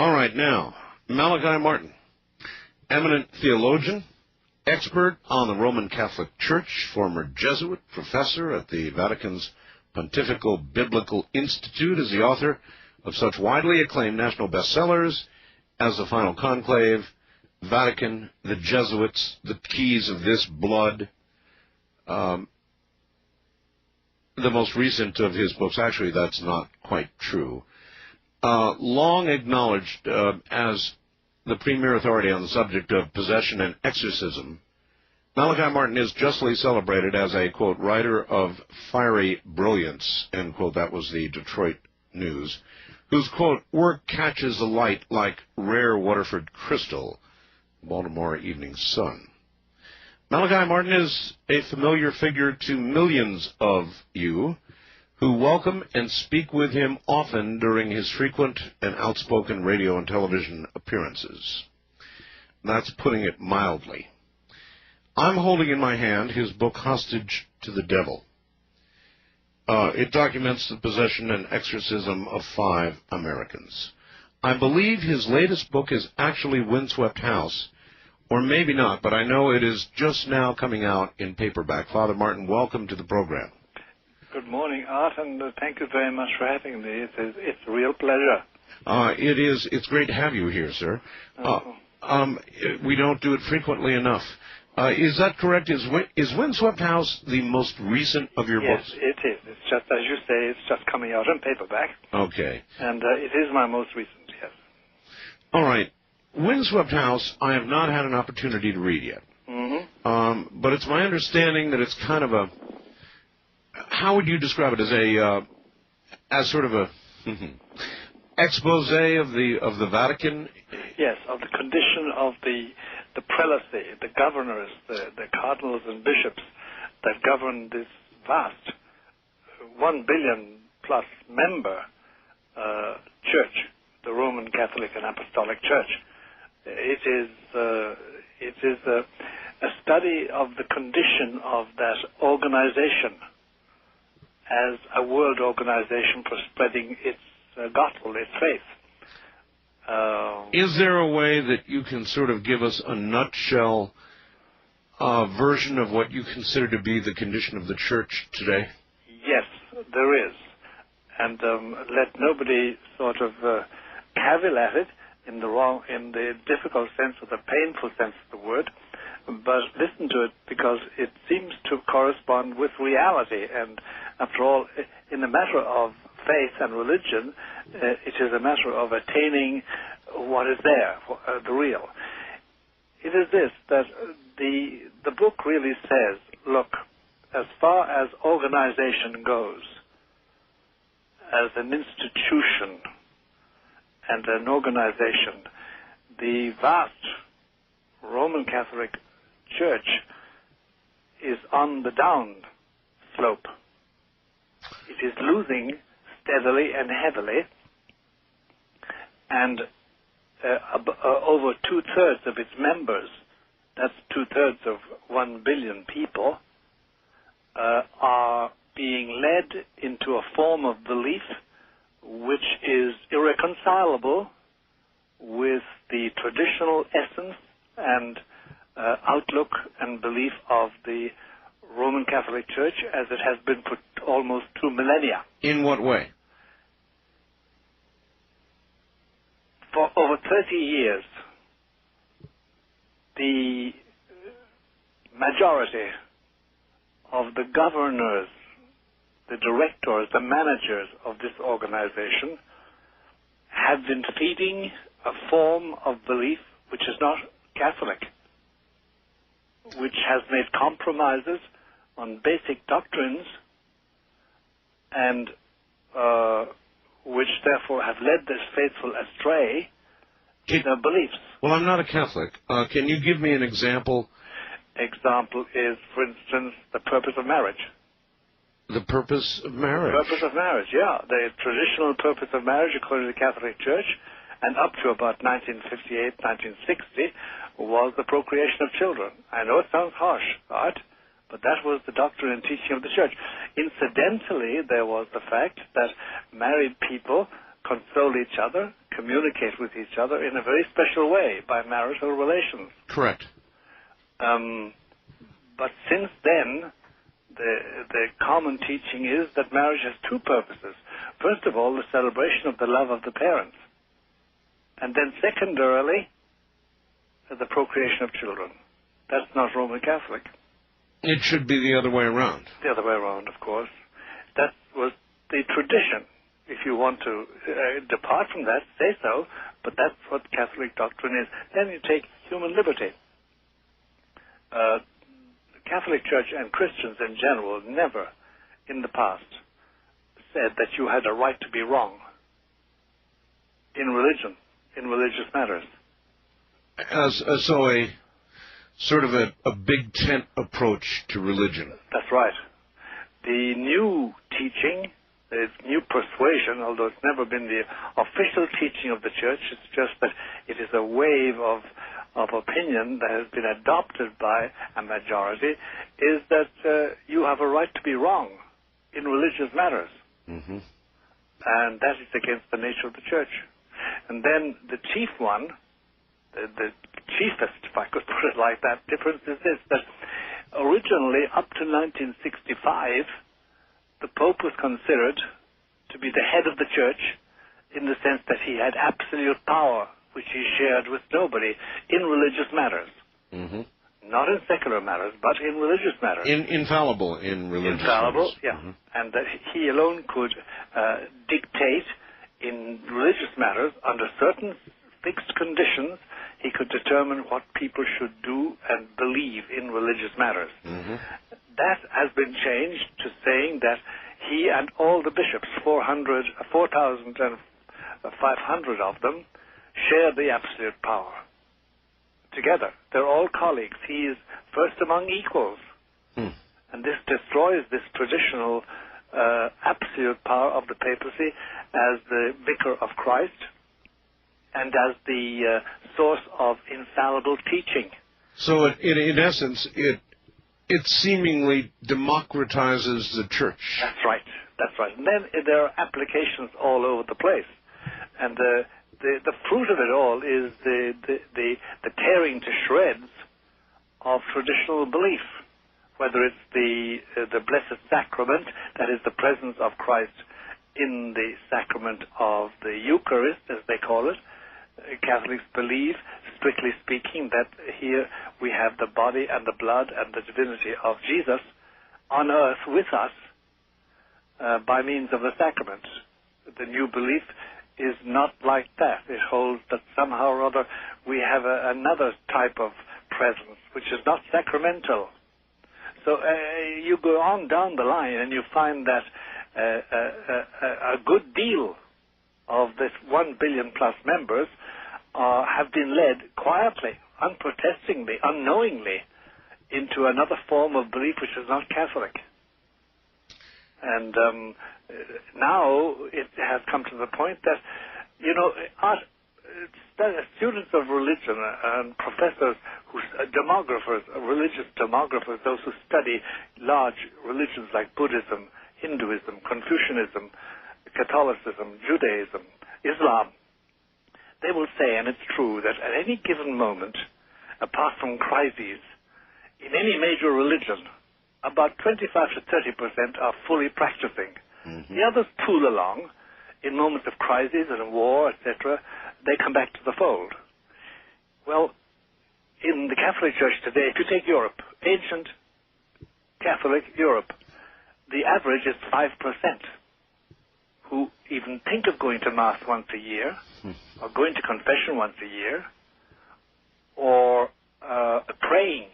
All right, now, Malachi Martin, eminent theologian, expert on the Roman Catholic Church, former Jesuit, professor at the Vatican's Pontifical Biblical Institute, is the author of such widely acclaimed national bestsellers as The Final Conclave, Vatican, The Jesuits, The Keys of This Blood. The most recent of his books, actually, that's not quite true. Long acknowledged as the premier authority on the subject of possession and exorcism, Malachi Martin is justly celebrated as a, quote, writer of fiery brilliance, end quote, that was the Detroit News, whose, quote, work catches the light like rare Waterford crystal, Baltimore Evening Sun. Malachi Martin is a familiar figure to millions of you who welcome and speak with him often during his frequent and outspoken radio and television appearances. That's putting it mildly. I'm holding in my hand his book, Hostage to the Devil. It documents the possession and exorcism of 5 Americans. I believe his latest book is actually Windswept House, or maybe not, but I know it is just now coming out in paperback. Father Martin, welcome to the program. Good morning, Art, and thank you very much for having me. It's a real pleasure. It's great to have you here, sir. We don't do it frequently enough. Is that correct? Is Windswept House the most recent of your books? Yes, it is. It's just, as you say, it's just coming out in paperback. Okay. And it is my most recent, yes. All right. Windswept House, I have not had an opportunity to read yet. Mm-hmm. But it's my understanding that it's kind of a... How would you describe it? As sort of a expose of the Vatican? Yes, of the condition of the prelacy, the governors, the cardinals and bishops that govern this vast 1 billion plus member church, the Roman Catholic and Apostolic Church. It is a study of the condition of that organization as a world organization for spreading its gospel, its faith. Is there a way that you can sort of give us a nutshell version of what you consider to be the condition of the church today? Yes, there is. And let nobody sort of cavil at it in the difficult sense or the painful sense of the word, but listen to it because it seems to correspond with reality. And after all, in the matter of faith and religion, it is a matter of attaining what is there, the real. It is this, that the book really says, look, as far as organization goes, as an institution and an organization, the vast Roman Catholic Church is on the down slope. It is losing steadily and heavily, and over 2/3 of its members, that's 2/3 of 1 billion people, are being led into a form of belief which is irreconcilable with the traditional essence and outlook and belief of the Roman Catholic Church as it has been for almost 2 millennia. In what way? For over 30 years, the majority of the governors, the directors, the managers of this organization have been feeding a form of belief which is not Catholic, which has made compromises on basic doctrines and which therefore have led this faithful astray in their beliefs. Well, I'm not a Catholic. Can you give me an example? Example is, for instance, the purpose of marriage. The purpose of marriage? The purpose of marriage, yeah. The traditional purpose of marriage, according to the Catholic Church, and up to about 1958, 1960, was the procreation of children. I know it sounds harsh, right? But that was the doctrine and teaching of the Church. Incidentally, there was the fact that married people console each other, communicate with each other in a very special way by marital relations. Correct. But since then, the common teaching is that marriage has two purposes. First of all, the celebration of the love of the parents. And then secondarily, the procreation of children. That's not Roman Catholic. It should be the other way around. The other way around, of course. That was the tradition. If you want to depart from that, say so, but that's what Catholic doctrine is. Then you take human liberty. The Catholic Church and Christians in general never, in the past, said that you had a right to be wrong in religion, in religious matters. So a sort of a big tent approach to religion. That's right. The new teaching, the new persuasion, although it's never been the official teaching of the Church, it's just that it is a wave of opinion that has been adopted by a majority, is that you have a right to be wrong in religious matters. Mm-hmm. And that is against the nature of the Church. And then the chief one, the chiefest, if I could put it like that, difference is this, that originally, up to 1965, the Pope was considered to be the head of the Church in the sense that he had absolute power, which he shared with nobody, in religious matters. Mm-hmm. Not in secular matters, but in religious matters. Infallible in religious Infallible, matters. yeah. Mm-hmm. And that he alone could dictate in religious matters under certain fixed conditions. He could determine what people should do and believe in religious matters. Mm-hmm. That has been changed to saying that he and all the bishops, 4,500 of them, share the absolute power together. They're all colleagues. He is first among equals. Mm. And this destroys this traditional absolute power of the papacy as the vicar of Christ and as the source of infallible teaching. So, in essence, it seemingly democratizes the Church. That's right. That's right. And then there are applications all over the place. And the fruit of it all is the tearing to shreds of traditional belief, whether it's the Blessed Sacrament, that is the presence of Christ in the sacrament of the Eucharist, as they call it. Catholics believe, strictly speaking, that here we have the body and the blood and the divinity of Jesus on earth with us by means of the sacrament. The new belief is not like that. It holds that somehow or other we have another type of presence, which is not sacramental. So you go on down the line and you find that a good deal of this 1 billion plus members have been led quietly, unprotestingly, unknowingly into another form of belief which is not Catholic. And now it has come to the point that, students of religion and professors, demographers, religious demographers, those who study large religions like Buddhism, Hinduism, Confucianism, Catholicism, Judaism, Islam, they will say, and it's true, that at any given moment, apart from crises, in any major religion, about 25 to 30% are fully practicing. Mm-hmm. The others pool along. In moments of crisis and war, etc., they come back to the fold. Well, in the Catholic Church today, if you take Europe, ancient Catholic Europe, the average is 5% who even think of going to Mass once a year, or going to confession once a year, or praying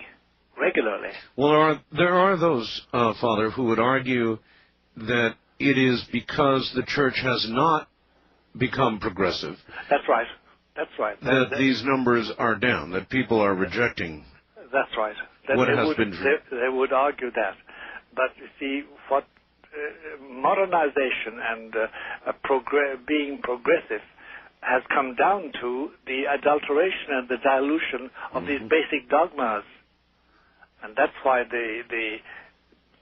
regularly. Well, there are those, Father, who would argue that it is because the Church has not become progressive. That's right. That's right. That these numbers are down, that people are rejecting. That's right. What has been true. They would argue that. But you see, what modernization and being progressive has come down to the adulteration and the dilution of these basic dogmas. And that's why the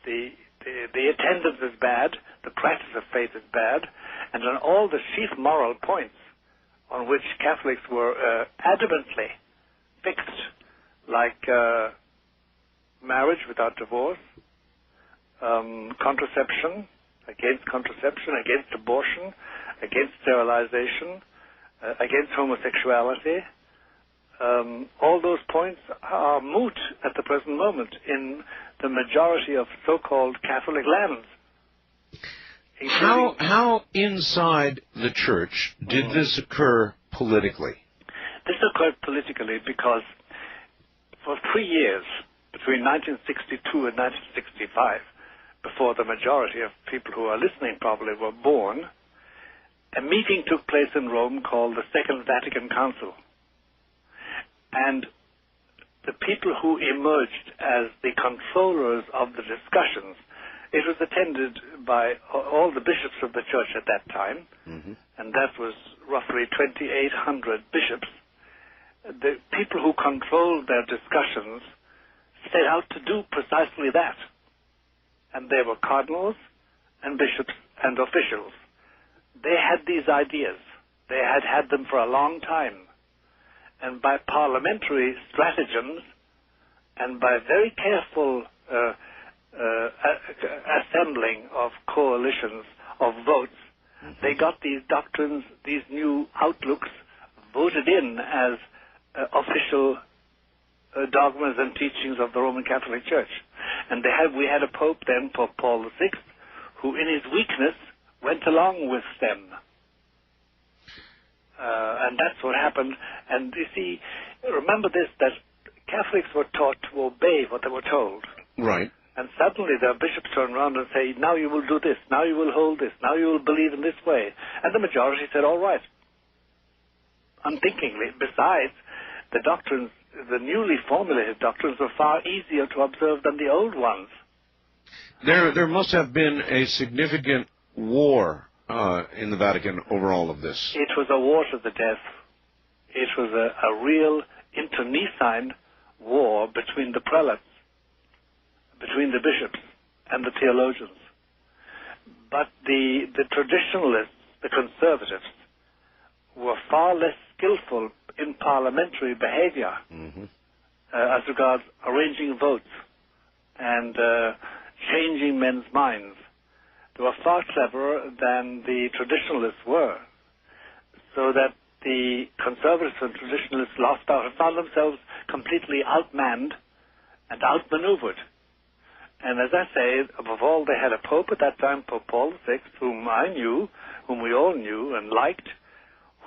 attendance is bad, the practice of faith is bad, and on all the chief moral points on which Catholics were adamantly fixed, like marriage without divorce, contraception, against abortion, against sterilization, against homosexuality. All those points are moot at the present moment in the majority of so-called Catholic lands. How inside the church did this occur politically? This occurred politically because for 3 years, between 1962 and 1965, before the majority of people who are listening probably were born, a meeting took place in Rome called the Second Vatican Council. And the people who emerged as the controllers of the discussions, it was attended by all the bishops of the church at that time, and that was roughly 2,800 bishops. The people who controlled their discussions set out to do precisely that. And they were cardinals and bishops and officials. They had these ideas. They had had them for a long time. And by parliamentary stratagems and by very careful assembling of coalitions of votes, they got these doctrines, these new outlooks, voted in as official dogmas and teachings of the Roman Catholic Church. And we had a pope then, Pope Paul VI, who in his weakness went along with them. And that's what happened. And you see, remember this, that Catholics were taught to obey what they were told. Right. And suddenly the bishops turn around and say, now you will do this, now you will hold this, now you will believe in this way. And the majority said, all right. Unthinkingly. Besides, the doctrines, the newly formulated doctrines were far easier to observe than the old ones. There must have been a significant war in the Vatican over all of this. It was a war to the death. It was a real internecine war between the prelates, between the bishops and the theologians. But the traditionalists, the conservatives, were far less skillful in parliamentary behavior as regards arranging votes and changing men's minds. They were far cleverer than the traditionalists were, so that the conservatives and traditionalists lost out and found themselves completely outmanned and outmaneuvered. And as I say, above all, they had a pope at that time, Pope Paul VI, whom I knew, whom we all knew and liked,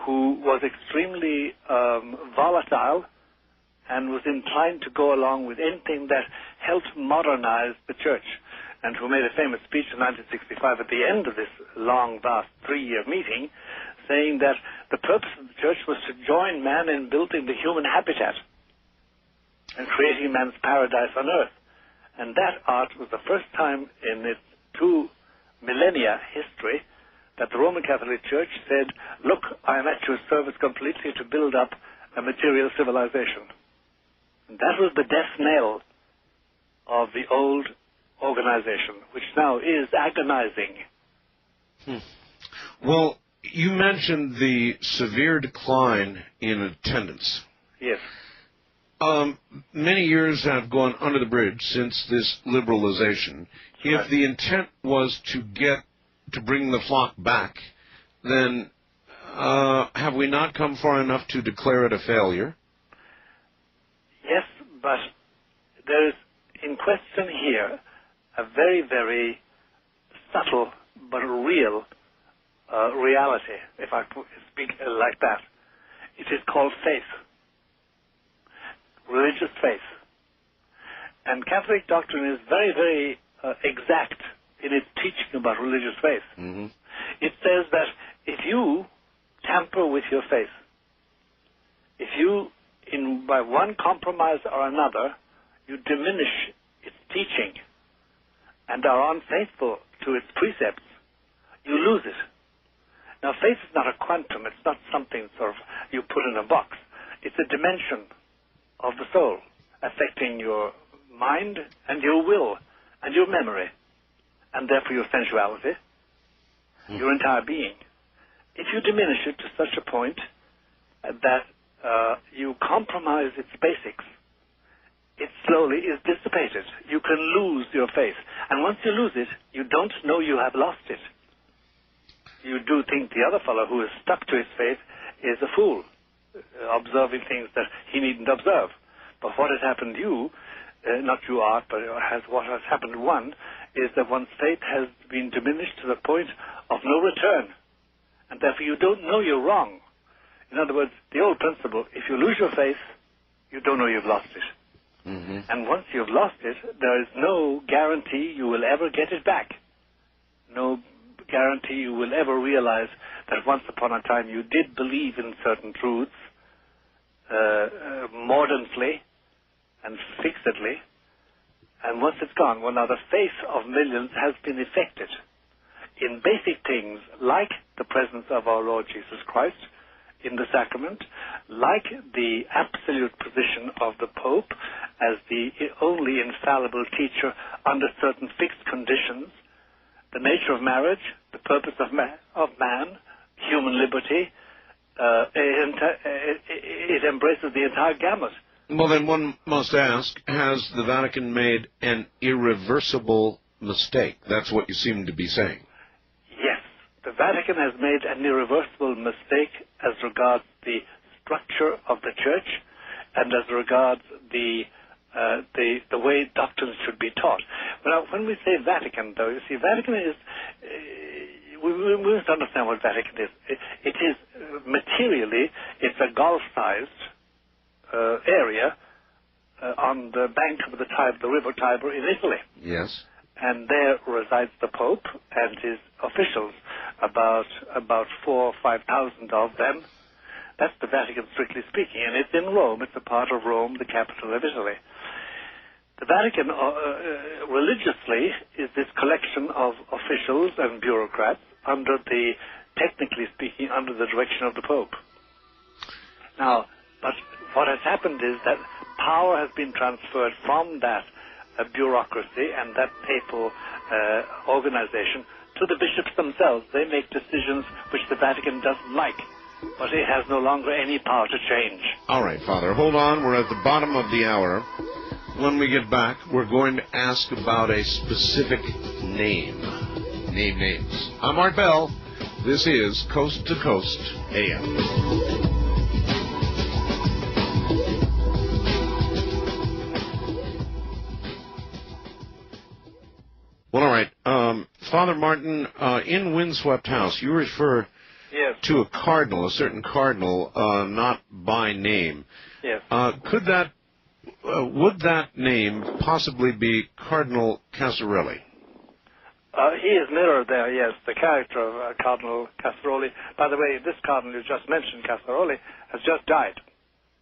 who was extremely volatile and was inclined to go along with anything that helped modernize the church, and who made a famous speech in 1965 at the end of this long, vast 3-year meeting, saying that the purpose of the church was to join man in building the human habitat and creating man's paradise on earth. And that art was the first time in its 2 millennia history that the Roman Catholic Church said, look, I am at your service completely to build up a material civilization. And that was the death knell of the old organization, which now is agonizing. Well, you mentioned the severe decline in attendance. Yes. Many years have gone under the bridge since this liberalization. If the intent was to bring the flock back, then have we not come far enough to declare it a failure? Yes, but there is in question here a very, very subtle but real reality, if I speak like that. It is called faith, religious faith. And Catholic doctrine is very, very exact in its teaching about religious faith. It says that if you tamper with your faith, if you, by one compromise or another, you diminish its teaching and are unfaithful to its precepts, you lose it. Now, faith is not a quantum. It's not something sort of you put in a box. It's a dimension of the soul affecting your mind and your will and your memory, and therefore your sensuality, your entire being. if you diminish it to such a point that you compromise its basics, it slowly is dissipated. You can lose your faith. And once you lose it, you don't know you have lost it. You do think the other fellow who is stuck to his faith is a fool, observing things that he needn't observe. But what has happened to you, not you, Art, but what has happened to one, is that one's faith has been diminished to the point of no return. And therefore you don't know you're wrong. In other words, the old principle, if you lose your faith, you don't know you've lost it. Mm-hmm. And once you've lost it, there is no guarantee you will ever get it back. No guarantee you will ever realize that once upon a time you did believe in certain truths mordantly and fixedly, and once it's gone, well, now the faith of millions has been affected in basic things like the presence of our Lord Jesus Christ in the sacrament, like the absolute position of the Pope as the only infallible teacher under certain fixed conditions, the nature of marriage, the purpose of man, human liberty. It embraces the entire gamut. Well, then one must ask, has the Vatican made an irreversible mistake? That's what you seem to be saying. Yes. The Vatican has made an irreversible mistake as regards the structure of the Church and as regards the way doctrines should be taught. Now, when we say Vatican, though, you see, Vatican is... we must understand what Vatican is. It is materially, it's a golf-sized area on the bank of the river Tiber in Italy. Yes. And there resides the Pope and his officials, about 4,000 or 5,000 of them. That's the Vatican, strictly speaking, and it's in Rome. It's a part of Rome, the capital of Italy. The Vatican, religiously, is this collection of officials and bureaucrats technically speaking, under the direction of the Pope. Now, but what has happened is that power has been transferred from that bureaucracy and that papal organization to the bishops themselves. They make decisions which the Vatican doesn't like, but it has no longer any power to change. All right, Father, hold on. We're at the bottom of the hour. When we get back, we're going to ask about a specific name. Name names. I'm Art Bell. This is Coast to Coast AM. Well, all right. Father Martin, in Windswept House, you refer to a cardinal, a certain cardinal, not by name. Yes. Would that name possibly be Cardinal Casarelli? He is mirrored there, yes, the character of Cardinal Casaroli. By the way, this cardinal you just mentioned, Casaroli, has just died.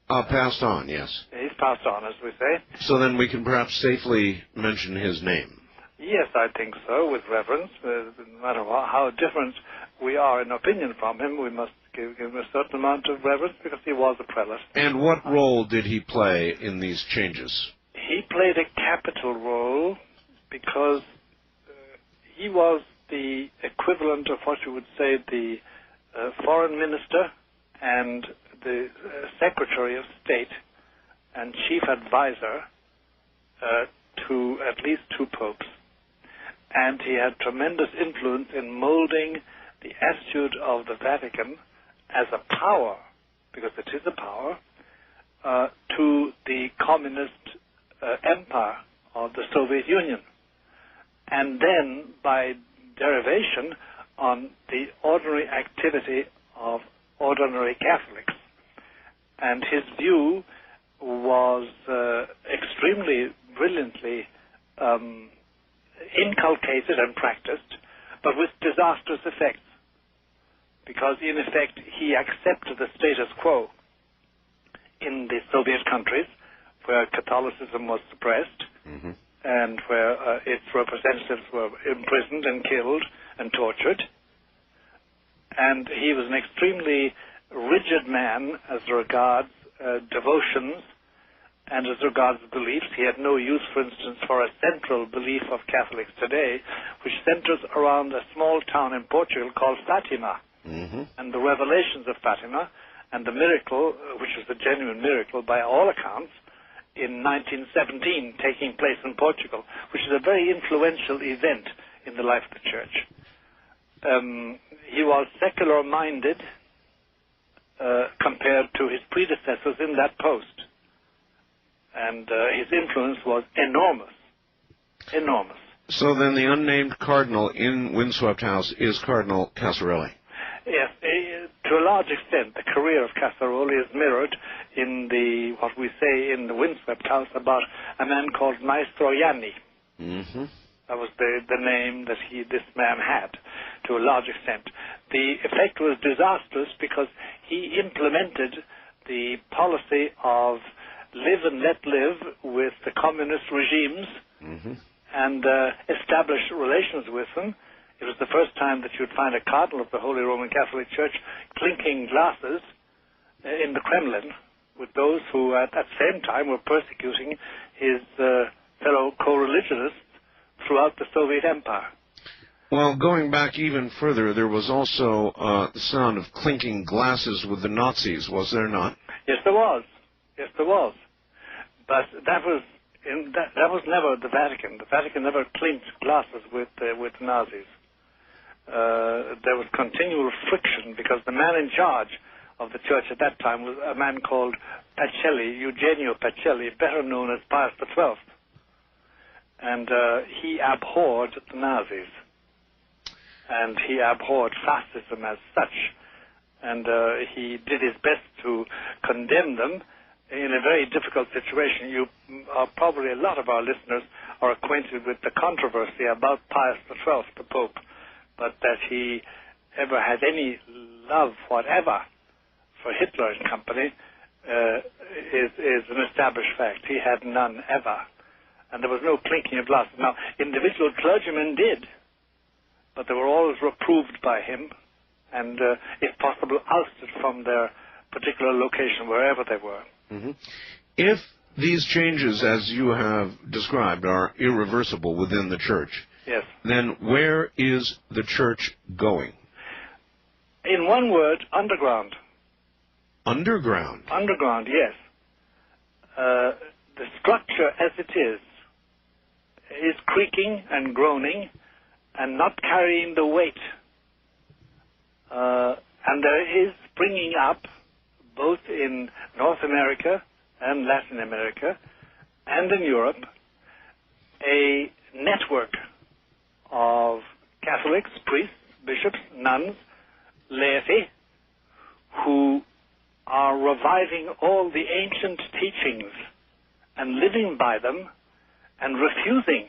Passed on, yes. He's passed on, as we say. So then we can perhaps safely mention his name. Yes, I think so, with reverence. No matter how different we are in opinion from him, we must give him a certain amount of reverence because he was a prelate. And what role did he play in these changes? He played a capital role because he was the equivalent of what you would say the foreign minister and the Secretary of State and chief advisor to at least two popes. And he had tremendous influence in molding the attitude of the Vatican as a power, because it is a power, to the communist empire of the Soviet Union. And then, by derivation, on the ordinary activity of ordinary Catholics. And his view was extremely brilliantly inculcated and practiced, but with disastrous effects, because in effect he accepted the status quo in the Soviet countries where Catholicism was suppressed and where its representatives were imprisoned and killed and tortured. And he was an extremely rigid man as regards devotions and as regards beliefs. He had no use, for instance, for a central belief of Catholics today, which centers around a small town in Portugal called Fatima. and the revelations of Fatima, and the miracle, which was a genuine miracle by all accounts, in 1917 taking place in Portugal, which is a very influential event in the life of the Church. He was secular-minded compared to his predecessors in that post. And his influence was enormous. Enormous. So then the unnamed cardinal in Windswept House is Cardinal Casaroli. Yes, to a large extent, the career of Casaroli is mirrored in what we say in the Windswept House about a man called Maestro Yanni. That was the name that this man had, to a large extent. The effect was disastrous because he implemented the policy of live and let live with the communist regimes and establish relations with them. It was the first time that you'd find a cardinal of the Holy Roman Catholic Church clinking glasses in the Kremlin with those who at that same time were persecuting his fellow co-religionists throughout the Soviet Empire. Well, going back even further, there was also the sound of clinking glasses with the Nazis, was there not? Yes, there was. Yes, there was. But that was never the Vatican. The Vatican never clinked glasses with Nazis. There was continual friction because the man in charge of the church at that time was a man called Pacelli, Eugenio Pacelli, better known as Pius XII. And he abhorred the Nazis. And he abhorred fascism as such. And he did his best to condemn them in a very difficult situation. You are probably, a lot of our listeners are acquainted with the controversy about Pius XII, the Pope, but that he ever had any love whatever for Hitler and company is an established fact. He had none ever. And there was no clinking of glasses. Now, individual clergymen did, but they were always reproved by him and, if possible, ousted from their particular location, wherever they were. If these changes, as you have described, are irreversible within the Church, yes, then where is the Church going? In one word, underground. Underground? Underground, yes. The structure as it is creaking and groaning and not carrying the weight. And there is springing up, both in North America and Latin America and in Europe, a network of Catholics, priests, bishops, nuns, laity, who are reviving all the ancient teachings and living by them and refusing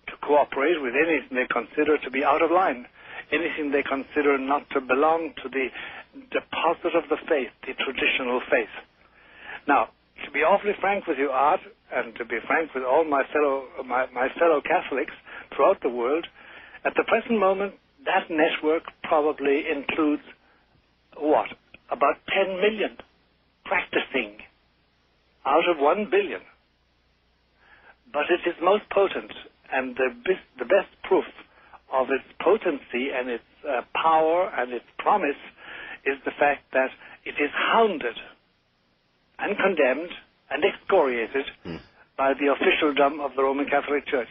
to cooperate with anything they consider to be out of line, anything they consider not to belong to the deposit of the faith, the traditional faith. Now, to be awfully frank with you, Art, and to be frank with all my fellow Catholics throughout the world, at the present moment, that network probably includes, what, about 10 million practicing out of 1 billion. But it is most potent, and the best proof of its potency and its power and its promise is the fact that it is hounded and condemned and excoriated by the officialdom of the Roman Catholic Church.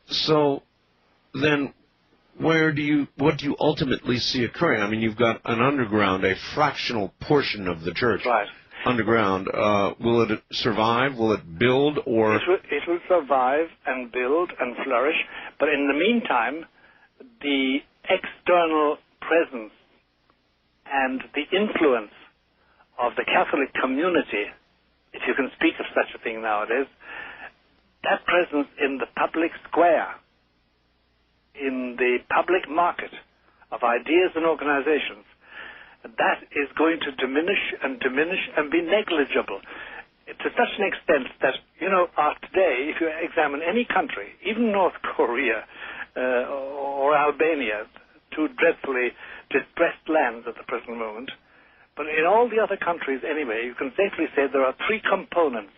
So then what do you ultimately see occurring? I mean, you've got an underground, a fractional portion of the church. Right. Underground. Will it survive? Will it build? Or it will survive and build and flourish. But in the meantime, the external presence and the influence of the Catholic community, if you can speak of such a thing nowadays, that presence in the public square, in the public market of ideas and organizations, that is going to diminish and be negligible to such an extent that, today, if you examine any country, even North Korea or Albania, two dreadfully distressed lands at the present moment, but in all the other countries anyway, you can safely say there are three components.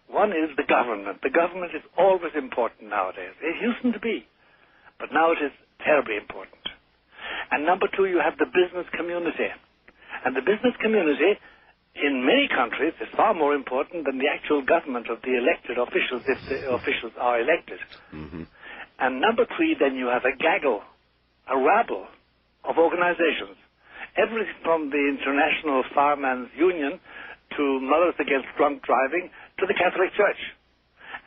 One is the government. The government is always important nowadays. It used to be. But now it is terribly important. And number two, you have the business community. And the business community in many countries is far more important than the actual government of the elected officials, if the officials are elected. Mm-hmm. And number three, then you have a gaggle, a rabble of organizations. Everything from the International Firemen's Union to Mothers Against Drunk Driving to the Catholic Church.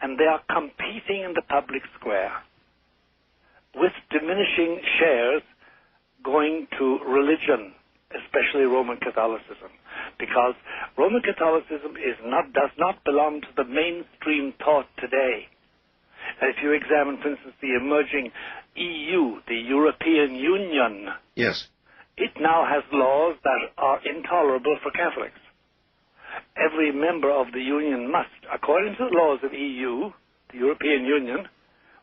And they are competing in the public square with diminishing shares going to religion, especially Roman Catholicism, because Roman Catholicism does not belong to the mainstream thought today. And if you examine, for instance, the emerging EU, the European Union, yes, it now has laws that are intolerable for Catholics. Every member of the Union must, according to the laws of EU, the European Union,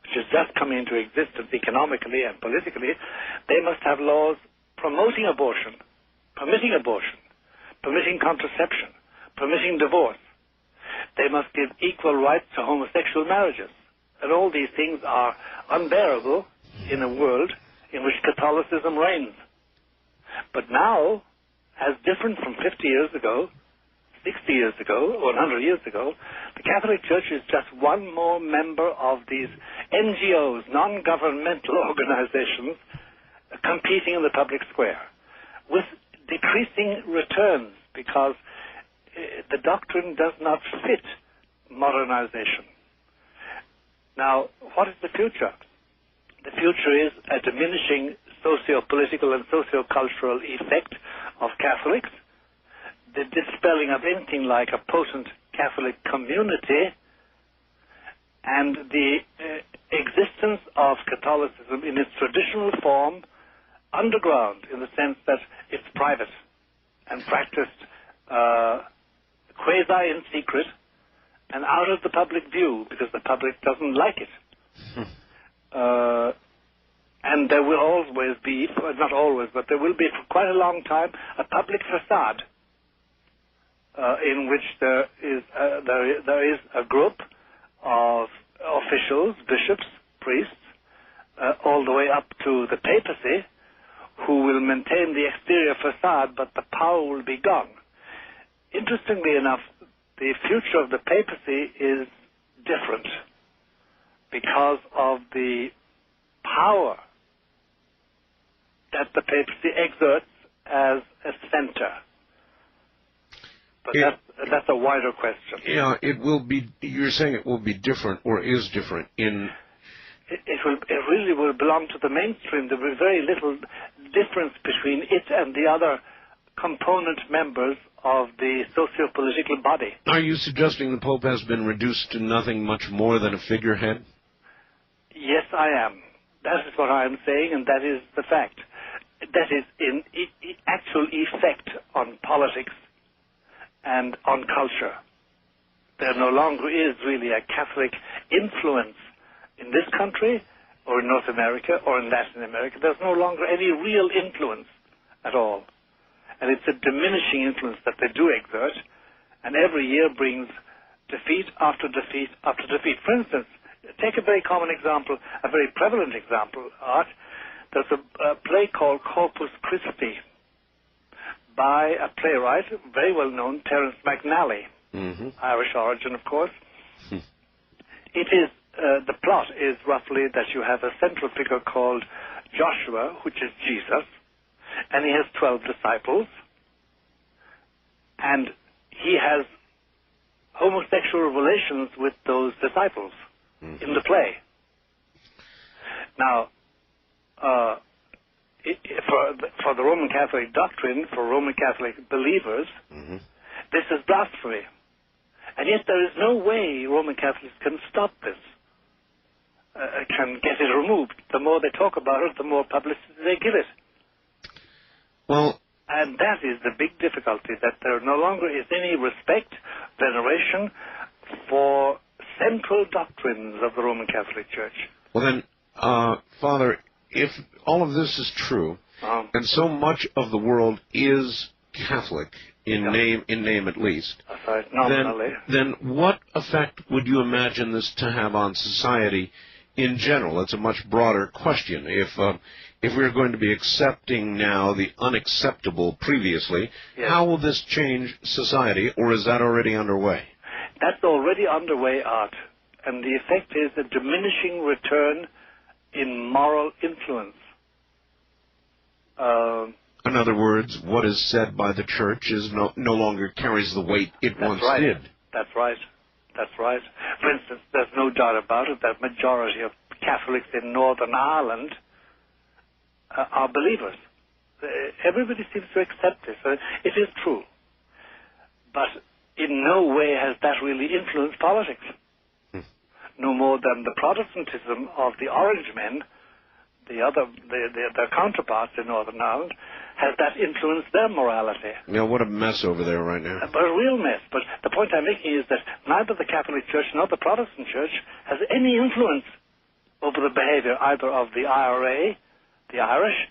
which is just coming into existence economically and politically, they must have laws promoting abortion, permitting contraception, permitting divorce. They must give equal rights to homosexual marriages. And all these things are unbearable in a world in which Catholicism reigns. But now, as different from 50 years ago, 60 years ago, or 100 years ago, the Catholic Church is just one more member of these NGOs, non-governmental organizations, competing in the public square, with decreasing returns, because the doctrine does not fit modernization. Now, what is the future? The future is a diminishing socio-political and socio-cultural effect of Catholics, the dispelling of anything like a potent Catholic community, and the existence of Catholicism in its traditional form underground, in the sense that it's private and practiced quasi in secret and out of the public view, because the public doesn't like it. And there will always be, not always, but there will be for quite a long time, a public facade in which there is a group of officials, bishops, priests, all the way up to the papacy, who will maintain the exterior facade, but the power will be gone. Interestingly enough, the future of the papacy is different because of the power that the papacy exerts as a center. But that's a wider question. Yeah, it will be. You're saying it will be different, or is different in. It really will belong to the mainstream. There will be very little difference between it and the other component members of the socio-political body. Are you suggesting the Pope has been reduced to nothing much more than a figurehead? Yes, I am. That is what I am saying, and that is the fact. That is in actual effect on politics and on culture. There no longer is really a Catholic influence in this country, or in North America, or in Latin America. There's no longer any real influence at all. And it's a diminishing influence that they do exert, and every year brings defeat after defeat after defeat. For instance, take a very common example, a very prevalent example, Art. There's a play called Corpus Christi by a playwright, very well known, Terence McNally, Irish origin, of course. It is the plot is roughly that you have a central figure called Joshua, which is Jesus, and he has 12 disciples, and he has homosexual relations with those disciples in the play. Now, for the Roman Catholic doctrine, for Roman Catholic believers, this is blasphemy. And yet there is no way Roman Catholics can stop this, can get it removed. The more they talk about it, the more publicity they give it. Well, and that is the big difficulty, that there no longer is any respect, veneration for central doctrines of the Roman Catholic Church. Well then, Father, if all of this is true, and so much of the world is Catholic, in name at least, nominally, then what effect would you imagine this to have on society in general. It's a much broader question. If we're going to be accepting now the unacceptable previously, yes. How will this change society, or is that already underway? That's already underway, Art. And the effect is a diminishing return in moral influence. In other words, what is said by the church is no longer carries the weight it once did. That's right. That's right. For instance, there's no doubt about it that majority of Catholics in Northern Ireland are believers. Everybody seems to accept this. It is true. But in no way has that really influenced politics. No more than the Protestantism of the Orange men, their counterparts in Northern Ireland, has that influenced their morality. Yeah, what a mess over there right now. But a real mess. But the point I'm making is that neither the Catholic Church nor the Protestant Church has any influence over the behavior either of the IRA, the Irish,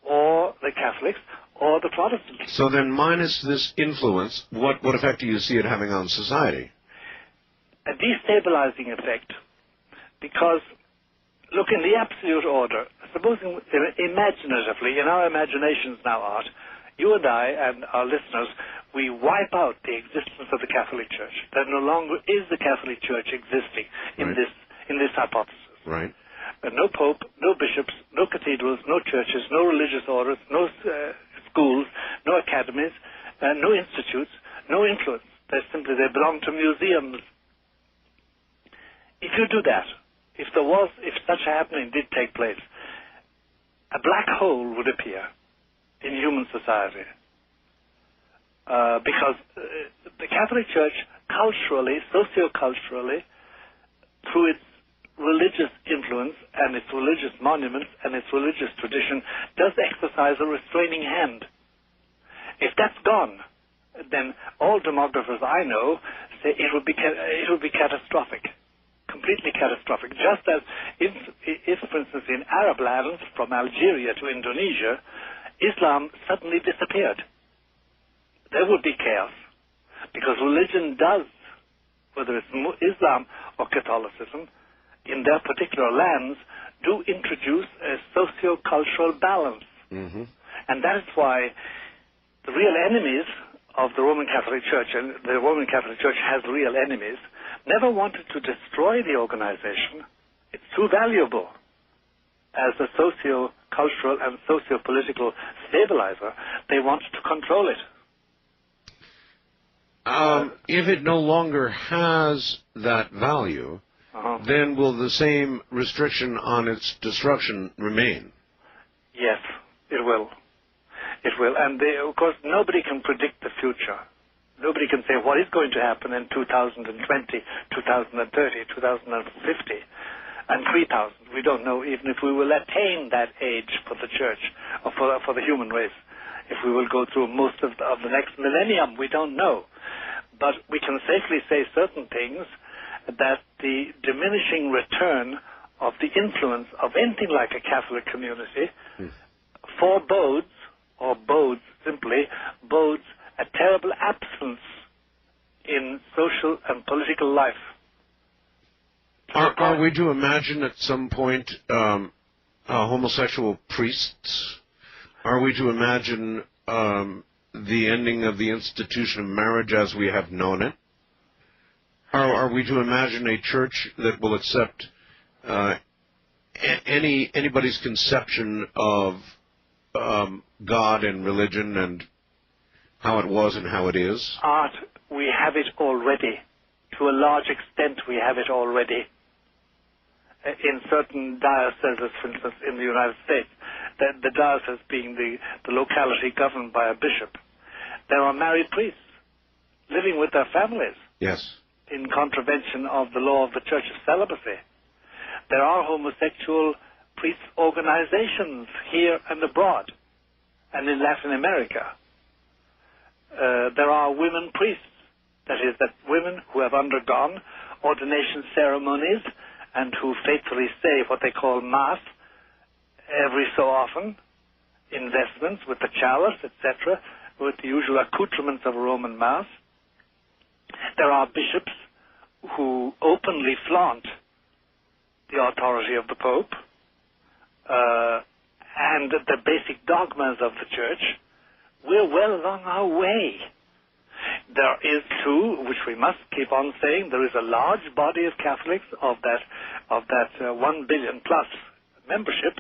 or the Catholics, or the Protestants. So then, minus this influence, what effect do you see it having on society? A destabilizing effect, because, look, in the absolute order, supposing imaginatively, in our imaginations now, Art, you and I and our listeners, we wipe out the existence of the Catholic Church. There no longer is the Catholic Church existing in this hypothesis. Right. No pope, no bishops, no cathedrals, no churches, no religious orders, no schools, no academies, no institutes, no influence. They belong to museums. If you do that, if such a happening did take place, a black hole would appear in human society. Because the Catholic Church, culturally, socioculturally, through its religious influence and its religious monuments and its religious tradition, does exercise a restraining hand. If that's gone, then all demographers I know say it would be catastrophic, completely catastrophic. Just as if, for instance, in Arab lands, from Algeria to Indonesia, Islam suddenly disappeared, there would be chaos, because religion does, whether it's Islam or Catholicism, in their particular lands, do introduce a socio-cultural balance. Mm-hmm. And that is why the real enemies of the Roman Catholic Church, and the Roman Catholic Church has real enemies, never wanted to destroy the organization. It's too valuable as a socio-cultural and socio-political stabilizer. They want to control it. If it no longer has that value, then will the same restriction on its destruction remain? Yes, it will. It will. And of course, nobody can predict the future. Nobody can say what is going to happen in 2020, 2030, 2050, and 3000. We don't know even if we will attain that age for the church or for the human race. If we will go through most of the next millennium, we don't know. But we can safely say certain things, that the diminishing return of the influence of anything like a Catholic community forebodes, or bodes a terrible absence in social and political life. Are we to imagine at some point homosexual priests? Are we to imagine the ending of the institution of marriage as we have known it? Are we to imagine a church that will accept anybody's conception of God and religion and how it was and how it is? Art, we have it already. To a large extent, we have it already. In certain dioceses, for instance, in the United States, the diocese being the locality governed by a bishop, there are married priests living with their families. Yes. In contravention of the law of the Church of Celibacy. There are homosexual priest organizations here and abroad, and in Latin America. There are women priests, that is, that women who have undergone ordination ceremonies and who faithfully say what they call Mass every so often, in vestments with the chalice, etc., with the usual accoutrements of a Roman Mass. There are bishops who openly flaunt the authority of the Pope, and the basic dogmas of the Church, we're well along our way. There is, too, which we must keep on saying, there is a large body of Catholics of that 1 billion plus membership,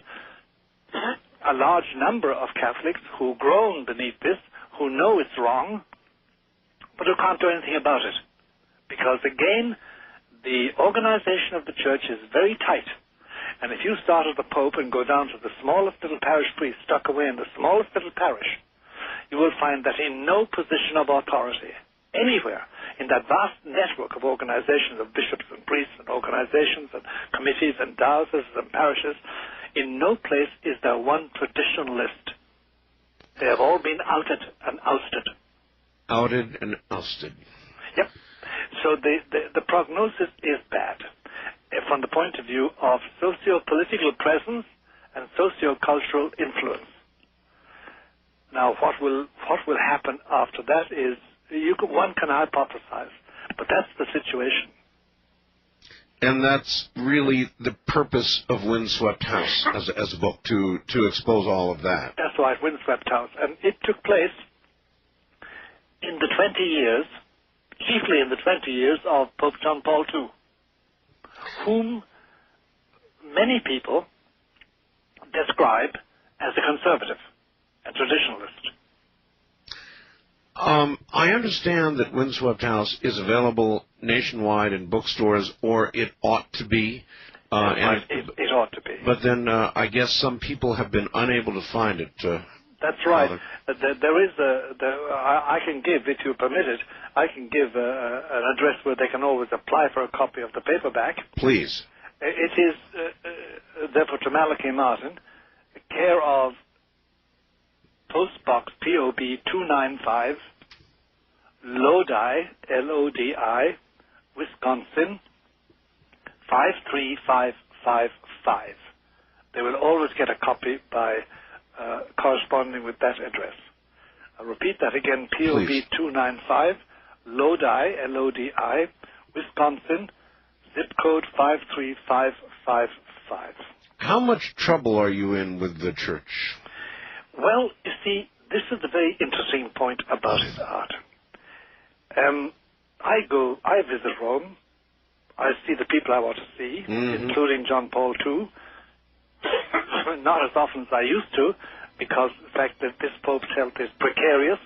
a large number of Catholics who groan beneath this, who know it's wrong, but who can't do anything about it. Because, again, the organization of the Church is very tight. And if you start at the Pope and go down to the smallest little parish priest stuck away in the smallest little parish, you will find that in no position of authority, anywhere, in that vast network of organizations of bishops and priests and organizations and committees and dioceses and parishes, in no place is there one traditionalist. They have all been outed and ousted. Outed and ousted. Yep. So the prognosis is bad from the point of view of socio-political presence and socio-cultural influence. Now, what will happen after that is one can hypothesize, but that's the situation. And that's really the purpose of Windswept House as a book, to expose all of that. That's right, Windswept House. And it took place in the 20 years, chiefly in the 20 years of Pope John Paul II, whom many people describe as a conservative and traditionalist. I understand that Windswept House is available nationwide in bookstores, or it ought to be. It ought to be. But then I guess some people have been unable to find it. That's right. There is I can give, if you permit it, I can give an address where they can always apply for a copy of the paperback. Please. It is, therefore, to Malachi Martin, care of Postbox POB 295, Lodi, Lodi, Wisconsin, 53555. They will always get a copy by corresponding with that address. I'll repeat that again, POB 295, Lodi, Lodi, Wisconsin, zip code 53555. How much trouble are you in with the Church? Well, you see, this is the very interesting point about it, Art. I visit Rome. I see the people I want to see, including John Paul II. Not as often as I used to, because the fact that this Pope's health is precarious,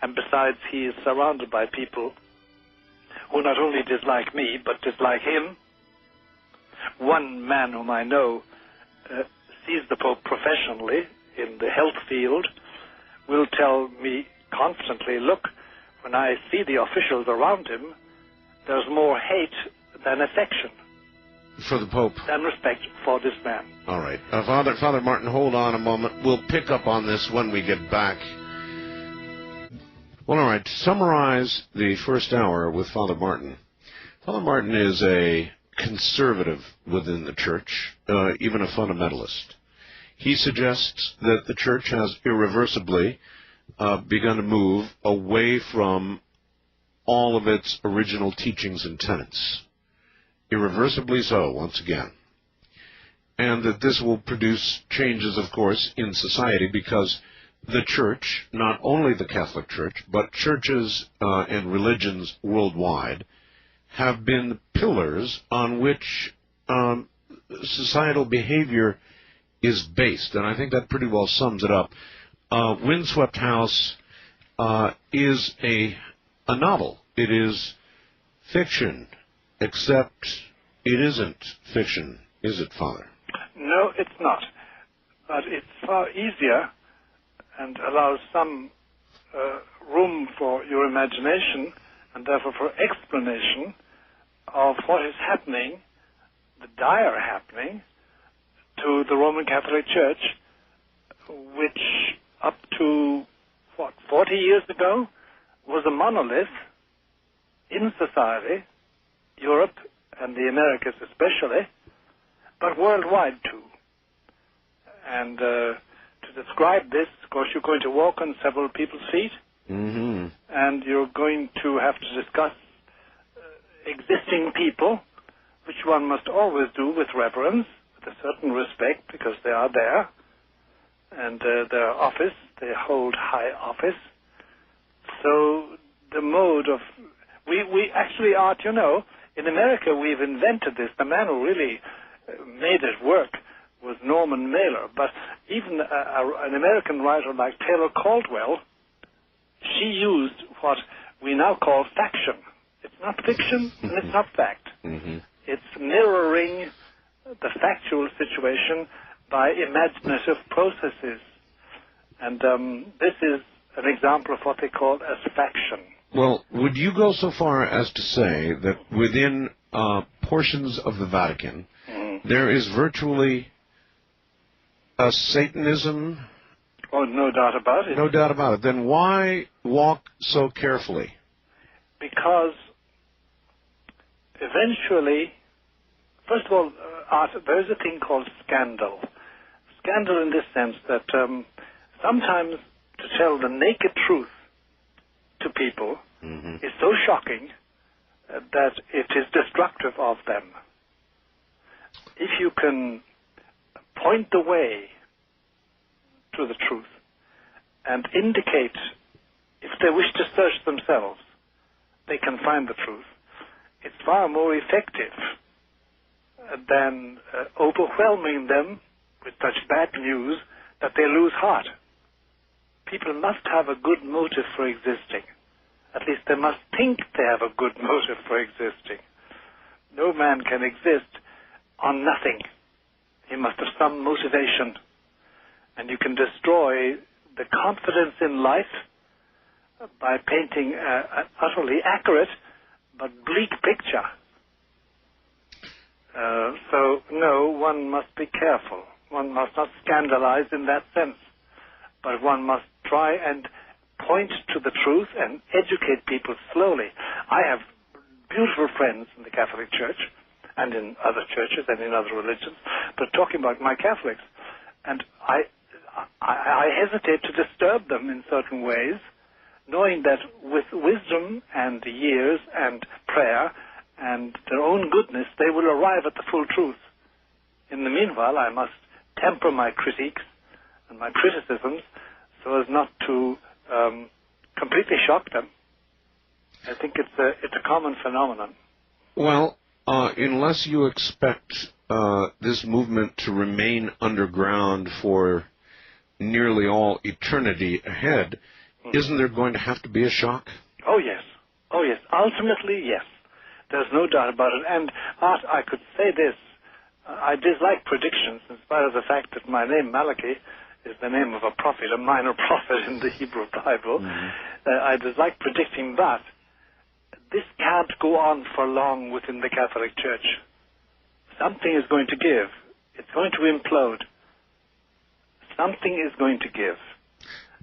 and besides he is surrounded by people who not only dislike me, but dislike him. One man whom I know sees the Pope professionally in the health field will tell me constantly, look, when I see the officials around him, there's more hate than affection. For the Pope. Than respect for this man. All right. Father Martin, hold on a moment. We'll pick up on this when we get back. Well, all right. To summarize the first hour with Father Martin. Father Martin is a conservative within the Church, even a fundamentalist. He suggests that the Church has irreversibly begun to move away from all of its original teachings and tenets. Irreversibly so, once again. And that this will produce changes, of course, in society, because the Church, not only the Catholic Church, but churches and religions worldwide, have been pillars on which societal behavior is based. And I think that pretty well sums it up. Windswept House is a novel. It is fiction, except it isn't fiction, is it, Father? No, it's not. But it's far easier and allows some room for your imagination and therefore for explanation of what is happening, the dire happening, to the Roman Catholic Church, which up to, 40 years ago, was a monolith in society, Europe and the Americas especially, but worldwide too. And to describe this, of course, you're going to walk on several people's feet, and you're going to have to discuss existing people which one must always do with reverence, with a certain respect, because they are there, and their office, they hold high office. So the mode of... We actually, Art, you know, in America we've invented this. The man who really made it work was Norman Mailer. But even an American writer like Taylor Caldwell, she used what we now call faction. It's not fiction and it's not fact. Mm-hmm. It's mirroring the factual situation by imaginative processes. And this is an example of what they call as faction. Well, would you go so far as to say that within portions of the Vatican, there is virtually a Satanism? Oh, no doubt about it. No doubt about it. Then why walk so carefully? Because eventually, first of all, Art, there is a thing called scandal. Scandal in this sense that sometimes to tell the naked truth to people is so shocking that it is destructive of them. If you can point the way to the truth and indicate, if they wish to search themselves, they can find the truth, it's far more effective than overwhelming them with such bad news that they lose heart. People must have a good motive for existing. At least they must think they have a good motive for existing. No man can exist on nothing. He must have some motivation. And you can destroy the confidence in life by painting an utterly accurate but bleak picture. So, no, one must be careful. One must not scandalize in that sense. But one must try and point to the truth and educate people slowly. I have beautiful friends in the Catholic Church and in other churches and in other religions, but talking about my Catholics, and I hesitate to disturb them in certain ways, knowing that with wisdom and years and prayer and their own goodness, they will arrive at the full truth. In the meanwhile, I must temper my critiques and my criticisms so as not to completely shock them. I think it's a common phenomenon. Well, unless you expect this movement to remain underground for nearly all eternity ahead, isn't there going to have to be a shock? Oh, yes. Oh, yes. Ultimately, yes. There's no doubt about it. And, Art, I could say this. I dislike predictions, in spite of the fact that my name, Malachi, is the name of a prophet, a minor prophet in the Hebrew Bible. I dislike predicting, but this can't go on for long within the Catholic Church. Something is going to give. It's going to implode. Something is going to give.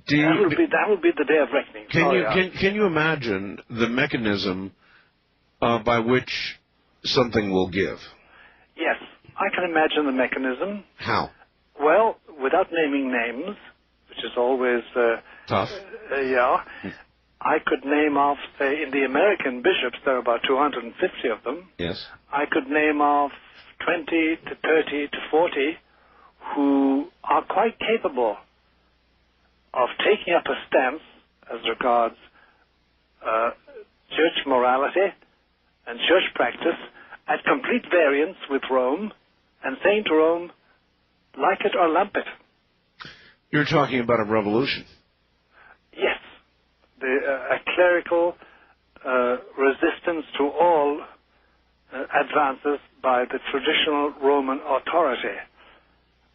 That will be the day of reckoning. Can you imagine the mechanism by which something will give? Yes, I can imagine the mechanism. How? Well, without naming names, which is always... tough. Yeah. I could name off, say, in the American bishops, there are about 250 of them. Yes. I could name off 20 to 30 to 40 who are quite capable of taking up a stance as regards church morality and church practice at complete variance with Rome and saying to Rome, like it or lump it. You're talking about a revolution. Yes. A clerical resistance to all advances by the traditional Roman authority.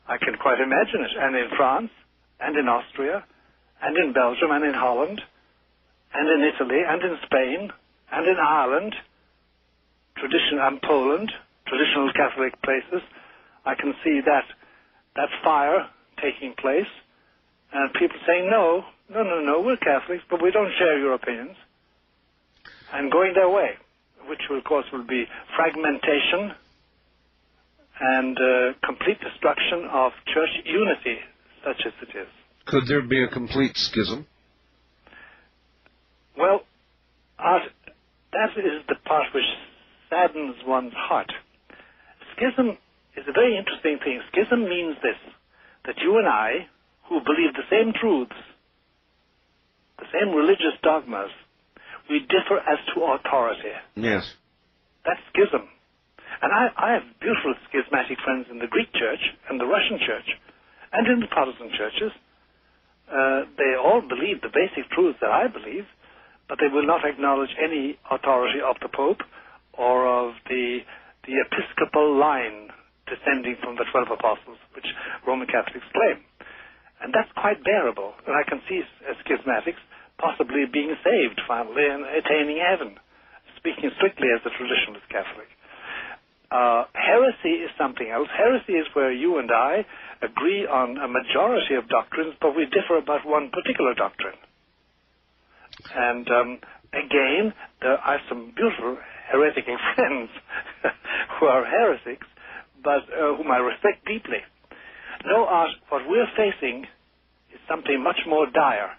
I can quite imagine it. And in France, and in Austria, and in Belgium, and in Holland, and in Italy, and in Spain, and in Ireland, and Poland, traditional Catholic places, I can see that fire taking place, and people saying, no, we're Catholics, but we don't share your opinions, and going their way, which, of course, will be fragmentation and complete destruction of church unity, such as it is. Could there be a complete schism? Well, that is the part which saddens one's heart. schism is a very interesting thing. Schism means this, that you and I, who believe the same truths, the same religious dogmas, we differ as to authority. Yes. That's schism. And I have beautiful schismatic friends in the Greek church and the Russian church and in the Protestant churches. They all believe the basic truths that I believe, but they will not acknowledge any authority of the Pope or of the episcopal line descending from the 12 apostles, which Roman Catholics claim. And that's quite bearable. And I can see schismatics possibly being saved finally and attaining heaven, speaking strictly as a traditionalist Catholic. Heresy is something else. Heresy is where you and I agree on a majority of doctrines, but we differ about one particular doctrine. And again, there are some beautiful heretical friends who are heretics, but whom I respect deeply. No, Art, what we're facing is something much more dire.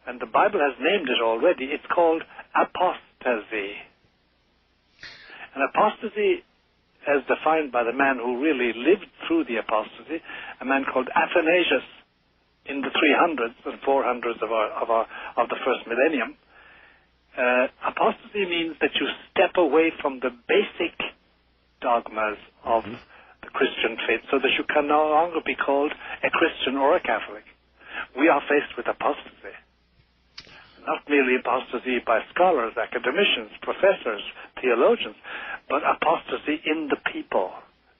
And the Bible has named it already. It's called apostasy. And apostasy, as defined by the man who really lived through the apostasy, a man called Athanasius in the 300s and 400s of the first millennium. Apostasy means that you step away from the basic dogmas of the Christian faith so that you can no longer be called a Christian or a Catholic. We are faced with apostasy. Not merely apostasy by scholars, academicians, professors, theologians, but apostasy in the people.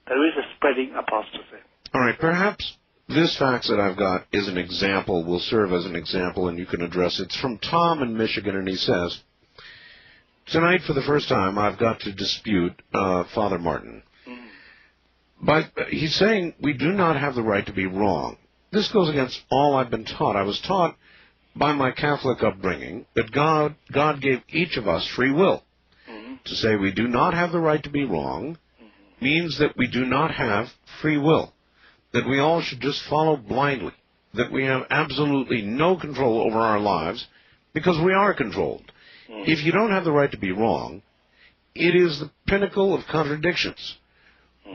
There is a spreading apostasy. All right, perhaps this fax that I've got is an example, will serve as an example, and you can address it. It's from Tom in Michigan, and he says, tonight for the first time I've got to dispute Father Martin. But he's saying we do not have the right to be wrong. This goes against all I've been taught. I was taught by my Catholic upbringing that God gave each of us free will. To say we do not have the right to be wrong means that we do not have free will, that we all should just follow blindly, that we have absolutely no control over our lives because we are controlled. If you don't have the right to be wrong, it is the pinnacle of contradictions.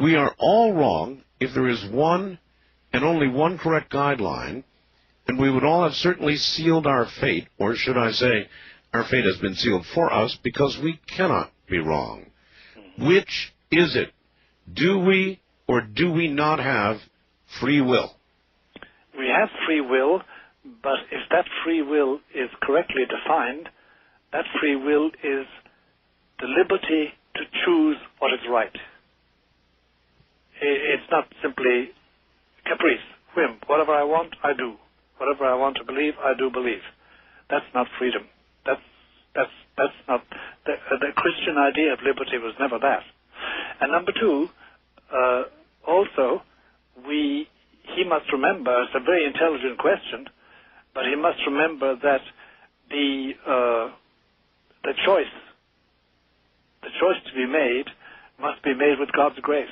We are all wrong if there is one and only one correct guideline, and we would all have certainly sealed our fate, or should I say, our fate has been sealed for us because we cannot be wrong. Which is it? Do we or do we not have free will? We have free will, but if that free will is correctly defined, that free will is the liberty to choose what is right. It's not simply caprice, whim. Whatever I want, I do. Whatever I want to believe, I do believe. That's not freedom. That's not the Christian idea of liberty was never that. And number two, also, he must remember, it's a very intelligent question, but he must remember that the choice to be made must be made with God's grace,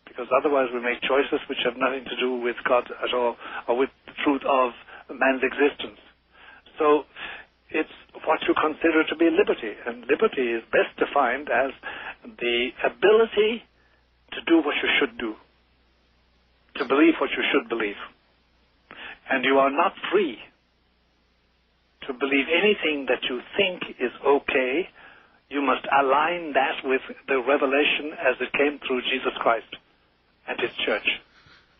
because otherwise we make choices which have nothing to do with God at all, or with the truth of man's existence. So it's what you consider to be liberty, and liberty is best defined as the ability to do what you should do, to believe what you should believe. And you are not free to believe anything that you think is okay. You must align that with the revelation as it came through Jesus Christ and his church.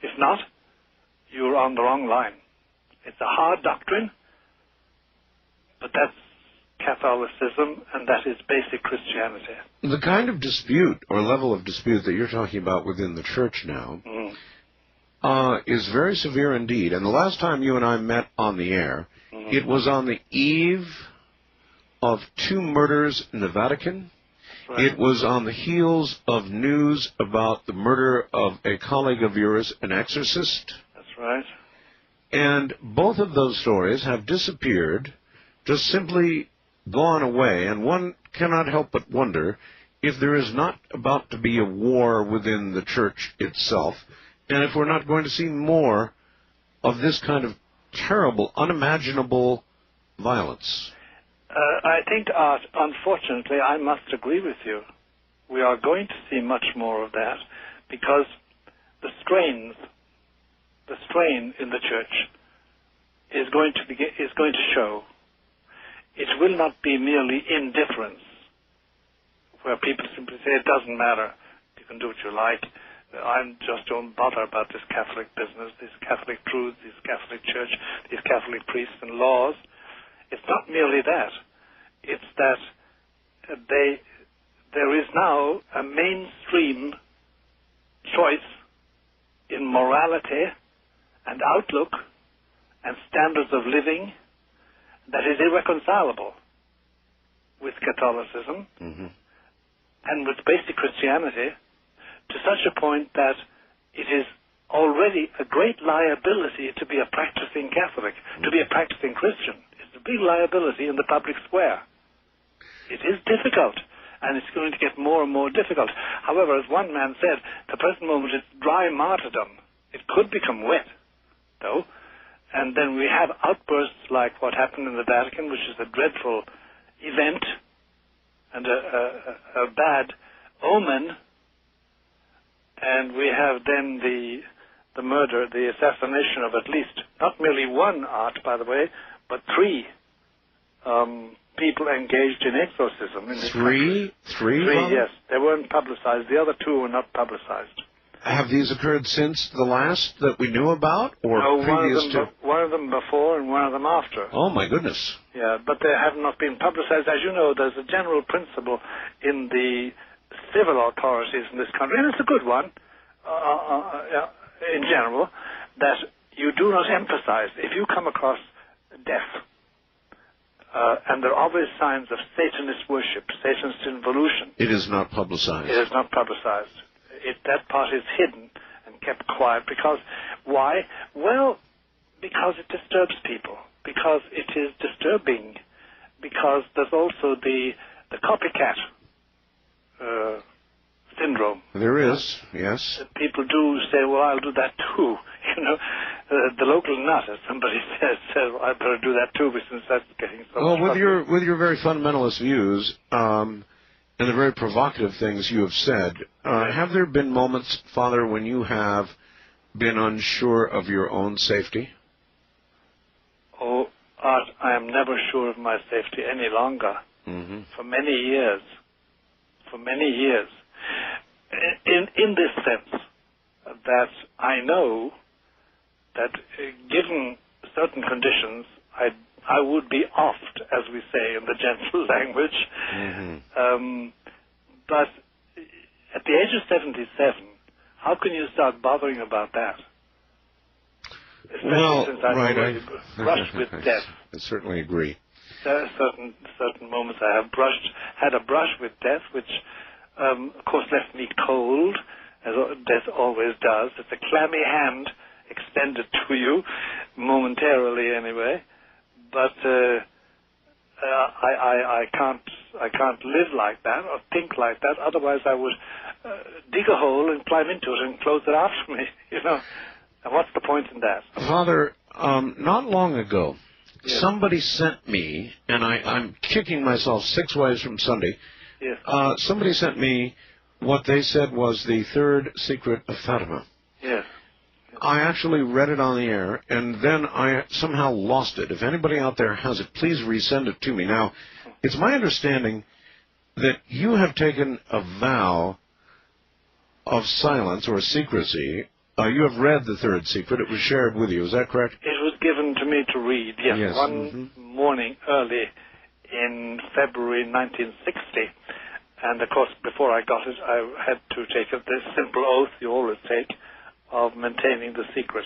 If not, you're on the wrong line. It's a hard doctrine, but that's Catholicism, and that is basic Christianity. The kind of dispute or level of dispute that you're talking about within the church now is very severe indeed. And the last time you and I met on the air, it was on the eve of 2 murders in the Vatican. Right. It was on the heels of news about the murder of a colleague of yours, an exorcist. That's right. And both of those stories have disappeared, just simply gone away, and one cannot help but wonder if there is not about to be a war within the church itself, and if we're not going to see more of this kind of terrible, unimaginable violence. I think, Art, unfortunately, I must agree with you. We are going to see much more of that because the strain in the church is going to show. It will not be merely indifference, where people simply say, it doesn't matter, you can do what you like, I just don't bother about this Catholic business, this Catholic truth, this Catholic church, these Catholic priests and laws. It's not merely that. It's that there is now a mainstream choice in morality and outlook and standards of living that is irreconcilable with Catholicism and with basic Christianity, to such a point that it is already a great liability to be a practicing Catholic, to be a practicing Christian. It's a big liability in the public square. It is difficult, and it's going to get more and more difficult. However, as one man said, at the present moment it's dry martyrdom. It could become wet, though, and then we have outbursts like what happened in the Vatican, which is a dreadful event and a bad omen. And we have then the murder, the assassination of at least, not merely one art, by the way, but three people engaged in exorcism. In Three? Three, yes. They weren't publicized. The other two were not publicized. Have these occurred since the last that we knew about, or no, previous to? One of them before and one of them after. Oh, my goodness. Yeah, but they have not been publicized. As you know, there's a general principle in the civil authorities in this country, and it's a good one, in general, that you do not emphasize. If you come across death, and there are obvious signs of Satanist worship, Satanist involution, it is not publicized. It is not publicized. That part is hidden and kept quiet. Because, why? Well, because it disturbs people, because it is disturbing, because there's also the copycat syndrome. There is, yes. People do say, well, I'll do that too. You know, the local nut, as somebody says, well, I better do that too, since that's getting so much with your very fundamentalist views, and the very provocative things you have said, have there been moments, Father, when you have been unsure of your own safety? Oh, Art, I am never sure of my safety any longer. For many years. For many years. In this sense, that I know that given certain conditions, I would be offed, as we say in the gentle language. But at the age of 77, how can you start bothering about that? Especially since I've already brushed with death. I certainly agree. There are certain moments I have had a brush with death, which, of course, left me cold, as death always does. It's a clammy hand extended to you, momentarily anyway. But I can't live like that or think like that. Otherwise, I would dig a hole and climb into it and close it after me. You know, and what's the point in that? Father, not long ago, somebody sent me, and I'm kicking myself 6 ways from Sunday. Yes. Somebody sent me what they said was the Third Secret of Fatima. Yes. I actually read it on the air, and then I somehow lost it. If anybody out there has it, please resend it to me. Now, it's my understanding that you have taken a vow of silence or secrecy. You have read the Third Secret. It was shared with you. Is that correct? It was given to me to read, yes. One morning early in February 1960. And, of course, before I got it, I had to take this simple oath you always take of maintaining the secret.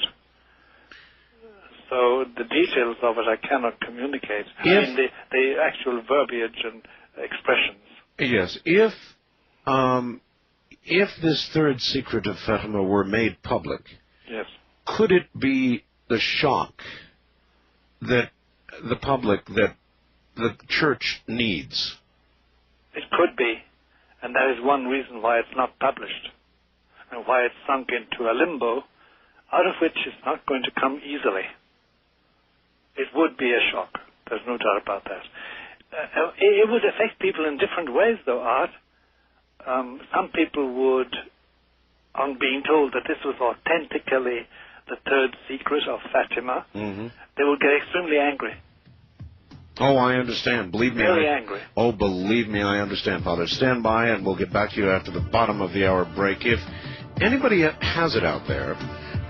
So the details of it I cannot communicate. I mean, the actual verbiage and expressions. Yes. If this Third Secret of Fatima were made public, yes, could it be the shock that the public, that the Church needs? It could be, and that is one reason why it's not published, and why it's sunk into a limbo, out of which it's not going to come easily. It would be a shock. There's no doubt about that. It would affect people in different ways, though, Art. Some people would on being told that this was authentically the Third Secret of Fatima, they would get extremely angry. Oh, I understand. Believe me. Very angry. Oh, believe me, I understand, Father. Stand by, and we'll get back to you after the bottom of the hour break. If anybody has it out there,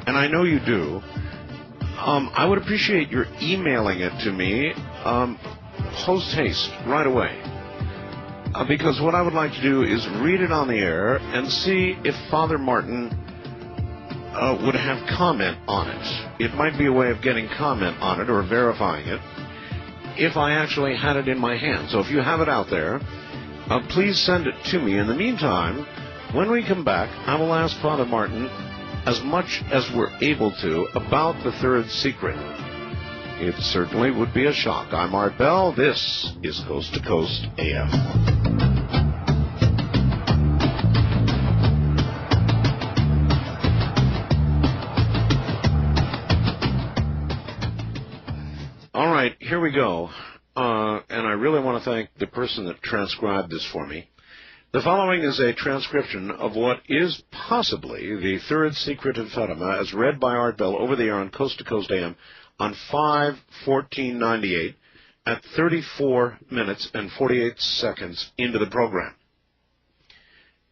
and I know you do, I would appreciate your emailing it to me post haste, right away. Because what I would like to do is read it on the air and see if Father Martin would have comment on it. It might be a way of getting comment on it or verifying it if I actually had it in my hand. So if you have it out there, please send it to me. In the meantime, when we come back, I will ask Father Martin as much as we're able to about the Third Secret. It certainly would be a shock. I'm Art Bell. This is Coast to Coast AM. All right, here we go. And I really want to thank the person that transcribed this for me. The following is a transcription of what is possibly the Third Secret of Fatima, as read by Art Bell over the air on Coast to Coast AM on 5/14/98 at 34 minutes and 48 seconds into the program.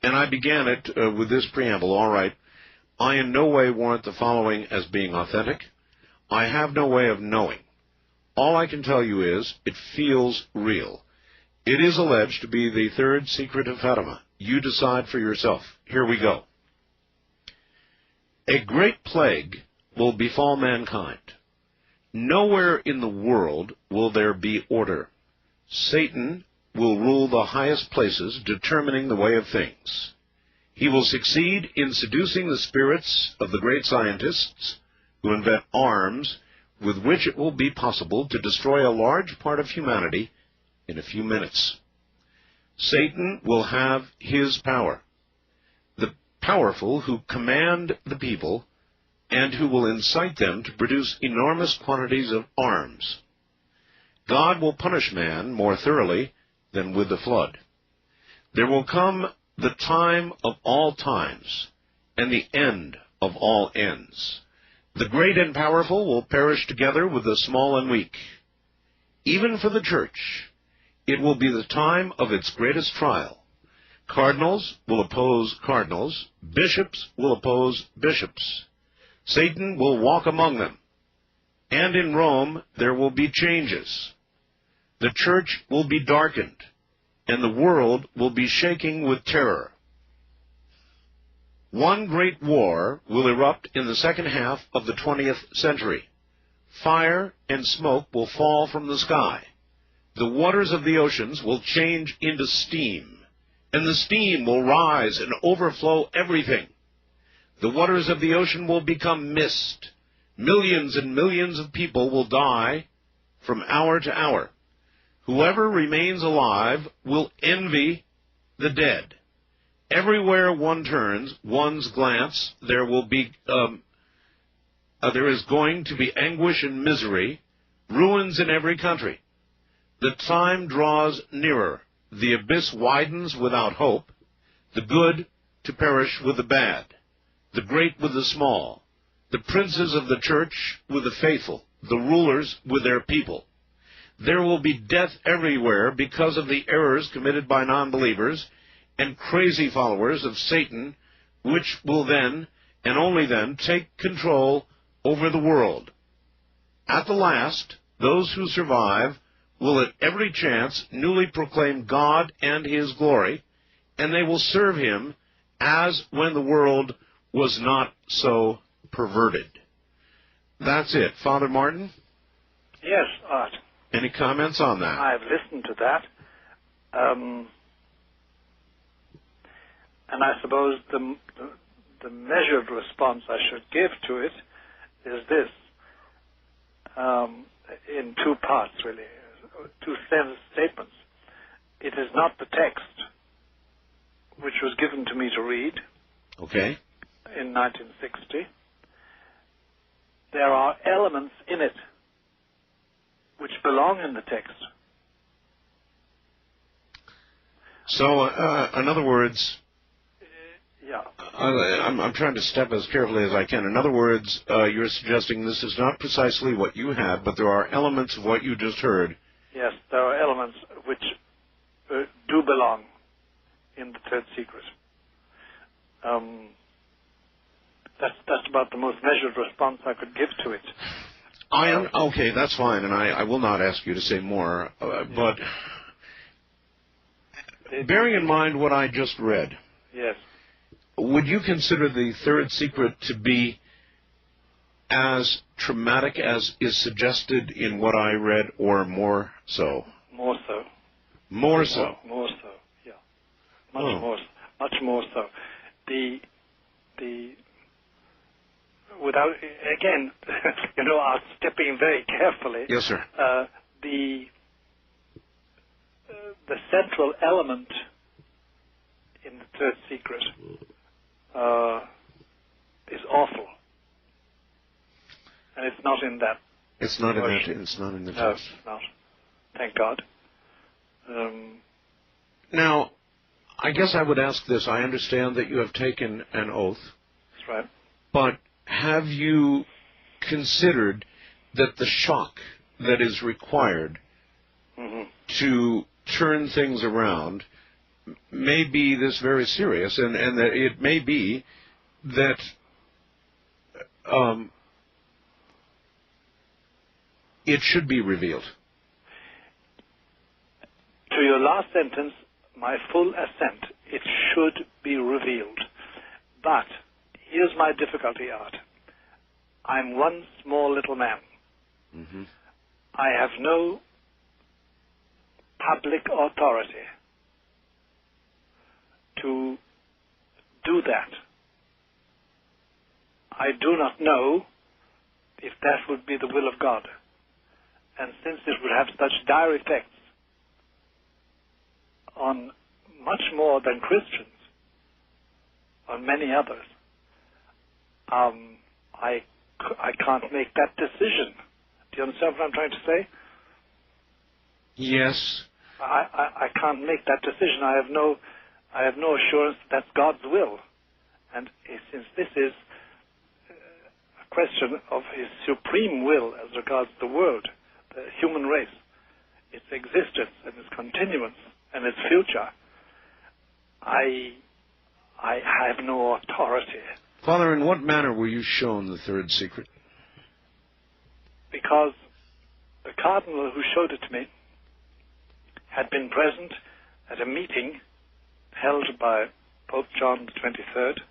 And I began it with this preamble. All right, I in no way warrant the following as being authentic. I have no way of knowing. All I can tell you is it feels real. It is alleged to be the Third Secret of Fatima. You decide for yourself. Here we go. A great plague will befall mankind. Nowhere in the world will there be order. Satan will rule the highest places, determining the way of things. He will succeed in seducing the spirits of the great scientists who invent arms with which it will be possible to destroy a large part of humanity in a few minutes. Satan will have his power. The powerful who command the people and who will incite them to produce enormous quantities of arms. God will punish man more thoroughly than with the flood. There will come the time of all times and the end of all ends. The great and powerful will perish together with the small and weak. Even for the church, it will be the time of its greatest trial. Cardinals will oppose cardinals. Bishops will oppose bishops. Satan will walk among them. And in Rome there will be changes. The church will be darkened, and the world will be shaking with terror. One great war will erupt in the second half of the 20th century. Fire and smoke will fall from the sky. The waters of the oceans will change into steam, and the steam will rise and overflow everything. The waters of the ocean will become mist. Millions and millions of people will die from hour to hour. Whoever remains alive will envy the dead. Everywhere one turns one's glance, there is going to be anguish and misery, ruins in every country. The time draws nearer. The abyss widens without hope, the good to perish with the bad, the great with the small, the princes of the church with the faithful, the rulers with their people. There will be death everywhere because of the errors committed by non-believers and crazy followers of Satan, which will then, and only then, take control over the world. At the last, those who survive will at every chance newly proclaim God and His glory, and they will serve Him as when the world was not so perverted. That's it. Father Martin? Yes, Art. Any comments on that? I've listened to that. And I suppose the measured response I should give to it is this, in two parts, really, two statements. It is not the text which was given to me to read in 1960. There are elements in it which belong in the text. So, in other words, I'm trying to step as carefully as I can. In other words, you're suggesting this is not precisely what you had, but there are elements of what you just heard. Yes, there are elements which do belong in the Third Secret. That's about the most measured response I could give to it. Okay, that's fine, and I will not ask you to say more, but bearing in mind what I just read, yes, would you consider the Third Secret to be as traumatic as is suggested in what I read, or more so? More so. More so? More so, yeah. Much more so. The without, again, I'm stepping very carefully. Yes, sir. The central element in the Third Secret is awful, and it's not in that. It's not in that. It's not in the text. No, it's not. Thank God. Now, I guess I would ask this. I understand that you have taken an oath. That's right. But have you considered that the shock that is required to turn things around may be this very serious, and that it may be that it should be revealed? To your last sentence, my full assent. It should be revealed. But here's my difficulty, Art. I'm one small little man. Mm-hmm. I have no public authority to do that. I do not know if that would be the will of God. And since it would have such dire effects on much more than Christians, on many others, I can't make that decision. Do you understand what I'm trying to say? Yes. I can't make that decision. I have no assurance that that's God's will. And since this is a question of His supreme will as regards the world, the human race, its existence and its continuance and its future, I have no authority. Father, in what manner were you shown the Third Secret? Because the cardinal who showed it to me had been present at a meeting held by Pope John XXIII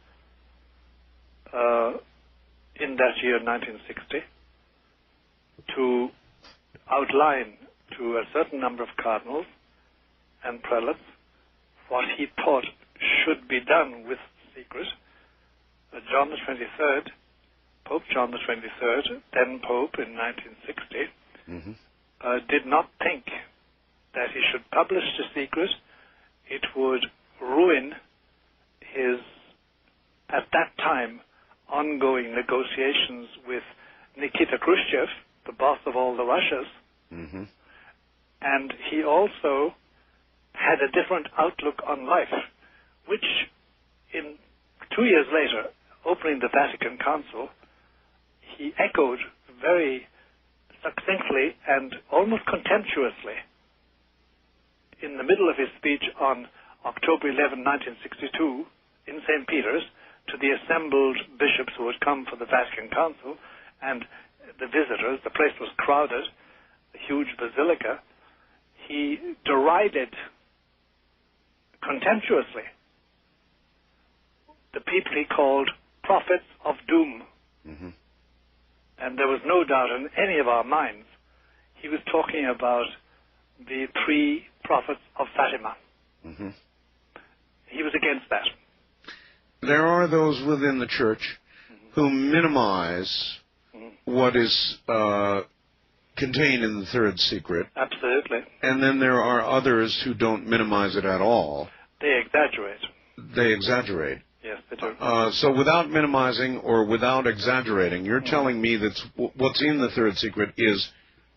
in that year, 1960, to outline to a certain number of cardinals and prelates what he thought should be done with the secret. John the 23rd, Pope John the 23rd, then Pope in 1960, did not think that he should publish the secret. It would ruin his, at that time, ongoing negotiations with Nikita Khrushchev, the boss of all the Russias. And he also had a different outlook on life, which in 2 years later, opening the Vatican Council, he echoed very succinctly and almost contemptuously in the middle of his speech on October 11, 1962, in St. Peter's, to the assembled bishops who had come for the Vatican Council and the visitors. The place was crowded, a huge basilica. He derided contemptuously the people he called prophets of doom. And there was no doubt in any of our minds he was talking about the 3 prophets of Fatima. He was against that. There are those within the Church who minimize what is contained in the Third Secret. Absolutely. And then there are others who don't minimize it at all. They exaggerate. They exaggerate. Yes, they do. So without minimizing or without exaggerating, you're telling me that what's in the Third Secret is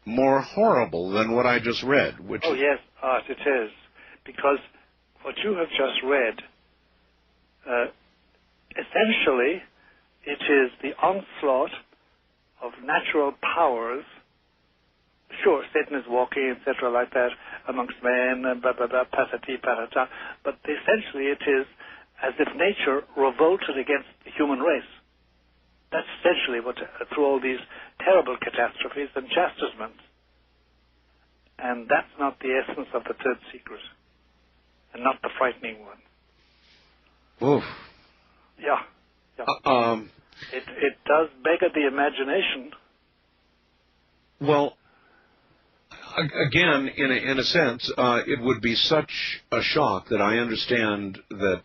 more horrible than what I just read. Oh, yes, Art, it is. Because what you have just read essentially, it is the onslaught of natural powers. Sure, Satan is walking, etc., like that, amongst men, and blah, blah, blah, patati, patata, but essentially it is as if nature revolted against the human race. That's essentially what, through all these terrible catastrophes and chastisements. And that's not the essence of the third secret, and not the frightening one. Oof. Yeah. It does beggar the imagination. Well, again, in a sense, it would be such a shock that I understand that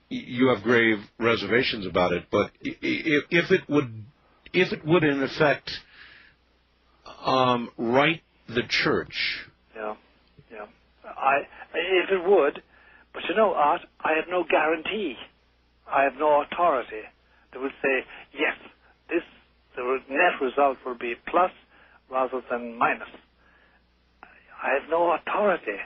you have grave reservations about it. But if it would in effect right the church. Yeah. If it would, but Art, I have no guarantee. I have no authority that would say, yes, the net result will be plus rather than minus. I have no authority.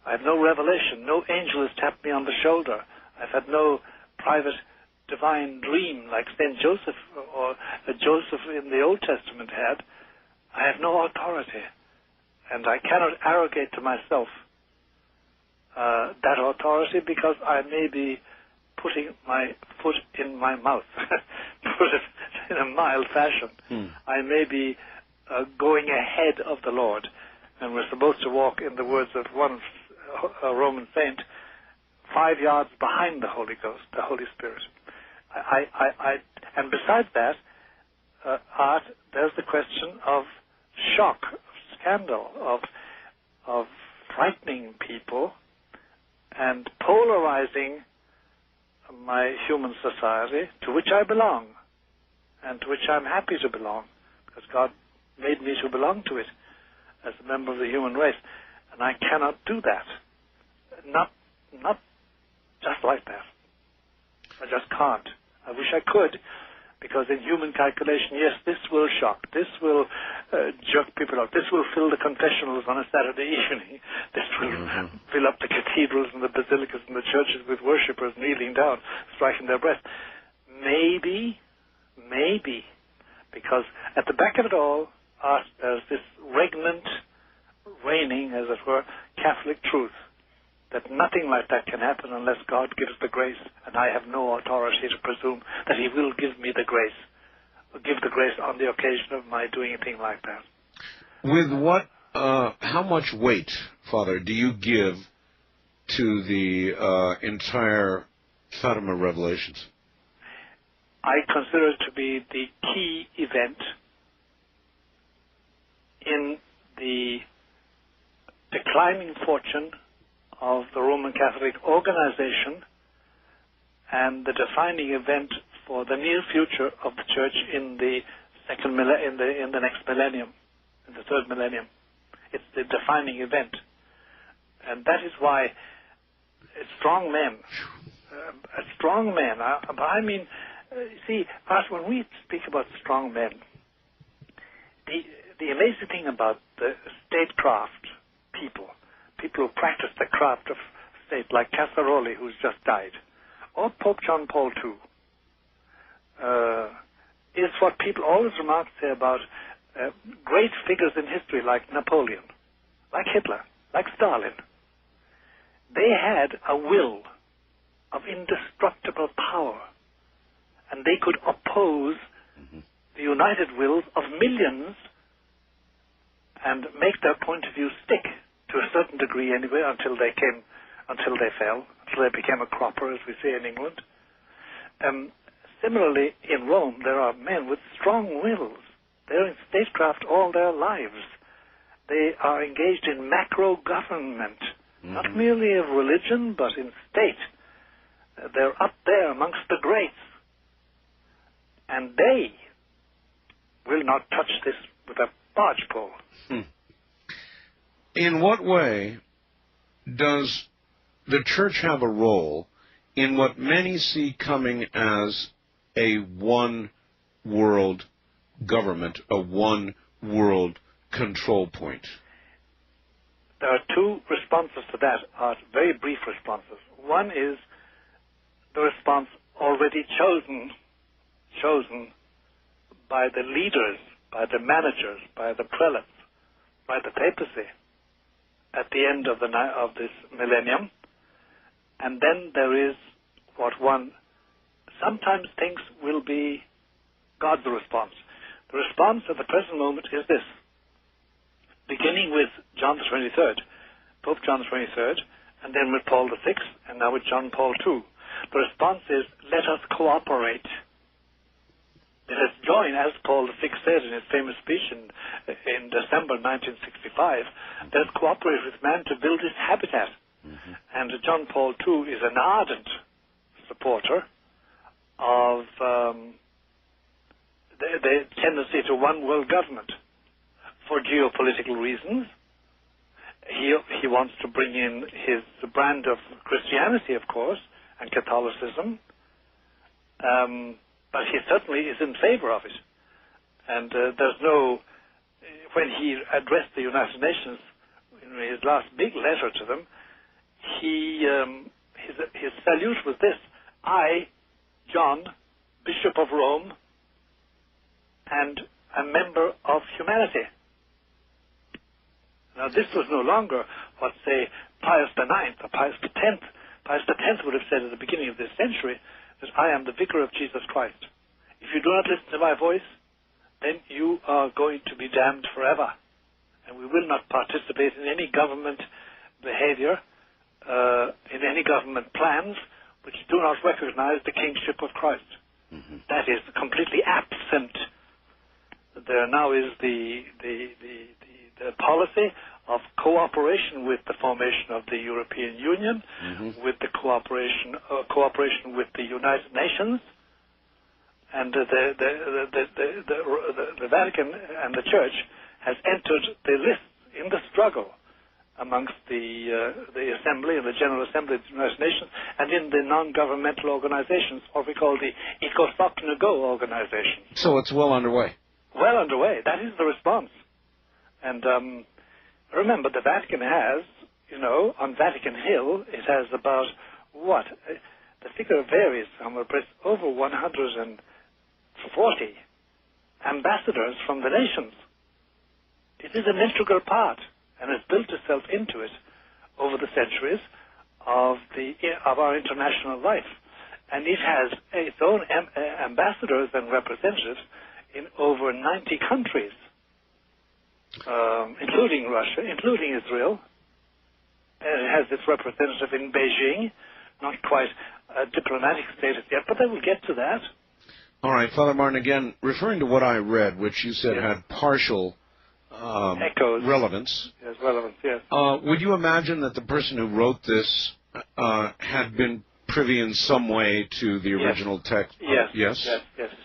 I have no revelation. No angel has tapped me on the shoulder. I've had no private divine dream like St. Joseph or Joseph in the Old Testament had. I have no authority. And I cannot arrogate to myself that authority, because I may be putting my foot in my mouth, put it in a mild fashion. I may be going ahead of the Lord, and we're supposed to walk, in the words of one Roman saint, 5 yards behind the Holy Ghost, the Holy Spirit. And besides that, Art, there's the question of shock, of scandal, of frightening people and polarizing my human society, to which I belong, and to which I'm happy to belong, because God made me to belong to it as a member of the human race. And I cannot do that. Not just like that. I just can't. I wish I could, because in human calculation, yes, this will shock, this will jerk people out, this will fill the confessionals on a Saturday evening, this will fill up the cathedrals and the basilicas and the churches with worshippers kneeling down, striking their breast. Maybe, because at the back of it all, there's this reigning, as it were, Catholic truth, that nothing like that can happen unless God gives the grace, and I have no authority to presume that He will give me the grace, or give the grace on the occasion of my doing a thing like that. With what, how much weight, Father, do you give to the entire Fatima revelations? I consider it to be the key event in the declining fortune of the Roman Catholic organization, and the defining event for the near future of the Church in the in the next millennium, in the third millennium. It's the defining event, and that is why strong men. I mean, see, when we speak about strong men, the amazing thing about the statecraft people who practice the craft of state, like Casaroli, who's just died, or Pope John Paul II, is what people always remark say about great figures in history like Napoleon, like Hitler, like Stalin. They had a will of indestructible power, and they could oppose the united wills of millions and make their point of view stick to a certain degree anyway, until they fell, until they became a cropper, as we say in England. Similarly, in Rome, there are men with strong wills. They're in statecraft all their lives. They are engaged in macro government, not merely of religion, but in state. They're up there amongst the greats. And they will not touch this with a barge pole. In what way does the Church have a role in what many see coming as a one-world government, a one-world control point? There are two responses to that, very brief responses. One is the response already chosen by the leaders, by the managers, by the prelates, by the papacy at the end of this millennium. And then there is what one sometimes thinks will be God's response. The response at the present moment is this. Beginning with John the 23rd, Pope John the 23rd, and then with Paul VI, and now with John Paul II. The response is, let us cooperate. Let us join, as Paul VI said in his famous speech in December 1965, let us cooperate with man to build his habitat. Mm-hmm. And John Paul II is an ardent supporter of the tendency to one world government. For geopolitical reasons, he wants to bring in his brand of Christianity, of course, and Catholicism, but he certainly is in favor of it. And when he addressed the United Nations in his last big letter to them, his salute was this: I, John, Bishop of Rome, and a member of humanity. Now, this was no longer what, say, Pius IX or Pius X. Pius X would have said at the beginning of this century that I am the vicar of Jesus Christ. If you do not listen to my voice, then you are going to be damned forever. And we will not participate in any government behavior, in any government plans which do not recognize the kingship of Christ. Mm-hmm. That is completely absent. There now is the policy of cooperation with the formation of the European Union, mm-hmm. with the cooperation with the United Nations, and the Vatican and the Church has entered the list in the struggle amongst the Assembly and the General Assembly of the United Nations, and in the non-governmental organizations, what we call the Ecosopnago organization. So it's well underway. Well underway. That is the response. And remember, the Vatican has, on Vatican Hill, it has about, the figure varies, over 140 ambassadors from the nations. It is an integral part, and has built itself into it over the centuries of our international life. And it has its own ambassadors and representatives in over 90 countries. Including Russia, including Israel. And it has its representative in Beijing, not quite a diplomatic status yet, but they will get to that. All right, Father Martin, again, referring to what I read, which you said had partial echoes. Relevance. Yes, relevance, yes. Would you imagine that the person who wrote this had been privy in some way to the original text? Yes,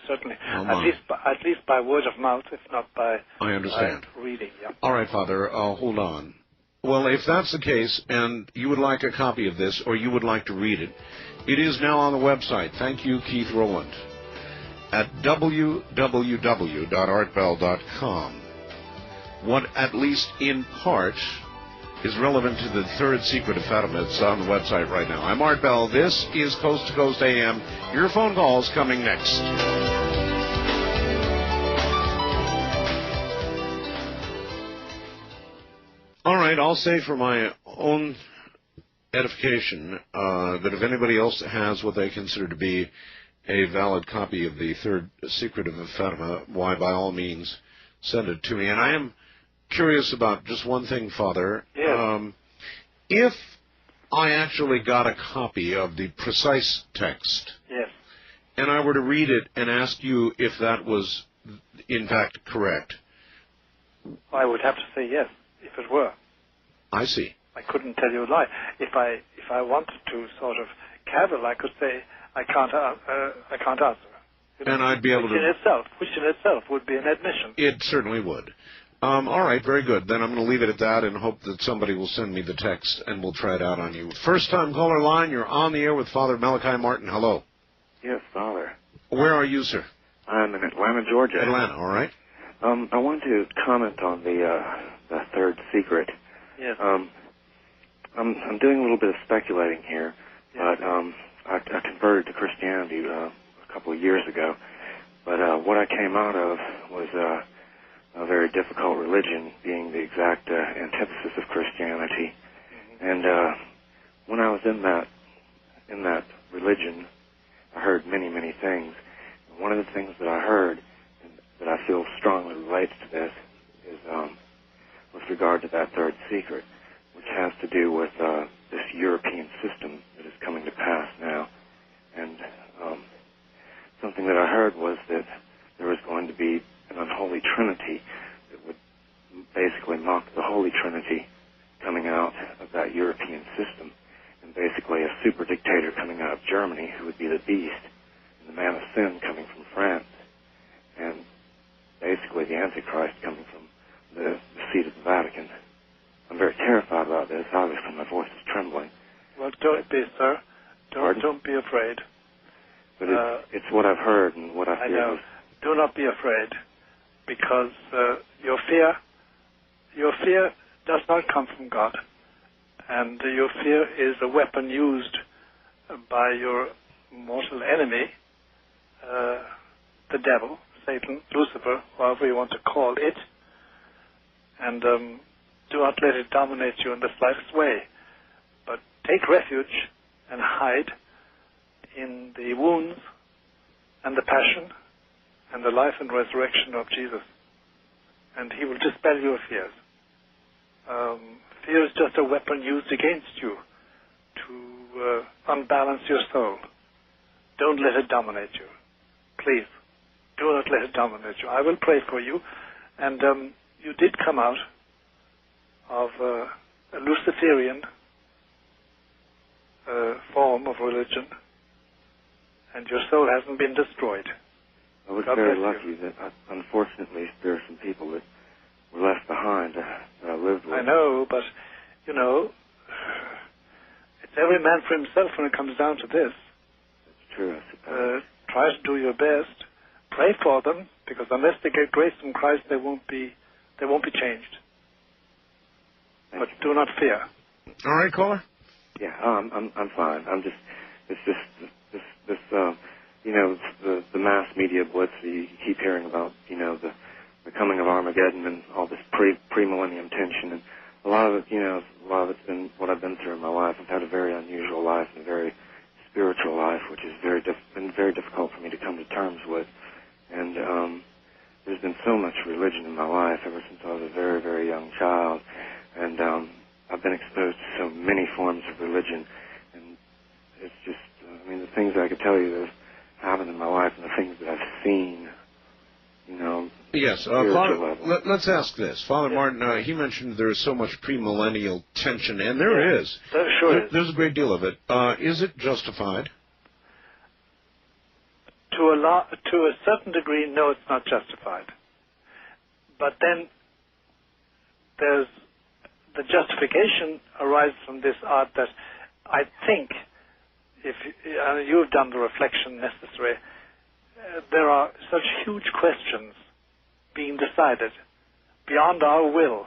certainly. At least by word of mouth, if not by reading. Yeah. All right, Father, hold on. Well, if that's the case, and you would like a copy of this, or you would like to read it, it is now on the website. Thank you, Keith Rowland, at www.artbell.com. What, at least in part, is relevant to the Third Secret of Fatima. It's on the website right now. I'm Art Bell. This is Coast to Coast AM. Your phone calls coming next. All right, I'll say for my own edification that if anybody else has what they consider to be a valid copy of the Third Secret of Fatima, why, by all means, send it to me. And I am curious about just one thing, Father. Yes. If I actually got a copy of the precise text, yes, and I were to read it and ask you if that was in fact correct, I would have to say yes, if it were. I see. I couldn't tell you a lie. If I wanted to sort of cavil, I could say I can't answer. And I'd be able which in itself would be an admission. It certainly would. All right, very good. Then I'm going to leave it at that and hope that somebody will send me the text, and we'll try it out on you. First-time caller line, you're on the air with Father Malachi Martin. Hello. Yes, Father. Where are you, sir? I'm in Atlanta, Georgia. Atlanta, all right. I want to comment on the Third Secret. Yes. I'm doing a little bit of speculating here, yes. but I converted to Christianity a couple of years ago, but what I came out of was a very difficult religion, being the exact antithesis of Christianity. And when I was in that religion, I heard many, many things. And one of the things that I heard, and that I feel strongly relates to this, is with regard to that third secret, which has to do with this European system that is coming to pass now. And something that I heard was that there was going to be an unholy trinity that would basically mock the Holy Trinity coming out of that European system, and basically a super dictator coming out of Germany who would be the beast, and the man of sin coming from France, and basically the Antichrist coming from the seat of the Vatican. I'm very terrified about this. Obviously, my voice is trembling. Well, don't be, sir. Don't be afraid. But it's what I've heard and what I feel. I know. Do not be afraid, because your fear does not come from God, and your fear is a weapon used by your mortal enemy, the devil, Satan, Lucifer, however you want to call it, and do not let it dominate you in the slightest way, but take refuge and hide in the wounds and the passion and the life and resurrection of Jesus, and he will dispel your fears. Fear is just a weapon used against you to unbalance your soul. Don't let it dominate you. Please, do not let it dominate you. I will pray for you. And you did come out of a Luciferian form of religion, and your soul hasn't been destroyed. I was very lucky that, unfortunately, there are some people that were left behind that I lived with. I know, but, you know, it's every man for himself when it comes down to this. That's true, I suppose. Try to do your best. Pray for them, because unless they get grace from Christ, they won't be changed. But do not fear. All right, caller? Yeah, I'm fine. It's just this you know, the mass media blitz that you keep hearing about, you know, the coming of Armageddon and all this pre-millennium tension, and a lot of it's been what I've been through in my life. I've had a very unusual life and a very spiritual life, which has been very difficult for me to come to terms with. And there's been so much religion in my life ever since I was a very, very young child, and I've been exposed to so many forms of religion, and it's just, I mean, the things I could tell you that have happened in my life and the things that I've seen, you know. Yes, Father, let's ask this. Father Martin, he mentioned there is so much premillennial tension, and there is. Sure There's a great deal of it. Is it justified? To a certain degree, no, it's not justified. But then there's the justification arises from this art that I think, if you've done the reflection necessary, there are such huge questions being decided beyond our will.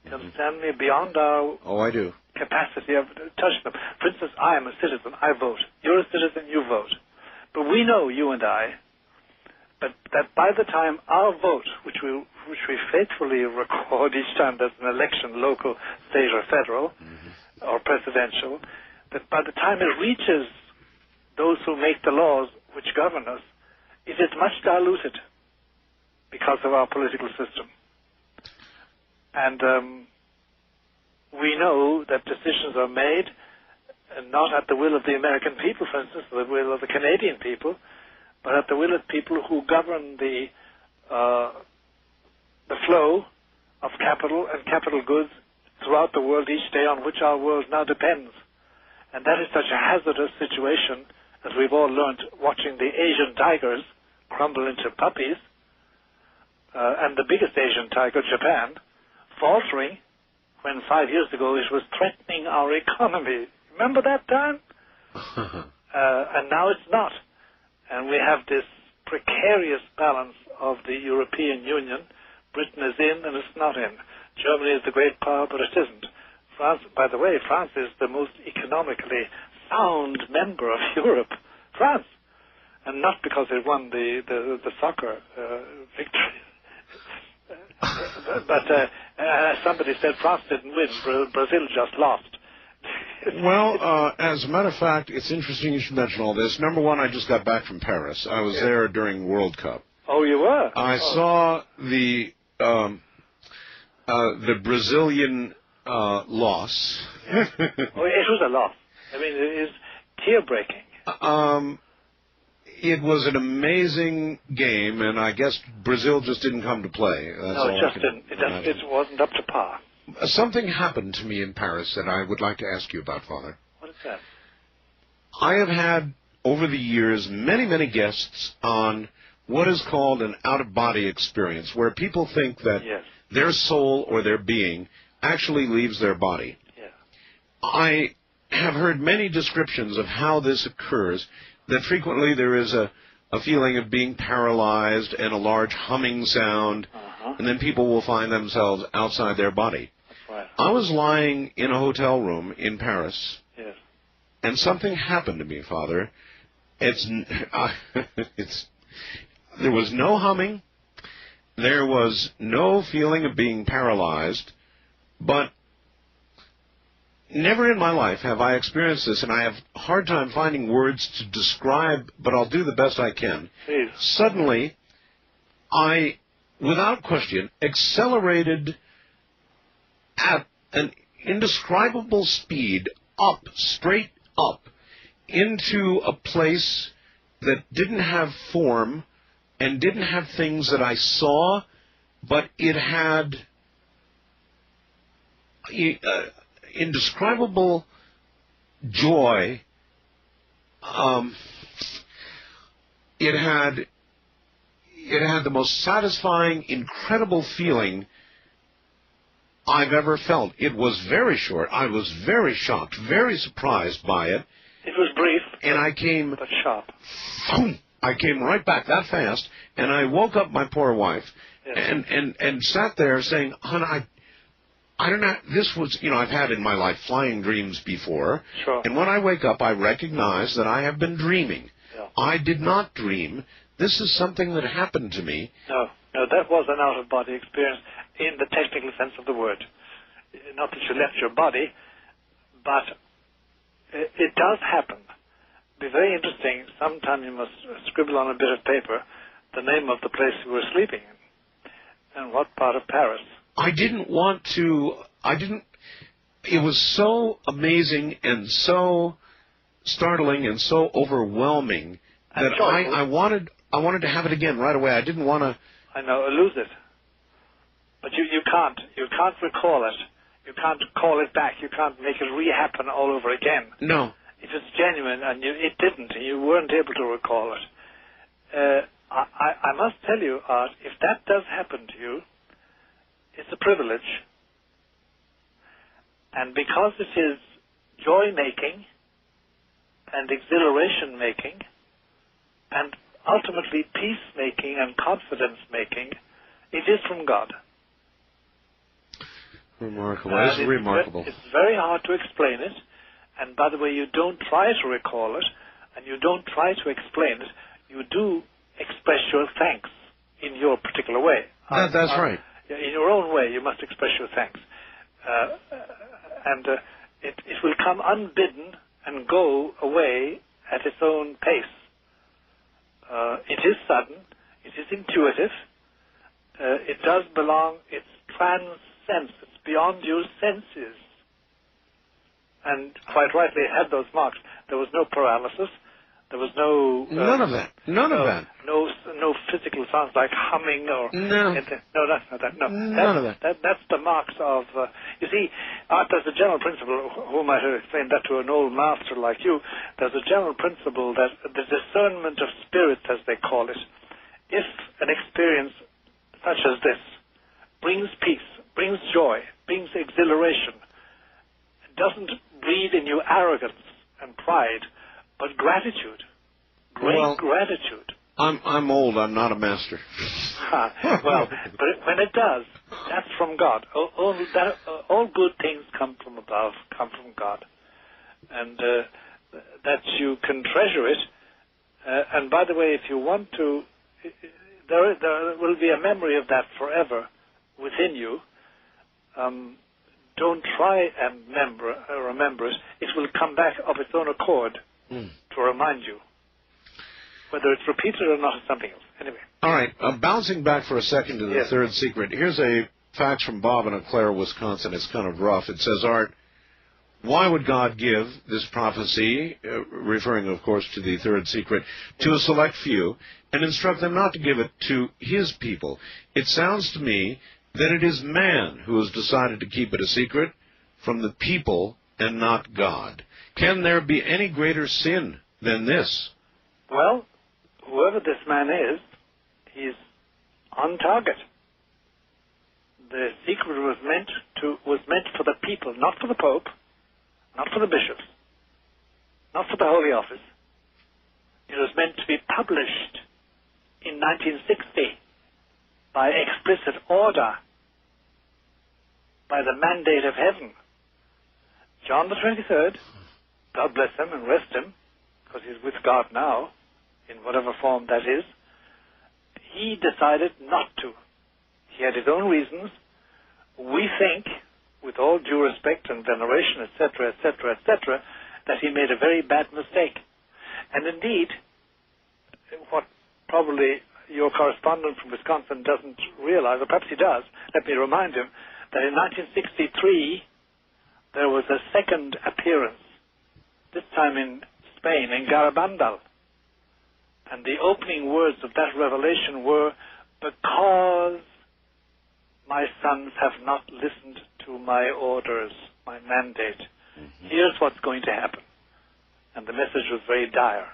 You understand me? Beyond our I do. capacity of touching them. For instance, I am a citizen. I vote. You're a citizen. You vote. But we know, you and I, that by the time our vote, which we faithfully record each time there's an election, local, state, or federal, or presidential, that by the time it reaches those who make the laws which govern us, it is much diluted because of our political system. And we know that decisions are made not at the will of the American people, for instance, or the will of the Canadian people, but at the will of people who govern the flow of capital and capital goods throughout the world each day, on which our world now depends. And that is such a hazardous situation, as we've all learned watching the Asian tigers crumble into puppies, and the biggest Asian tiger, Japan, faltering when 5 years ago it was threatening our economy. Remember that time? And now it's not. And we have this precarious balance of the European Union. Britain is in and it's not in. Germany is the great power, but it isn't. France, by the way, France is the most economically profound member of Europe, France, and not because they won the soccer victory. But as somebody said, France didn't win. Brazil just lost. Well, as a matter of fact, it's interesting you should mention all this. Number one, I just got back from Paris. I was there during World Cup. Oh, you were? I saw the Brazilian loss. Yeah. It was a loss. I mean, it is tear-breaking. It was an amazing game, and I guess Brazil just didn't come to play. No, it just didn't. It wasn't up to par. Something happened to me in Paris that I would like to ask you about, Father. What is that? I have had, over the years, many, many guests on what is called an out-of-body experience, where people think that their soul or their being actually leaves their body. Yeah. I have heard many descriptions of how this occurs, that frequently there is a feeling of being paralyzed and a large humming sound, and then people will find themselves outside their body. That's right. I was lying in a hotel room in Paris, and something happened to me, Father. There was no humming, there was no feeling of being paralyzed, but never in my life have I experienced this, and I have a hard time finding words to describe, but I'll do the best I can. Please. Suddenly, I, without question, accelerated at an indescribable speed, straight up, into a place that didn't have form and didn't have things that I saw, but it had indescribable joy. It had the most satisfying, incredible feeling I've ever felt. It was very short. I was very shocked, very surprised by it. It was brief, and I came, but sharp. I came right back that fast, and I woke up my poor wife, and sat there saying, "Hon, I don't know, this was, I've had in my life flying dreams before, and when I wake up, I recognize that I have been dreaming. Yeah. I did not dream. This is something that happened to me." No, that was an out-of-body experience in the technical sense of the word. Not that you left your body, but it does happen. Be very interesting. Sometime you must scribble on a bit of paper the name of the place you were sleeping in and what part of Paris. I didn't want to. It was so amazing and so startling and so overwhelming that I wanted to have it again right away. I didn't want to. I know, lose it. But you can't. You can't recall it. You can't call it back. You can't make it re-happen all over again. No. It was genuine, and it didn't, and you weren't able to recall it. I must tell you, Art, if that does happen to you, it's a privilege. And because it is joy-making and exhilaration-making and ultimately peace-making and confidence-making, it is from God. Remarkable. It's remarkable. It's very hard to explain it. And by the way, you don't try to recall it, and you don't try to explain it. You do express your thanks in your particular way. That's right. In your own way, you must express your thanks. And it will come unbidden and go away at its own pace. It is sudden. It is intuitive. It does belong. It's transcends. It's beyond your senses. And quite rightly, it had those marks. There was no paralysis. There was no... None of that. None of that. No physical sounds like humming or... No. No, that's not that. No. None of that. That's the marks of... you see, there's a general principle, who might have explained that to an old master like you, there's a general principle that the discernment of spirits, as they call it, if an experience such as this brings peace, brings joy, brings exhilaration, doesn't breed in you arrogance and pride, but gratitude, great gratitude. I'm old. I'm not a master. Well, but when it does, that's from God. All good things come from above, come from God. And that you can treasure it. And by the way, if you want to, there will be a memory of that forever within you. Don't try and remember it. It will come back of its own accord to remind you. Whether it's repeated or not is something else. Anyway. All right. Bouncing back for a second to the Yes. third secret. Here's a fax from Bob in Eau Claire, Wisconsin. It's kind of rough. It says, Art, why would God give this prophecy, referring, of course, to the third secret, to a select few and instruct them not to give it to his people? It sounds to me that it is man who has decided to keep it a secret from the people and not God. Can there be any greater sin than this? Well, whoever this man is, he's on target. The secret was meant for the people, not for the Pope, not for the bishops, not for the Holy Office. It was meant to be published in 1960 by explicit order, by the mandate of heaven. John the 23rd, God bless him and rest him, because he's with God now, in whatever form that is, he decided not to. He had his own reasons. We think, with all due respect and veneration, etc., etc., etc., that he made a very bad mistake. And indeed, what probably your correspondent from Wisconsin doesn't realize, or perhaps he does, let me remind him, that in 1963, there was a second appearance, this time in Spain, in Garabandal. And the opening words of that revelation were, because my sons have not listened to my orders, my mandate, here's what's going to happen. And the message was very dire.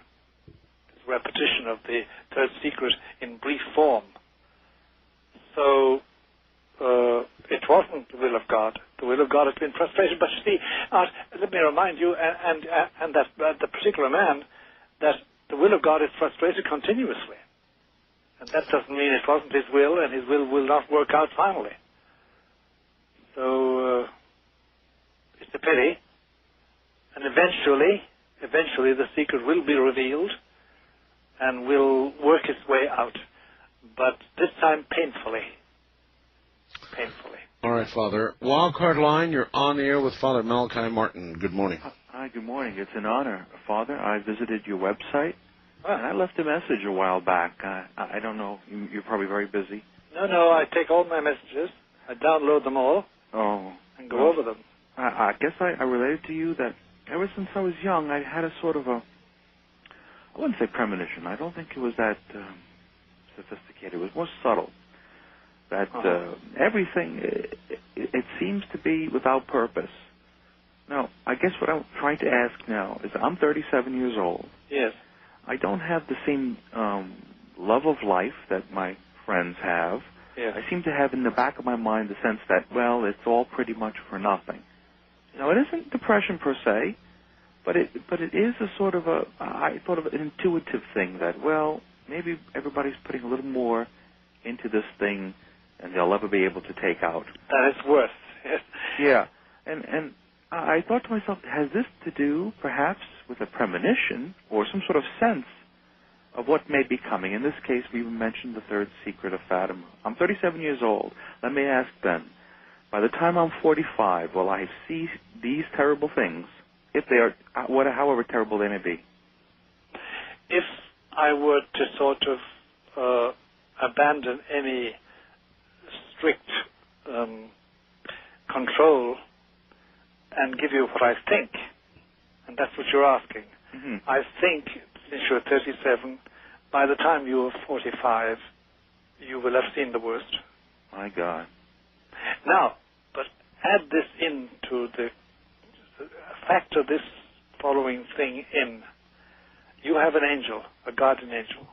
It's a repetition of the third secret in brief form. So it wasn't the will of God. The will of God has been frustrated. But you see, let me remind you, and that the particular man, that the will of God is frustrated continuously. And that doesn't mean it wasn't his will, and his will not work out finally. So it's a pity. And eventually the secret will be revealed and will work its way out. But this time painfully. Painfully. All right, Father. Wildcard line, you're on the air with Father Malachi Martin. Good morning. Hi, good morning. It's an honor, Father. I visited your website, and I left a message a while back. I don't know. You're probably very busy. No, I take all my messages. I download them all and go over them. I guess I related to you that ever since I was young, I had a sort of I wouldn't say premonition. I don't think it was that sophisticated. It was more subtle. That everything, it seems to be without purpose. Now, I guess what I'm trying to ask now is I'm 37 years old. Yes. I don't have the same love of life that my friends have. Yes. I seem to have in the back of my mind the sense that, well, it's all pretty much for nothing. Now, it isn't depression per se, but it is a sort of I thought of an intuitive thing that, well, maybe everybody's putting a little more into this thing and they'll never be able to take out. That is worth. Yes. Yeah. And I thought to myself, has this to do perhaps with a premonition or some sort of sense of what may be coming? In this case, we mentioned the third secret of Fatima. I'm 37 years old. Let me ask then, by the time I'm 45, will I see these terrible things, if they are, however terrible they may be? If I were to sort of abandon any strict control and give you what I think, and that's what you're asking. Mm-hmm. I think, since you're 37, by the time you are 45, you will have seen the worst. My God. Now, but add this into factor this following thing in. You have an angel, a guardian angel.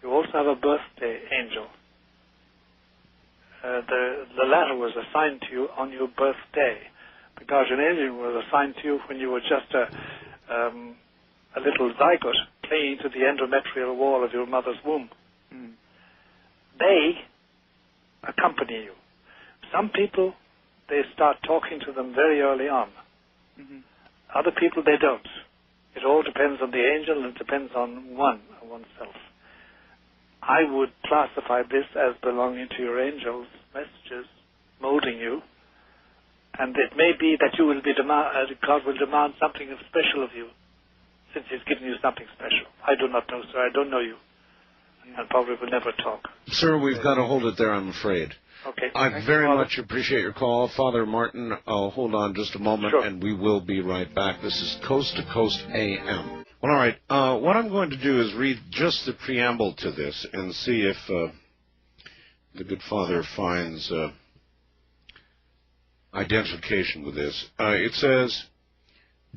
You also have a birthday angel. The latter was assigned to you on your birthday. The guardian angel was assigned to you when you were just a little zygote clinging to the endometrial wall of your mother's womb. Mm. They accompany you. Some people, they start talking to them very early on. Mm-hmm. Other people, they don't. It all depends on the angel, and it depends on oneself. I would classify this as belonging to your angel's messages, molding you, and it may be that you will be God will demand something special of you, since He's given you something special. I do not know, sir. I don't know you, and probably will never talk. Sir, we've got to hold it there, I'm afraid. Okay. I very much appreciate your call. Father Martin, I'll hold on just a moment, and we will be right back. This is Coast to Coast AM. Well, all right. What I'm going to do is read just the preamble to this and see if the good Father finds identification with this. It says,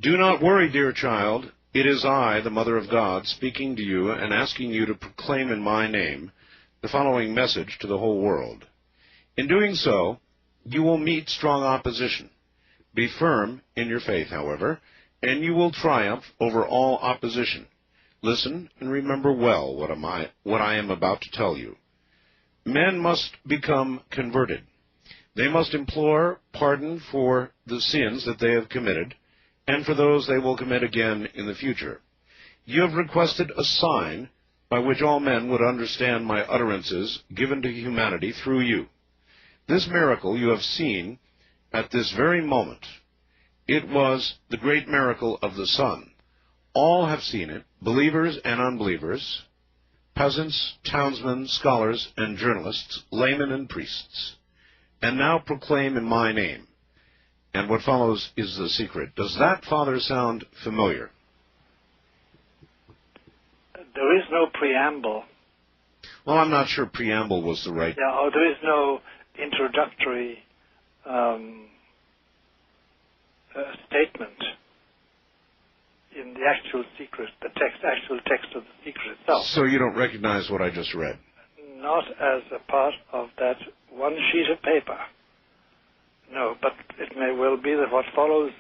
"Do not worry, dear child. It is I, the Mother of God, speaking to you and asking you to proclaim in my name the following message to the whole world. In doing so, you will meet strong opposition. Be firm in your faith, however, and you will triumph over all opposition. Listen and remember well what I am about to tell you. Men must become converted. They must implore pardon for the sins that they have committed, and for those they will commit again in the future. You have requested a sign by which all men would understand my utterances given to humanity through you. This miracle you have seen at this very moment. It was the great miracle of the sun. All have seen it, believers and unbelievers, peasants, townsmen, scholars and journalists, laymen and priests. And now proclaim in my name." And what follows is the secret. Does that, Father, sound familiar? There is no preamble. Well, I'm not sure preamble was the right... Yeah, there is no introductory statement in the actual secret, actual text of the secret itself. So you don't recognize what I just read? Not as a part of that one sheet of paper. No, but it may well be that what follows...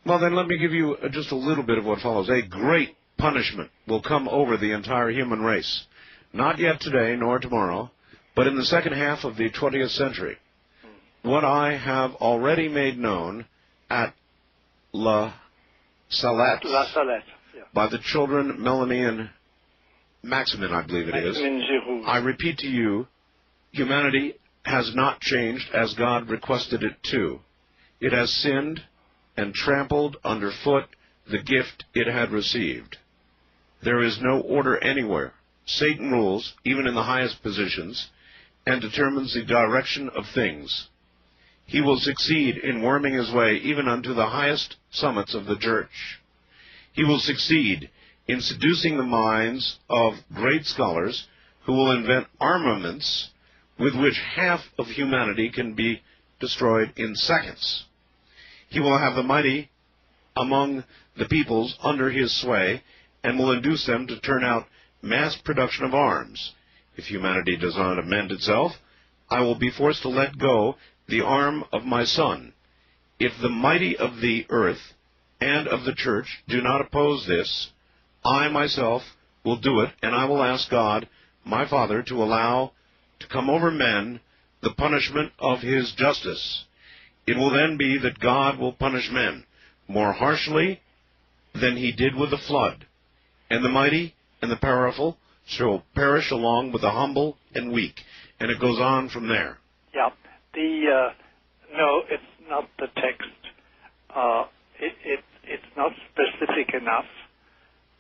Well, then let me give you just a little bit of what follows. A great punishment will come over the entire human race. Not yet today, nor tomorrow, but in the second half of the 20th century. What I have already made known at La Salette, yeah, by the children Melanie and Maximin, I believe it is. I repeat to you, humanity has not changed as God requested it to. It has sinned and trampled underfoot the gift it had received. There is no order anywhere. Satan rules, even in the highest positions, and determines the direction of things. He will succeed in worming his way even unto the highest summits of the church. He will succeed in seducing the minds of great scholars who will invent armaments with which half of humanity can be destroyed in seconds. He will have the mighty among the peoples under his sway and will induce them to turn out mass production of arms. If humanity does not amend itself, I will be forced to let go the arm of my Son. If the mighty of the earth and of the church do not oppose this, I myself will do it, and I will ask God, my Father, to allow to come over men the punishment of his justice. It will then be that God will punish men more harshly than he did with the flood, and the mighty and the powerful shall perish along with the humble and weak. And it goes on from there. Yeah. No, it's not the text. It's not specific enough.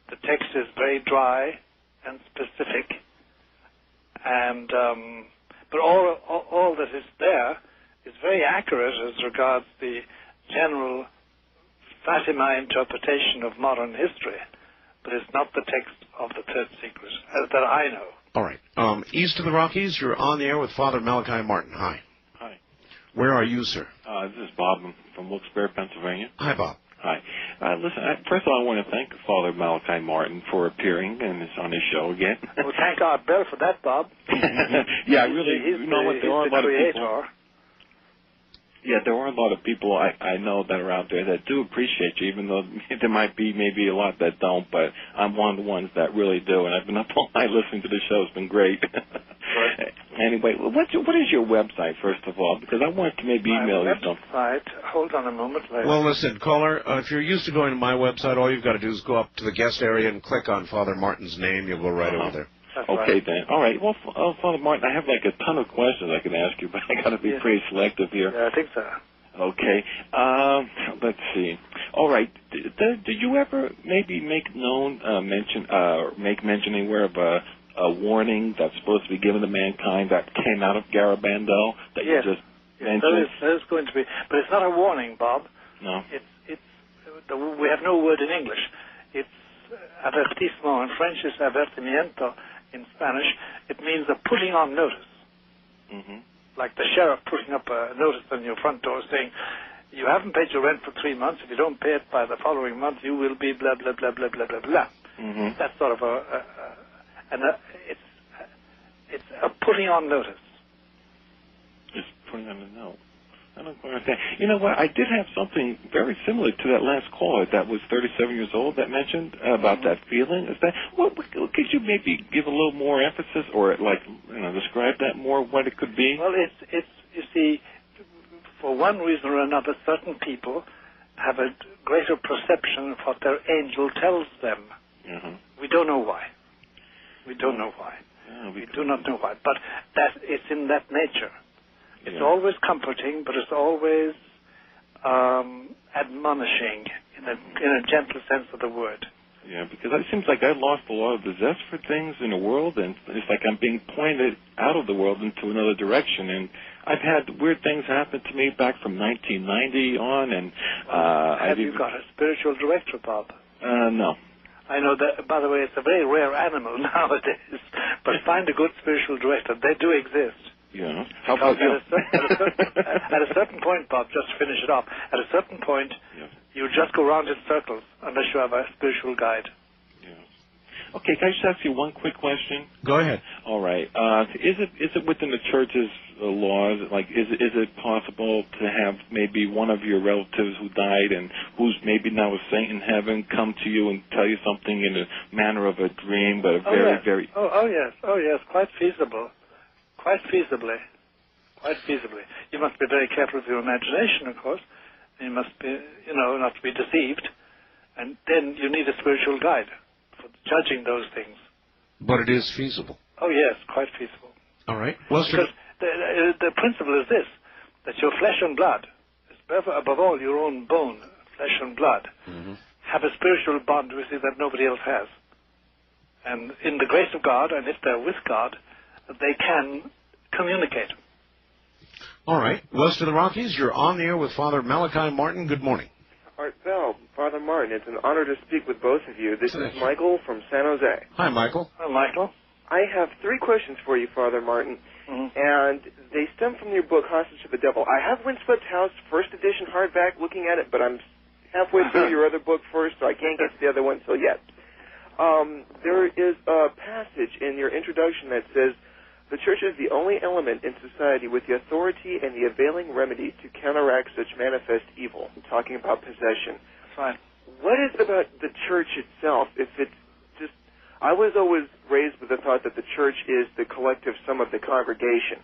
The text is very dry and specific, and but all that is there is very accurate as regards the general Fatima interpretation of modern history, but it's not the text of the Third Secret that I know. All right. East of the Rockies, you're on the air with Father Malachi Martin. Hi. Hi. Where are you, sir? This is Bob from Wilkes-Barre, Pennsylvania. Hi, Bob. Hi. Listen, first of all, I want to thank Father Malachi Martin for appearing on his show again. Well, thank our Bill for that, Bob. Yeah, really. He's the creator. Yeah, there are a lot of people I know that are out there that do appreciate you, even though there might be maybe a lot that don't, but I'm one of the ones that really do, and I've been up all night listening to the show. It's been great. Right. Anyway, what is your website, first of all? Because I want to maybe email you something. My website, hold on a moment. Well, listen, caller, if you're used to going to my website, all you've got to do is go up to the guest area and click on Father Martin's name. You'll go right over there. That's okay, right. then. All right. Well, Father Martin, I have like a ton of questions I can ask you, but I got to be pretty selective here. Yeah, I think so. Okay. Let's see. All right. Did you ever maybe make mention anywhere of a warning that's supposed to be given to mankind that came out of Garabandal that you just mentioned? There's going to be, but it's not a warning, Bob. No. We have no word in English. It's avertissement in French. It's avertimiento in Spanish. It means a putting on notice. Mm-hmm. Like the sheriff putting up a notice on your front door saying, you haven't paid your rent for 3 months. If you don't pay it by the following month, you will be blah, blah, blah, blah, blah, blah, blah. Mm-hmm. That's sort of it's a putting on notice. Just putting on a note. I don't quite understand. You know what? I did have something very similar to that last caller that was 37 years old that mentioned about that feeling. Is that could you maybe give a little more emphasis or describe that more? What it could be? Well, it's you see, for one reason or another, certain people have a greater perception of what their angel tells them. Mm-hmm. We don't know why. We don't know why. Yeah, we do not know why. But that it's in that nature. It's always comforting, but it's always admonishing in a gentle sense of the word. Yeah, because it seems like I lost a lot of the zest for things in the world, and it's like I'm being pointed out of the world into another direction. And I've had weird things happen to me back from 1990 on, and have you got a spiritual director, Bob? No. I know that, by the way, it's a very rare animal nowadays, but find a good spiritual director. They do exist. Yeah. How about you? At a certain point, Bob, just to finish it off, at a certain point, you just go round in circles unless you have a spiritual guide. Yeah. Okay, can I just ask you one quick question? Go ahead. All right. Is it within the church's laws? Like, is it possible to have maybe one of your relatives who died and who's maybe now a saint in heaven come to you and tell you something in the manner of a dream, but very... Oh, yes, quite feasible. Quite feasibly. You must be very careful with your imagination, of course. You must be, not to be deceived. And then you need a spiritual guide for judging those things. But it is feasible. Oh, yes, quite feasible. All right. Well, because the principle is this, that your flesh and blood, above all your own bone, flesh and blood, have a spiritual bond with you that nobody else has. And in the grace of God, and if they're with God, they can communicate. All right. West of the Rockies, you're on the air with Father Malachi Martin. Good morning. Art Bell, Father Martin, it's an honor to speak with both of you. This is Michael from San Jose. Hi, Michael. Hi, Michael. I have 3 questions for you, Father Martin, and they stem from your book, Hostage to the Devil. I have Windswept House, first edition hardback, looking at it, but I'm halfway through your other book first, so I can't get to the other one till yet. There is a passage in your introduction that says, the Church is the only element in society with the authority and the availing remedy to counteract such manifest evil. I'm talking about possession. Fine. What is it about the Church itself? If it's just, I was always raised with the thought that the Church is the collective sum of the congregation,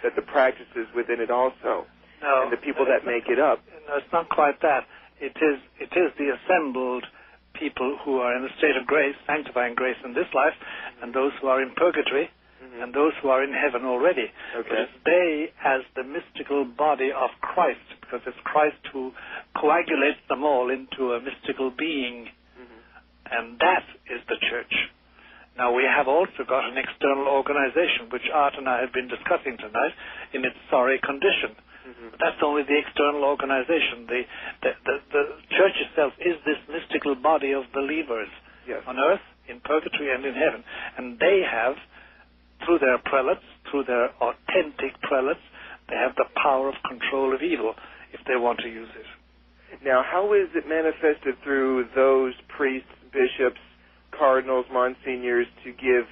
that the practices within it also, and the people that make it up. No, it's not quite that. It is the assembled people who are in a state of grace, sanctifying grace in this life, and those who are in purgatory, and those who are in heaven already. Okay. But it's they as the mystical body of Christ, because it's Christ who coagulates them all into a mystical being, and that is the Church. Now, we have also got an external organization, which Art and I have been discussing tonight, in its sorry condition. But that's only the external organization. The Church itself is this mystical body of believers on earth, in purgatory, and in heaven. And they have, through their prelates, through their authentic prelates, they have the power of control of evil if they want to use it. Now, how is it manifested through those priests, bishops, cardinals, monsignors to give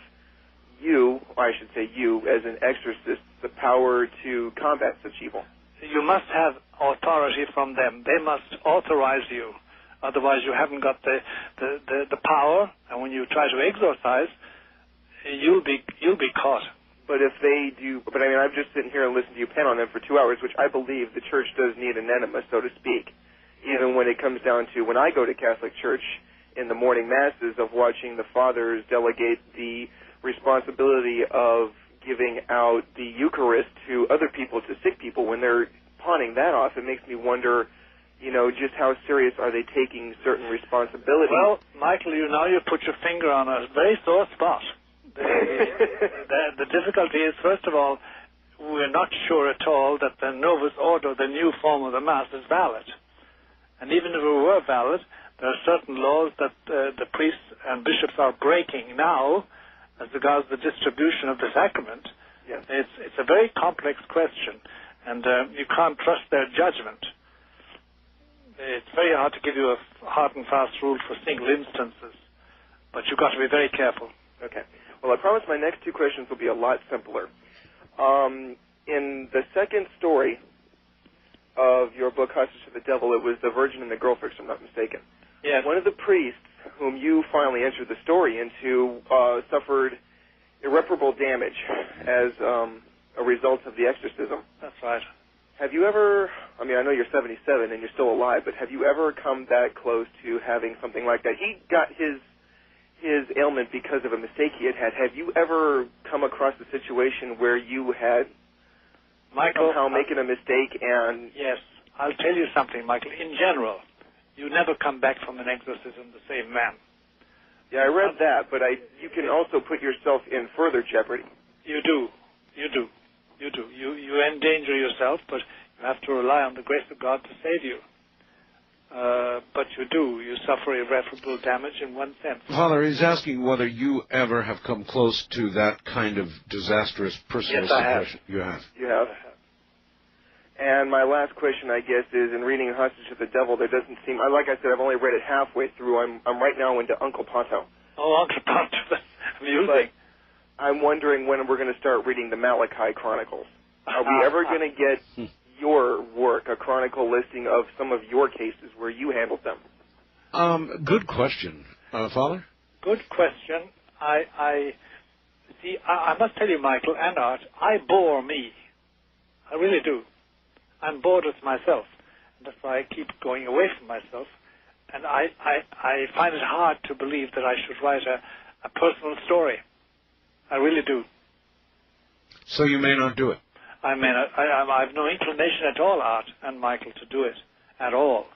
you, or I should say you, as an exorcist, the power to combat such evil? You must have authority from them. They must authorize you. Otherwise, you haven't got the power, and when you try to exorcise, you'll be caught. But if they do, but I mean, I'm just sitting here and listening to you pen on them for 2 hours, which I believe the church does need an enema, so to speak. Even when it comes down to when I go to Catholic Church in the morning masses of watching the fathers delegate the responsibility of giving out the Eucharist to other people, to sick people, when they're pawning that off, it makes me wonder, you know, just how serious are they taking certain responsibilities? Well, Michael, you put your finger on a very sore spot. The difficulty is, first of all, we're not sure at all that the Novus Ordo, the new form of the Mass, is valid. And even if it were valid, there are certain laws that the priests and bishops are breaking now as regards the distribution of the sacrament. Yes. It's a very complex question, and you can't trust their judgment. It's very hard to give you a hard and fast rule for single instances, but you've got to be very careful. Okay. Well, I promise my next two questions will be a lot simpler. In the second story of your book, Hostage to the Devil, it was the Virgin and the Girlfish, if I'm not mistaken. Yes. One of the priests whom you finally entered the story into suffered irreparable damage as a result of the exorcism. That's right. Have you ever, I mean, I know you're 77 and you're still alive, but have you ever come that close to having something like that? He got his ailment because of a mistake he had had. Have you ever come across a situation where you had Michael, somehow making a mistake and... Yes, I'll tell you something, Michael. In general, you never come back from an exorcism the same man. Yeah, I read that, but you can also put yourself in further jeopardy. You do. You endanger yourself, but you have to rely on the grace of God to save you. But you do. You suffer irreparable damage in one sense. Father, he's asking whether you ever have come close to that kind of disastrous personal situation. Yes, I have. You have. You have. And my last question, I guess, is in reading Hostage to the Devil, there doesn't seem, like I said, I've only read it halfway through. I'm right now into Uncle Ponto. Oh, Uncle Ponto, that's amusing. But I'm wondering when we're going to start reading the Malachi Chronicles. Are we ever going to get your work, a chronicle listing of some of your cases where you handled them? Good question. Father? Good question. I must tell you, Michael and Art, I bore me. I really do. I'm bored with myself, and that's why I keep going away from myself. And I find it hard to believe that I should write a personal story. I really do. So you may not do it? I mean, I have no inclination at all, Art and Michael, to do it at all.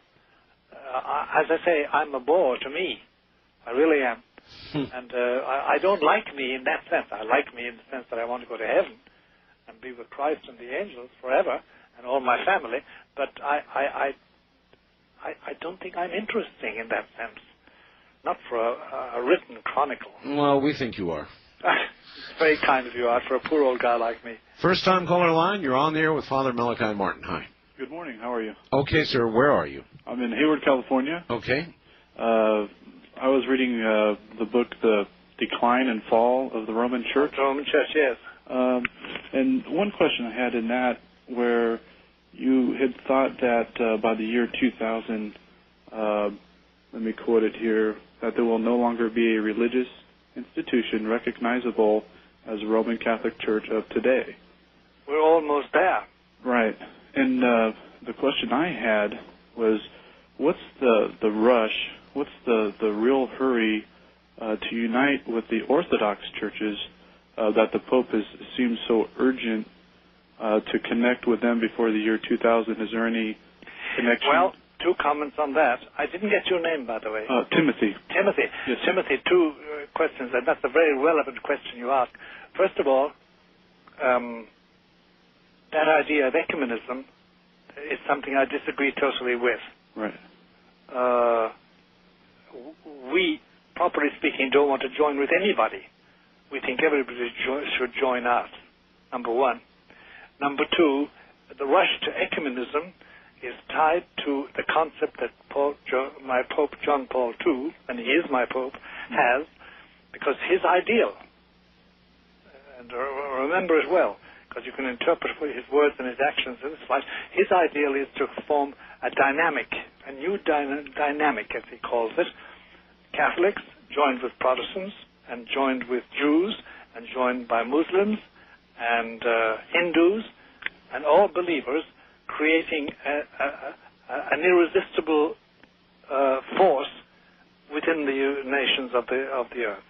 As I say, I'm a bore to me. I really am. And I don't like me in that sense. I like me in the sense that I want to go to heaven and be with Christ and the angels forever and all my family. But I don't think I'm interesting in that sense. Not for a written chronicle. Well, we think you are. It's very kind of you, Art, for a poor old guy like me. First time caller line, you're on the air with Father Malachi Martin. Hi. Good morning. How are you? Okay, sir. Where are you? I'm in Hayward, California. Okay. I was reading the book, The Decline and Fall of the Roman Church. The Roman Church, yes. And one question I had in that, where you had thought that by the year 2000, let me quote it here, that there will no longer be a religious institution recognizable as the Roman Catholic Church of today. We're almost there. Right. And the question I had was, what's the rush, what's the real hurry to unite with the Orthodox churches that the Pope seems so urgent to connect with them before the year 2000? Is there any connection? Well, two comments on that. I didn't get your name, by the way. Timothy. Timothy. Yes. Timothy, two questions, and that's a very relevant question you ask. First of all, that idea of ecumenism is something I disagree totally with. Right. We, properly speaking, don't want to join with anybody. We think everybody should join us, number one. Number two, the rush to ecumenism is tied to the concept that my Pope John Paul II, and he is my Pope, has, because his ideal, and remember it well, because you can interpret his words and his actions in this light, his ideal is to form a dynamic, a new dynamic, as he calls it. Catholics joined with Protestants, and joined with Jews, and joined by Muslims, and Hindus and all believers, creating an irresistible force within the nations of the earth.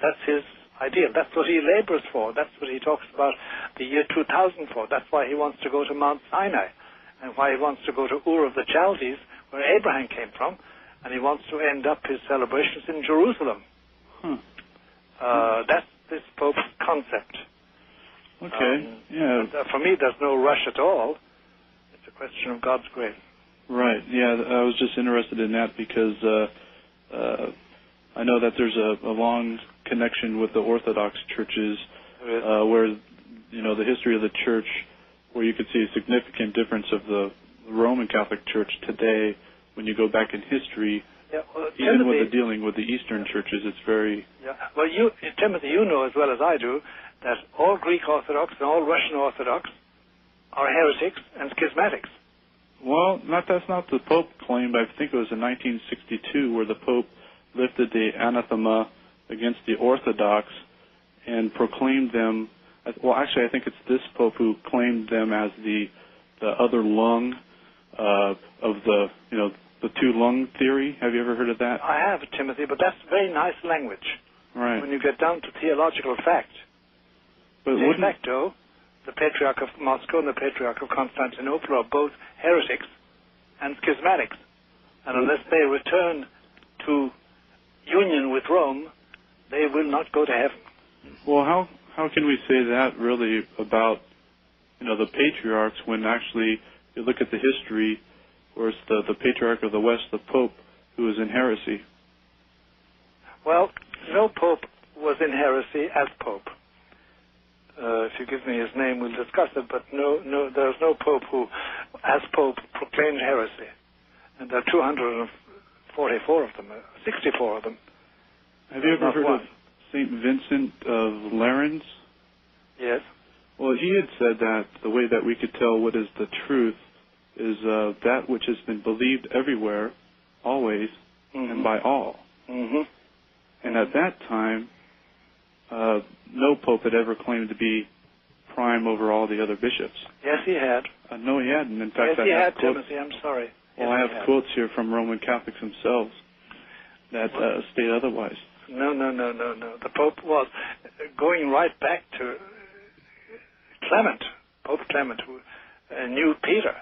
That's his ideal. That's what he labors for. That's what he talks about the year 2000 for. That's why he wants to go to Mount Sinai, and why he wants to go to Ur of the Chaldees, where Abraham came from, and he wants to end up his celebrations in Jerusalem. That's this Pope's concept. Okay, yeah. For me, there's no rush at all. It's a question of God's grace. Right, yeah, I was just interested in that because I know that there's a long connection with the Orthodox churches where, you know, the history of the church, where you could see a significant difference of the Roman Catholic Church today when you go back in history. Yeah, well, even Timothy, with the dealing with the Eastern churches, it's very... Yeah. Well, Timothy, you know as well as I do that all Greek Orthodox and all Russian Orthodox are heretics and schismatics. Well, that's not the Pope claimed. I think it was in 1962 where the Pope lifted the anathema against the Orthodox and proclaimed them... Well, actually, I think it's this Pope who claimed them as the other lung of the, you know, the two-lung theory. Have you ever heard of that? I have, Timothy, but that's very nice language. Right. When you get down to theological fact. But de facto, the Patriarch of Moscow and the Patriarch of Constantinople are both heretics and schismatics. And unless they return to union with Rome, they will not go to heaven. Well, how can we say that really about, you know, the patriarchs when actually you look at the history where it's the Patriarch of the West, the Pope, who is in heresy? Well, no Pope was in heresy as Pope. If you give me his name, we'll discuss it, but there's no Pope who, as Pope, proclaimed heresy. And there are 244 of them, 64 of them. Have you ever heard of St. Vincent of Lerins? Yes. Well, he had said that the way that we could tell what is the truth is that which has been believed everywhere, always, and by all. And at that time, no Pope had ever claimed to be prime over all the other bishops. Yes, he had. No, he hadn't. In fact, yes, he had, Timothy. I'm sorry. Well, yes, I have quotes here from Roman Catholics themselves that state otherwise. No. The Pope was going right back to Clement, Pope Clement, who knew Peter,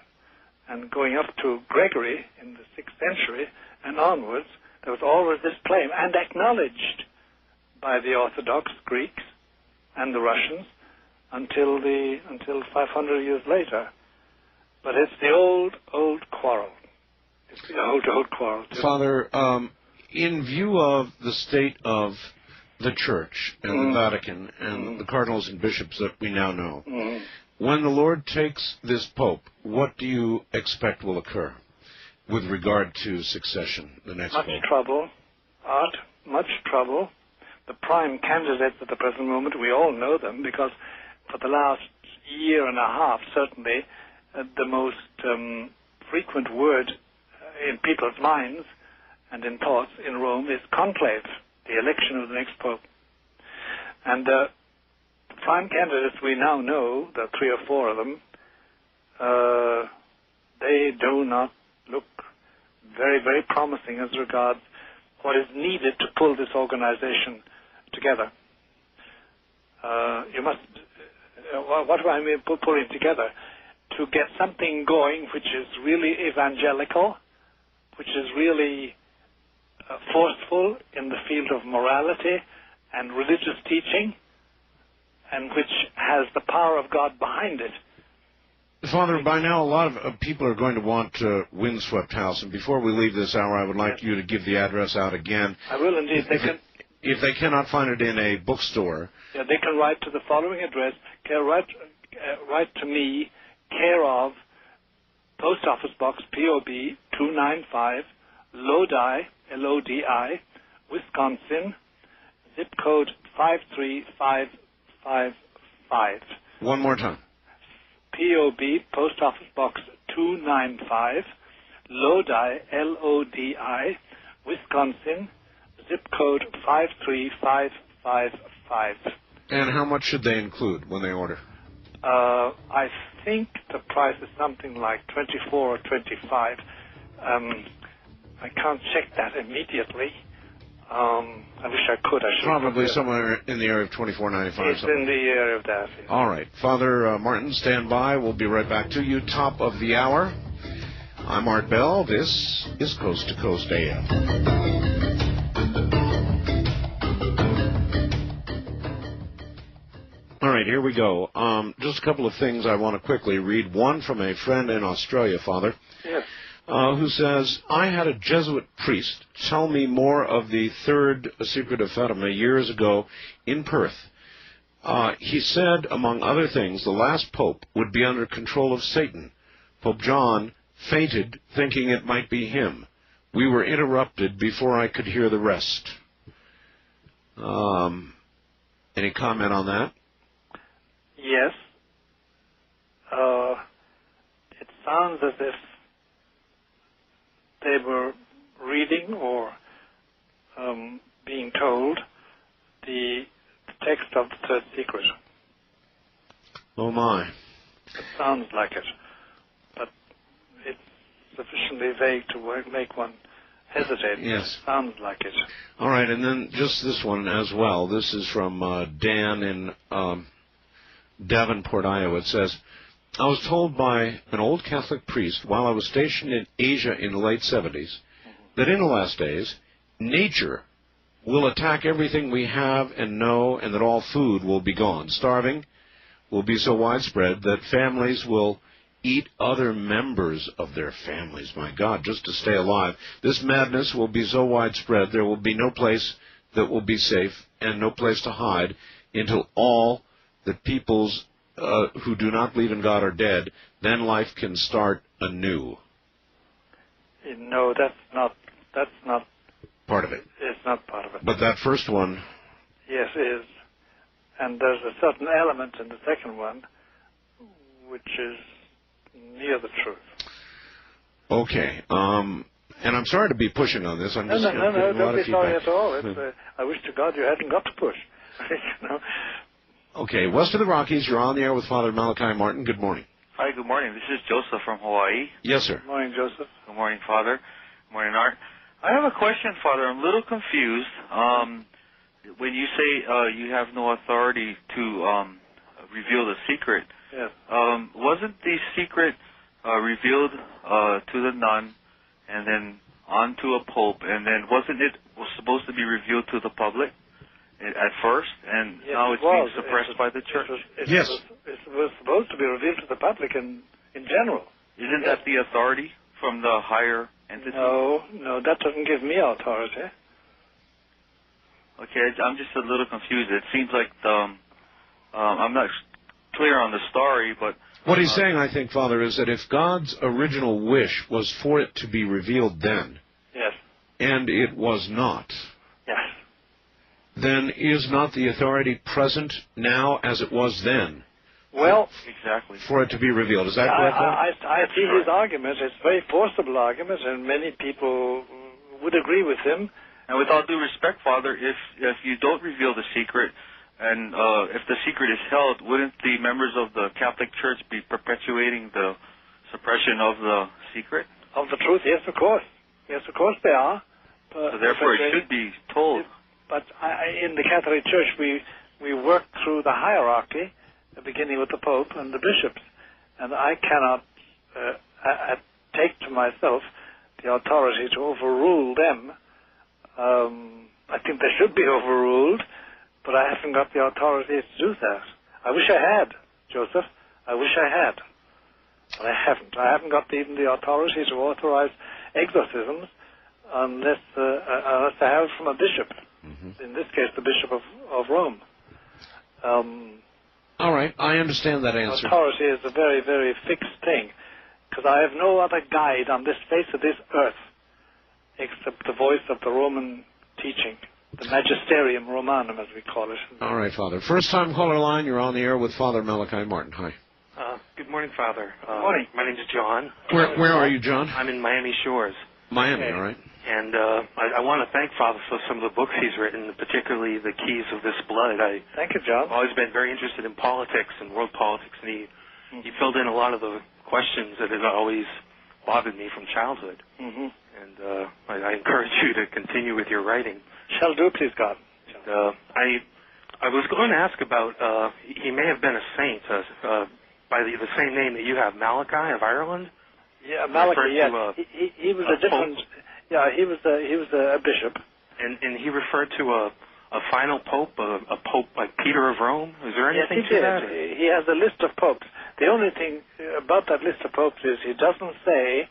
and going up to Gregory in the 6th century and onwards. There was always this claim, and acknowledged by the Orthodox Greeks and the Russians until 500 years later. But it's the old quarrel. It's the old quarrel. Father, in view of the state of the Church and the Vatican and the cardinals and bishops that we now know, when the Lord takes this Pope, what do you expect will occur with regard to succession, the next Pope? Much trouble. The prime candidates at the present moment, we all know them, because for the last year and a half, certainly, the most frequent word in people's minds and in thoughts in Rome is conclave, the election of the next Pope. And the prime candidates we now know, the 3 or 4 of them, they do not look very, very promising as regards what is needed to pull this organization together. What do I mean pulling together? To get something going which is really evangelical, which is really forceful in the field of morality and religious teaching, and which has the power of God behind it. Father, by now a lot of people are going to want Windswept House, and before we leave this hour, I would like you to give the address out again. I will indeed. If they cannot find it in a bookstore... Yeah, they can write to the following address, write to me, care of Post Office Box, P.O.B. 295, Lodi, L-O-D-I, Wisconsin, zip code 53555. One more time. P.O.B. Post Office Box 295, Lodi, L-O-D-I, Wisconsin, zip code 53555. And how much should they include when they order? I think the price is something like 24 or 25. I can't check that immediately. I wish I could. I should. Probably somewhere in the area of $24.95. It's in the area of that. Yes. All right. Father Martin, stand by. We'll be right back to you. Top of the hour. I'm Art Bell. This is Coast to Coast AM. All right, here we go. Just a couple of things I want to quickly read. One from a friend in Australia, Father, Yes. Who says, I had a Jesuit priest tell me more of the Third Secret of Fatima years ago in Perth. He said, among other things, the last pope would be under control of Satan. Pope John fainted, thinking it might be him. We were interrupted before I could hear the rest. Any comment on that? Yes. It sounds as if they were reading or being told the text of the Third Secret. Oh, my. It sounds like it. But it's sufficiently vague to make one hesitate. Yes. It sounds like it. All right, and then just this one as well. This is from Dan in Davenport, Iowa. It says, I was told by an old Catholic priest while I was stationed in Asia in the late 70s that in the last days, nature will attack everything we have and know, and that all food will be gone. Starving will be so widespread that families will eat other members of their families, my God, just to stay alive. This madness will be so widespread there will be no place that will be safe and no place to hide until all the peoples who do not believe in God are dead. Then life can start anew. No, that's not part of it. It's not part of it. But that first one... Yes, it is. And there's a certain element in the second one which is near the truth. Okay. And I'm sorry to be pushing on this. I'm just No, don't be sorry feedback. at all. I wish to God you hadn't got to push. You know? Okay, west of the Rockies, you're on the air with Father Malachi Martin. Good morning. Hi, good morning. This is Joseph from Hawaii. Yes, sir. Good morning, Joseph. Good morning, Father. Good morning, Art. I have a question, Father. I'm a little confused. When you say you have no authority to reveal the secret, yes. Wasn't the secret revealed to the nun and then on to a pope, and then wasn't it supposed to be revealed to the public at first, and yes, now it's being suppressed by the church? Yes. It was supposed to be revealed to the public in general. Isn't that the authority from the higher entity? No, that doesn't give me authority. Okay, I'm just a little confused. It seems like I'm not clear on the story, but... What he's saying, I think, Father, is that if God's original wish was for it to be revealed then, yes, and it was not, yes, then is not the authority present now as it was then? Well, exactly. For it to be revealed. Is that correct? I see his argument. It's a very forcible argument, and many people would agree with him. And with all due respect, Father, if you don't reveal the secret, and if the secret is held, wouldn't the members of the Catholic Church be perpetuating the suppression of the secret? Of the truth, yes, of course. Yes, of course they are. So therefore it should be told. But in the Catholic Church, we work through the hierarchy, beginning with the Pope and the bishops. And I cannot take to myself the authority to overrule them. I think they should be overruled, but I haven't got the authority to do that. I wish I had, Joseph. I wish I had. But I haven't. I haven't got even the authority to authorize exorcisms unless I have it from a bishop. Mm-hmm. In this case, the Bishop of Rome. All right, I understand that answer. Authority is a very, very fixed thing, because I have no other guide on this face of this earth except the voice of the Roman teaching, the Magisterium Romanum, as we call it. All right, Father. First-time caller line, you're on the air with Father Malachi Martin. Hi. Good morning, Father. Good morning. My name is John. Where are you, John? I'm in Miami Shores. Miami, okay. All right. And I want to thank Father for some of the books he's written, particularly The Keys of This Blood. Thank you, John. I've always been very interested in politics and world politics, and he filled in a lot of the questions that had always bothered me from childhood. Mm-hmm. And I encourage you to continue with your writing. Shall do, please, God. I was going to ask about, he may have been a saint by the same name that you have, Malachi of Ireland? Yeah, Malachi, yes. He was a different... Pope. Yeah, he was a bishop. And he referred to a final pope, a pope like Peter of Rome? Is there anything to that? He has a list of popes. The only thing about that list of popes is he doesn't say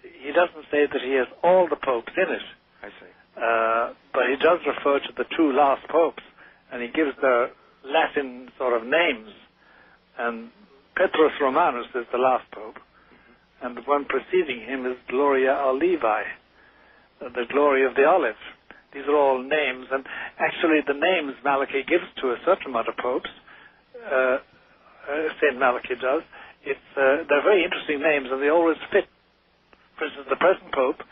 that he has all the popes in it. I see. But he does refer to the two last popes, and he gives the Latin sort of names. And Petrus Romanus is the last pope, and the one preceding him is Gloria Olivae, the glory of the olive. These are all names, and actually the names Malachi gives to a certain amount of popes, St. Malachi does, they're very interesting names, and they always fit. For instance, the present pope,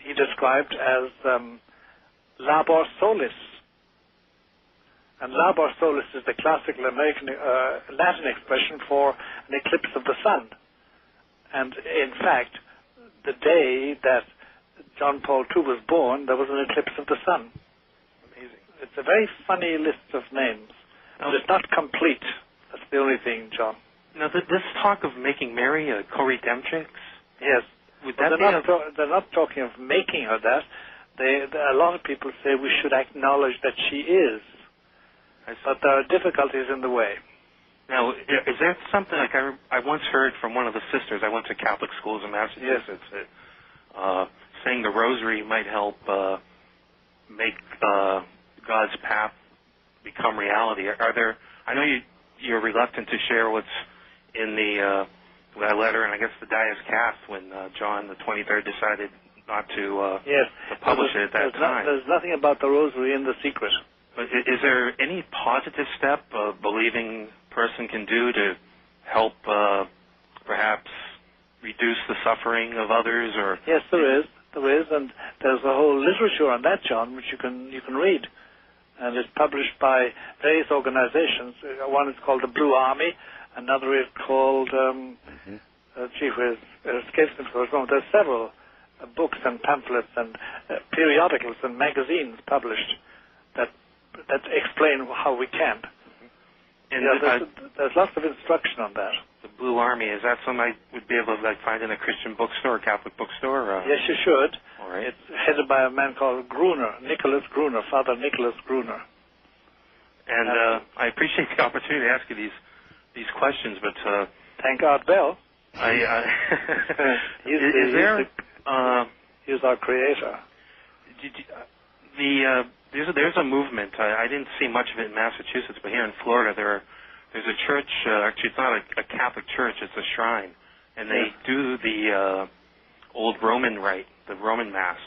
he described as Labor Solis. And Labor Solis is the classical American Latin expression for an eclipse of the sun. And in fact, the day that John Paul II was born, there was an eclipse of the sun. Amazing. It's a very funny list of names. But it's not complete. That's the only thing, John. Now, this talk of making Mary a co-redemptrix? Yes. They're not talking of making her that. A lot of people say we should acknowledge that she is. But there are difficulties in the way. Now, is there something, like I once heard from one of the sisters, I went to Catholic schools in Massachusetts, that saying the rosary might help make God's path become reality. I know you're reluctant to share what's in that letter, and I guess the die is cast when John the 23rd decided not to publish it at that time. There's nothing about the rosary in the secret. But is there any positive step a believing person can do to help perhaps reduce the suffering of others? Or yes, there is, and there's a whole literature on that, John, which you can read, and it's published by various organizations. One is called the Blue Army, another is called it escapes me for a moment. There's several books and pamphlets and periodicals and magazines published that explain how we can. And there's lots of instruction on that. The Blue Army, is that something I would be able to find in a Christian bookstore, a Catholic bookstore? Yes, you should. All right. It's headed by a man called Nicholas Gruner, Father Nicholas Gruner. And I appreciate the opportunity to ask you these questions, but thank God, Bell. He's our creator. There's a movement. I didn't see much of it in Massachusetts, but here in Florida, there's a church. Actually, it's not a Catholic church; it's a shrine, and they do the old Roman rite, the Roman Mass.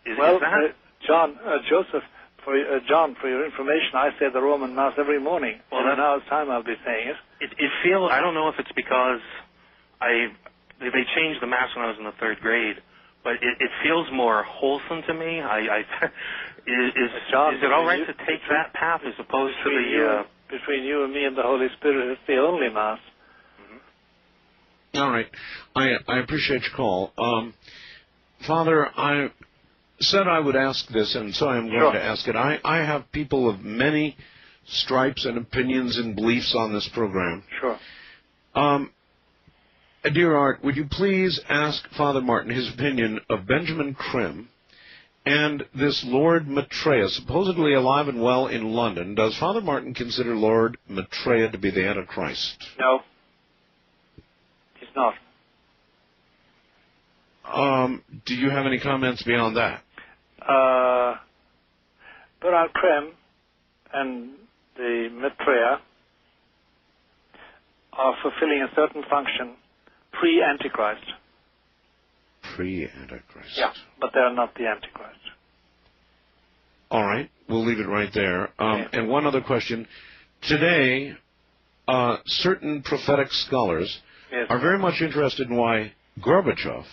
Is that John, Joseph? For your information, I say the Roman Mass every morning. Well, in an hour's time, I'll be saying it. It feels. I don't know if it's because they changed the Mass when I was in the third grade, but it feels more wholesome to me. Is it all right to take that path as opposed to the... Between you and me and the Holy Spirit, it's the only Mass. Mm-hmm. All right. I appreciate your call. Father, I said I would ask this, and so I'm going to ask it. I have people of many stripes and opinions and beliefs on this program. Sure. Dear Art, would you please ask Father Martin his opinion of Benjamin Krim and this Lord Maitreya, supposedly alive and well in London? Does Father Martin consider Lord Maitreya to be the Antichrist? No. He's not. Do you have any comments beyond that? Bernard Krim and the Maitreya are fulfilling a certain function pre-Antichrist. Pre-Antichrist. Yeah, but they're not the Antichrist. All right, we'll leave it right there. And one other question. Today, certain prophetic scholars are very much interested in why Gorbachev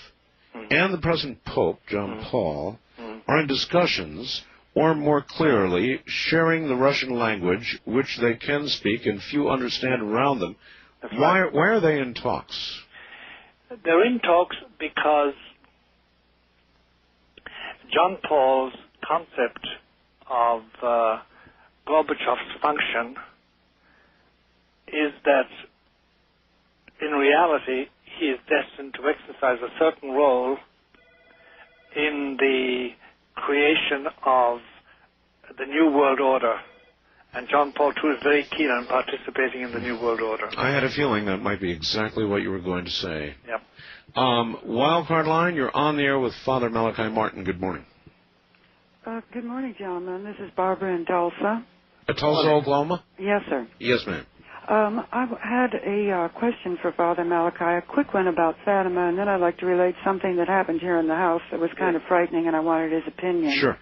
and the present Pope, John Paul, are in discussions, or more clearly, sharing the Russian language, which they can speak and few understand around them. Why are they in talks? They're in talks because John Paul's concept of Gorbachev's function is that in reality he is destined to exercise a certain role in the creation of the New World Order. And John Paul II is very keen on participating in the New World Order. I had a feeling that might be exactly what you were going to say. Yep. Wildcard line, you're on the air with Father Malachi Martin. Good morning. Good morning, gentlemen. This is Barbara in Tulsa. Tulsa, Oklahoma? Yes, sir. Yes, ma'am. I had a question for Father Malachi, a quick one about Fatima, and then I'd like to relate something that happened here in the house that was kind of frightening, and I wanted his opinion. Sure.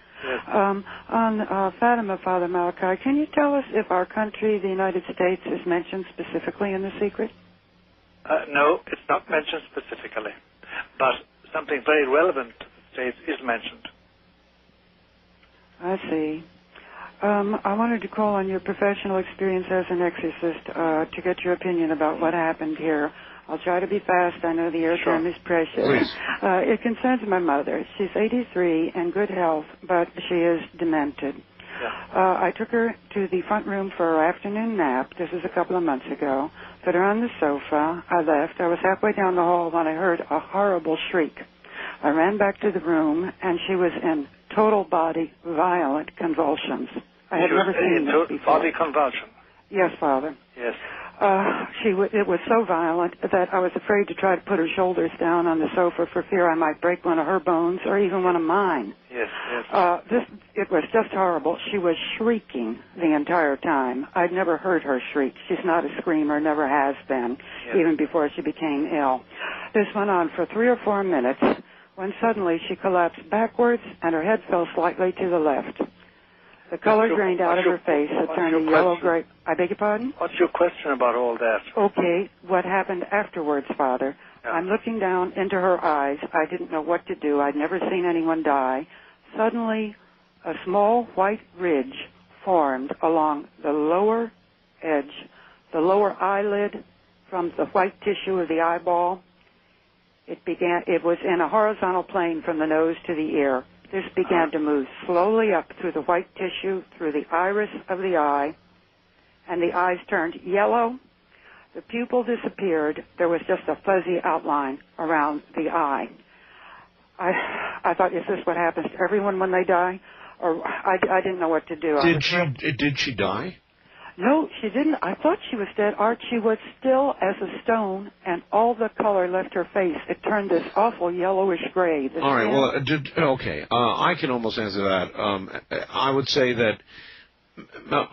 On Fatima, Father Malachi, can you tell us if our country, the United States, is mentioned specifically in the secret? No, it's not mentioned specifically, but something very relevant to the States is mentioned. I see. I wanted to call on your professional experience as an exorcist to get your opinion about what happened here. I'll try to be fast. I know the airtime is precious. Please. It concerns my mother. She's 83 and good health, but she is demented. Yeah. I took her to the front room for her afternoon nap. This was a couple of months ago. Put her on the sofa. I left. I was halfway down the hall when I heard a horrible shriek. I ran back to the room, and she was in total body violent convulsions. I had never seen this before. Body convulsion? Yes, Father. Yes. It was so violent that I was afraid to try to put her shoulders down on the sofa for fear I might break one of her bones or even one of mine. Yes, yes. It was just horrible. She was shrieking the entire time. I'd never heard her shriek. She's not a screamer, never has been, even before she became ill. This went on for 3 or 4 minutes when suddenly she collapsed backwards and her head fell slightly to the left. The color drained out of her face. It turned a yellow-gray. I beg your pardon? What's your question about all that? Okay, what happened afterwards, Father? Yeah. I'm looking down into her eyes. I didn't know what to do. I'd never seen anyone die. Suddenly, a small white ridge formed along the lower edge, the lower eyelid from the white tissue of the eyeball. It was in a horizontal plane from the nose to the ear. This began to move slowly up through the white tissue, through the iris of the eye, and the eyes turned yellow. The pupil disappeared. There was just a fuzzy outline around the eye. I thought, is this what happens to everyone when they die? Or I didn't know what to do. Did she die? No, she didn't. I thought she was dead, Art. She was still as a stone, and all the color left her face. It turned this awful yellowish gray. All right, well, okay. I can almost answer that. I would say that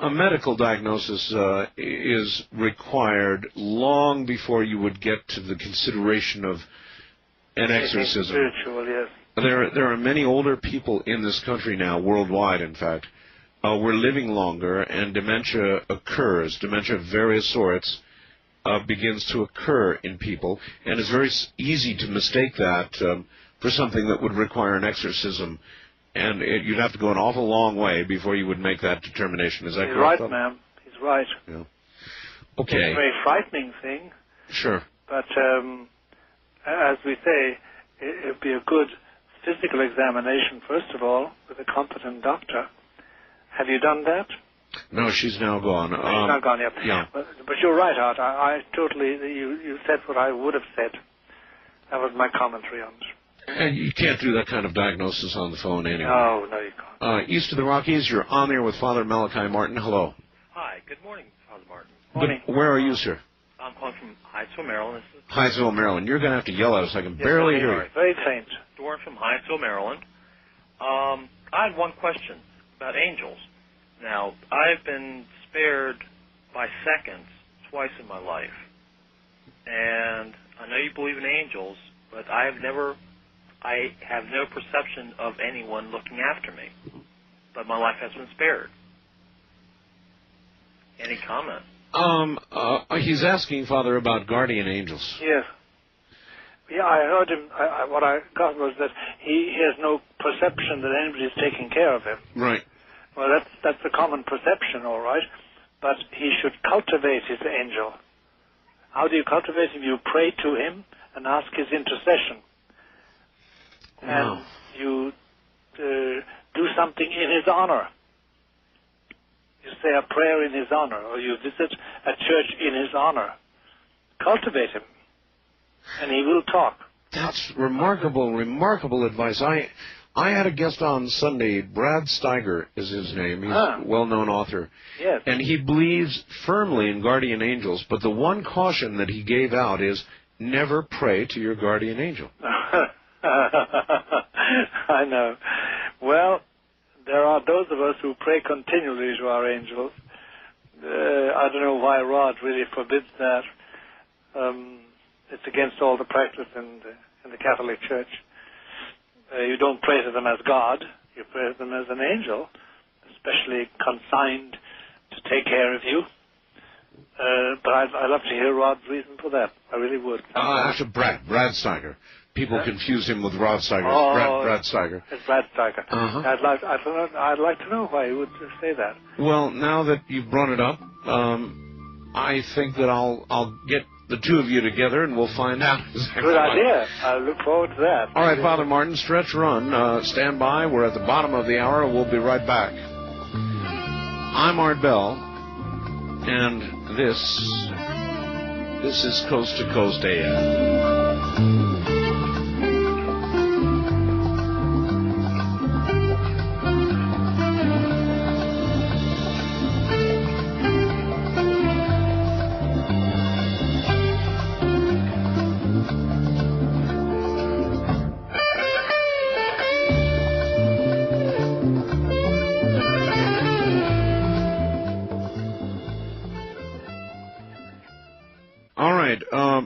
a medical diagnosis is required long before you would get to the consideration of an exorcism. Spiritual, yes. There are many older people in this country now, worldwide, in fact. We're living longer, and dementia occurs. Dementia of various sorts begins to occur in people, and it's very easy to mistake that for something that would require an exorcism. And you'd have to go an awful long way before you would make that determination. Is that correct? He's right, ma'am. He's right. Yeah. Okay. It's a very frightening thing. Sure. But as we say, it would be a good physical examination, first of all, with a competent doctor. Have you done that? No, she's now gone. She's not gone yet. Yeah. But you're right, Art. I totally, you said what I would have said. That was my commentary on it. And you can't do that kind of diagnosis on the phone anyway. No, you can't. East of the Rockies, you're on there with Father Malachi Martin. Hello. Hi, good morning, Father Martin. Morning. Where are you, sir? I'm calling from Hyattsville, Maryland. Hyattsville, Maryland. You're going to have to yell at us. I can barely hear you. Very faint. Dorn from Hyattsville, Maryland. I had one question about angels. Now, I've been spared by seconds twice in my life. And I know you believe in angels, but I have no perception of anyone looking after me. But my life has been spared. Any comment? He's asking, Father, about guardian angels. Yes. Yeah, I heard him. What I got was that he has no perception that anybody's taking care of him. Right. Well, that's a common perception, all right. But he should cultivate his angel. How do you cultivate him? You pray to him and ask his intercession. Wow. And you do something in his honor. You say a prayer in his honor, or you visit a church in his honor. Cultivate him, and he will talk. That's remarkable advice. I had a guest on Sunday. Brad Steiger is his name. He's a well-known author. Yes. And he believes firmly in guardian angels, but the one caution that he gave out is never pray to your guardian angel. I know. Well, there are those of us who pray continually to our angels. I don't know why Rod really forbids that. It's against all the practice in the Catholic Church. You don't pray to them as God. You pray to them as an angel, especially consigned to take care of you. But I'd love to hear Rod's reason for that. I really would. Actually, Brad Steiger. People confuse him with Rod Steiger. Brad Steiger. It's Brad Steiger. I'd like to know why he would say that. Well, now that you've brought it up, I think that I'll get the two of you together and we'll find out exactly. Good idea. I look forward to that. All right, Father Martin, stretch run. Stand by. We're at the bottom of the hour. We'll be right back. I'm Art Bell, and this is Coast to Coast AM.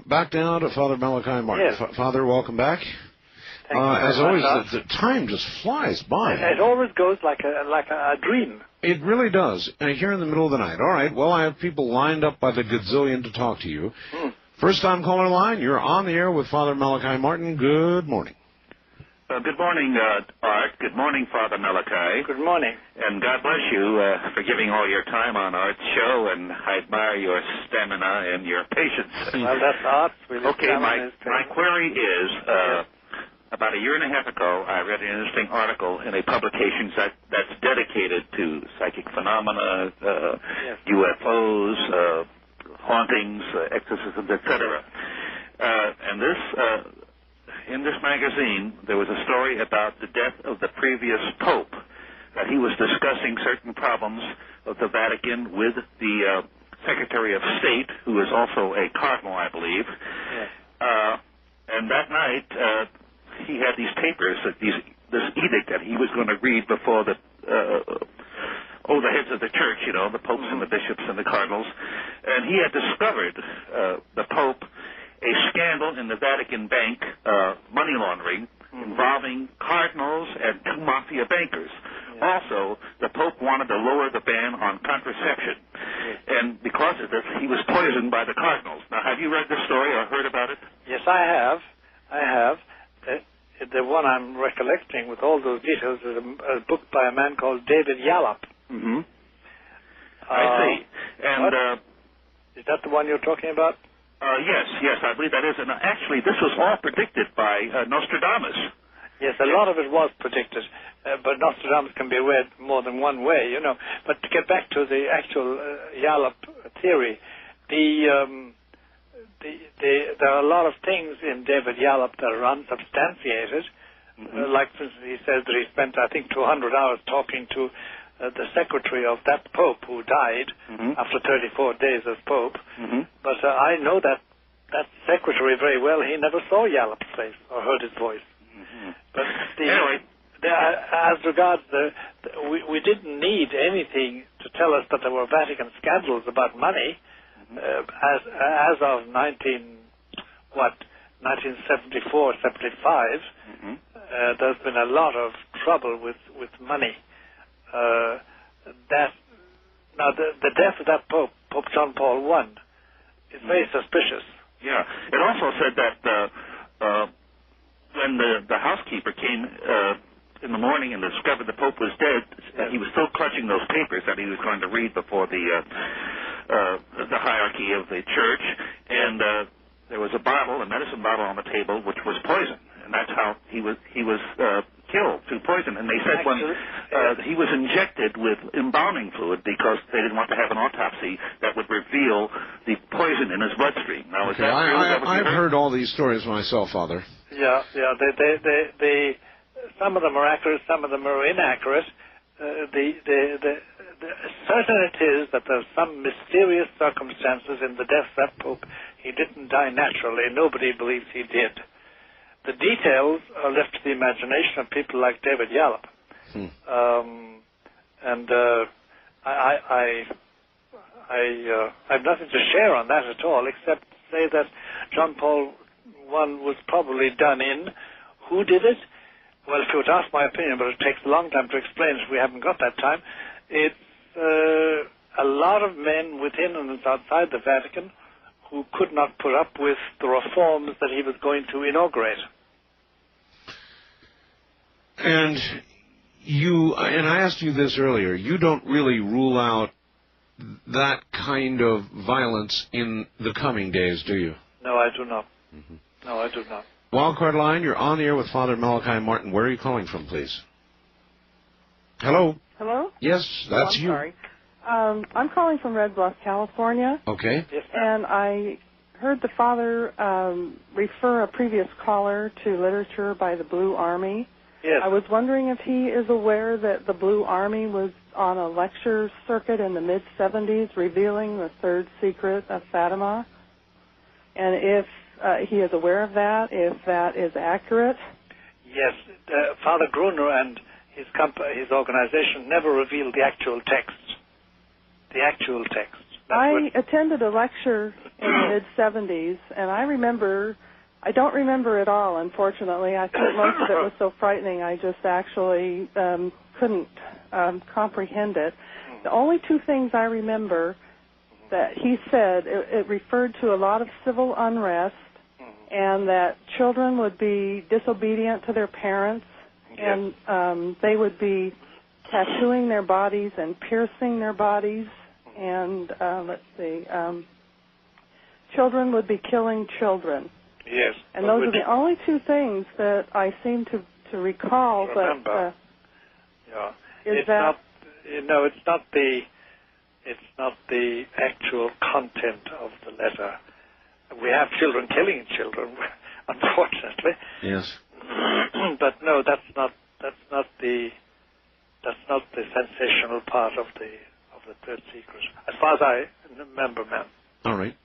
Back down to Father Malachi Martin. Yes. Father, welcome back. As always, the time just flies by. It always goes like a dream. It really does. Here in the middle of the night. All right, well, I have people lined up by the gazillion to talk to you. First time caller line, you're on the air with Father Malachi Martin. Good morning. Good morning, Art. Good morning, Father Malachi. Good morning. And God bless you for giving all your time on Art's show, and I admire your stamina and your patience. Well, that's Art. Okay, my query is, about a year and a half ago, I read an interesting article in a publication that's dedicated to psychic phenomena, UFOs, hauntings, exorcisms, etc. And in this magazine, there was a story about the death of the previous Pope, that he was discussing certain problems of the Vatican with the Secretary of State, who is also a cardinal, I believe. And that night, he had these papers, this edict that he was going to read before the heads of the church, the popes and the bishops and the cardinals. And he had discovered, the Pope, a scandal in the Vatican bank, money laundering, involving cardinals and two mafia bankers. Also, the Pope wanted to lower the ban on contraception. And because of this, he was poisoned by the cardinals. Now, have you read this story or heard about it? Yes, I have. The one I'm recollecting with all those details is a book by a man called David Yallop. I see. And is that the one you're talking about? Yes, I believe that is. And actually, this was all predicted by Nostradamus. Yes, a lot of it was predicted, but Nostradamus can be read more than one way, But to get back to the actual Yallop theory, there are a lot of things in David Yallop that are unsubstantiated. Like, for instance, he says that he spent, I think, 200 hours talking to the secretary of that Pope who died after 34 days as Pope. But I know that secretary very well. He never saw Yallop's face or heard his voice. But anyway, as regards we didn't need anything to tell us that there were Vatican scandals about money. As of 1974, 75, there's been a lot of trouble with money. Now the death of that Pope John Paul I, is very suspicious. Yeah. It also said that when the housekeeper came in the morning and discovered the Pope was dead, he was still clutching those papers that he was going to read before the hierarchy of the church, and there was a medicine bottle on the table, which was poison, and that's how he was killed through poison. And they said when he was injected with embalming fluid because they didn't want to have an autopsy that would reveal the poison in his bloodstream. Now, is that true? I've heard all these stories myself, Father. Yeah. Some of them are accurate, some of them are inaccurate. Certain it is that there's some mysterious circumstances in the death of that Pope. He didn't die naturally. Nobody believes he did. The details are left to the imagination of people like David Yallop. I have nothing to share on that at all, except to say that John Paul I was probably done in. Who did it? Well, if you were to ask my opinion, but it takes a long time to explain it, we haven't got that time. It's a lot of men within and outside the Vatican who could not put up with the reforms that he was going to inaugurate. And I asked you this earlier, you don't really rule out that kind of violence in the coming days, do you? No, I do not. No, I do not. Wildcard line, you're on the air with Father Malachi Martin. Where are you calling from, please? Hello? Hello? Yes, that's you. Sorry. I'm calling from Red Bluff, California. Okay. And I heard the Father refer a previous caller to literature by the Blue Army. Yes. I was wondering if he is aware that the Blue Army was on a lecture circuit in the mid-'70s revealing the Third Secret of Fatima, and if he is aware of that, if that is accurate. Yes. Father Gruner and his organization never revealed the actual text. The actual text. I attended a lecture in the mid-'70s, and I don't remember it all, unfortunately. I think most of it was so frightening I just actually couldn't comprehend it. The only two things I remember that he said, it referred to a lot of civil unrest and that children would be disobedient to their parents and they would be tattooing their bodies and piercing their bodies and, children would be killing children. Yes. And those are the only two things that I seem to recall. Remember. But it's not the actual content of the letter. We have children killing children, unfortunately. Yes. But no, that's not the sensational part of the Third Secret, as far as I remember, ma'am. All right.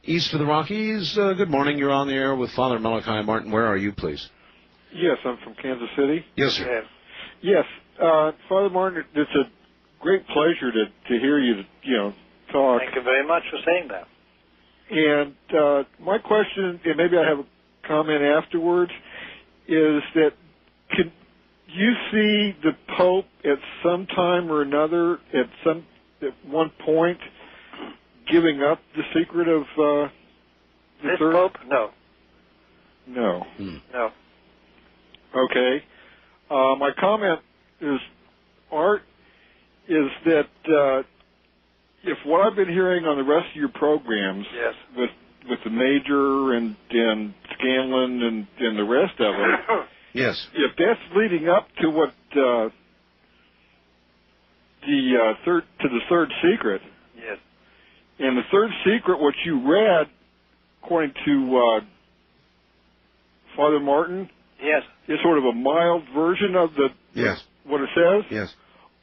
East of the Rockies, good morning. You're on the air with Father Malachi Martin. Where are you, please? Yes, I'm from Kansas City. Yes, sir. Yes. Father Martin, it's a great pleasure to hear you, talk. Thank you very much for saying that. And my question, and maybe I have a comment afterwards, is that can you see the Pope at some time or another, at one point, giving up the secret of this Pope? No. No. No. Okay. My comment is, Art, is that if what I've been hearing on the rest of your programs, with the Major and Scanlon and the rest of it, yes, if that's leading up to what the Third Secret. Yes. And the Third Secret, what you read, according to Father Martin, yes, is sort of a mild version of what it says. Yes.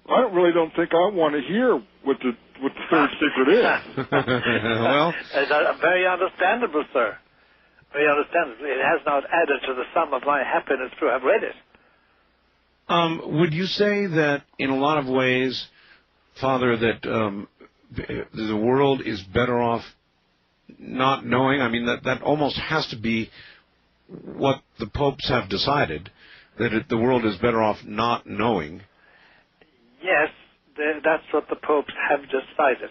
I don't think I want to hear what the Third Secret is. Well, very understandable, sir. Very understandable. It has not added to the sum of my happiness to have read it. Would you say that in a lot of ways, Father, that the world is better off not knowing? I mean, that almost has to be what the popes have decided, that the world is better off not knowing. Yes, that's what the popes have decided.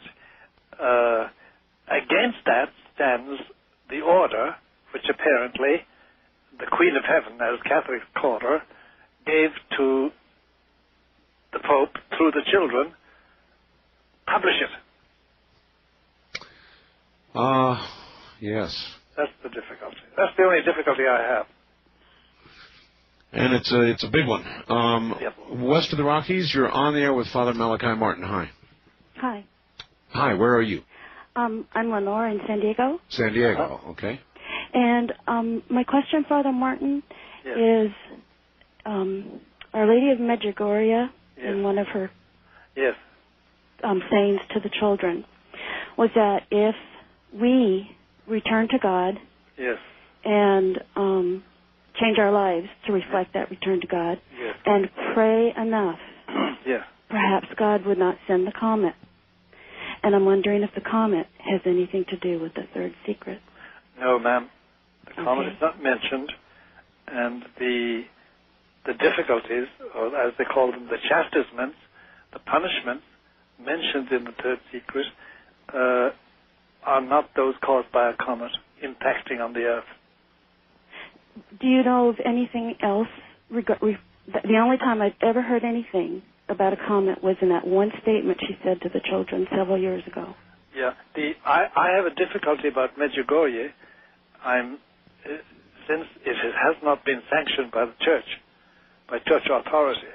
Against that stands the order, which apparently the Queen of Heaven, as Catholics call her, gave to the Pope through the children, publish it. Yes. That's the difficulty. That's the only difficulty I have. And it's a big one. West of the Rockies, you're on the air with Father Malachi Martin. Hi. Hi. Hi, where are you? I'm Lenore in San Diego. San Diego, okay. And my question, Father Martin, is Our Lady of Medjugorje, in one of her sayings to the children, was that if we return to God and change our lives to reflect that return to God and pray enough, perhaps God would not send the comet. And I'm wondering if the comet has anything to do with the third secret. No, ma'am. The comet is not mentioned, and the difficulties, or as they call them, the chastisements, the punishments mentioned in the third secret are not those caused by a comet impacting on the earth. Do you know of anything else? The only time I've ever heard anything about a comet was in that one statement she said to the children several years ago. Yeah, I have a difficulty about Medjugorje. Since it has not been sanctioned by the church, by church authority,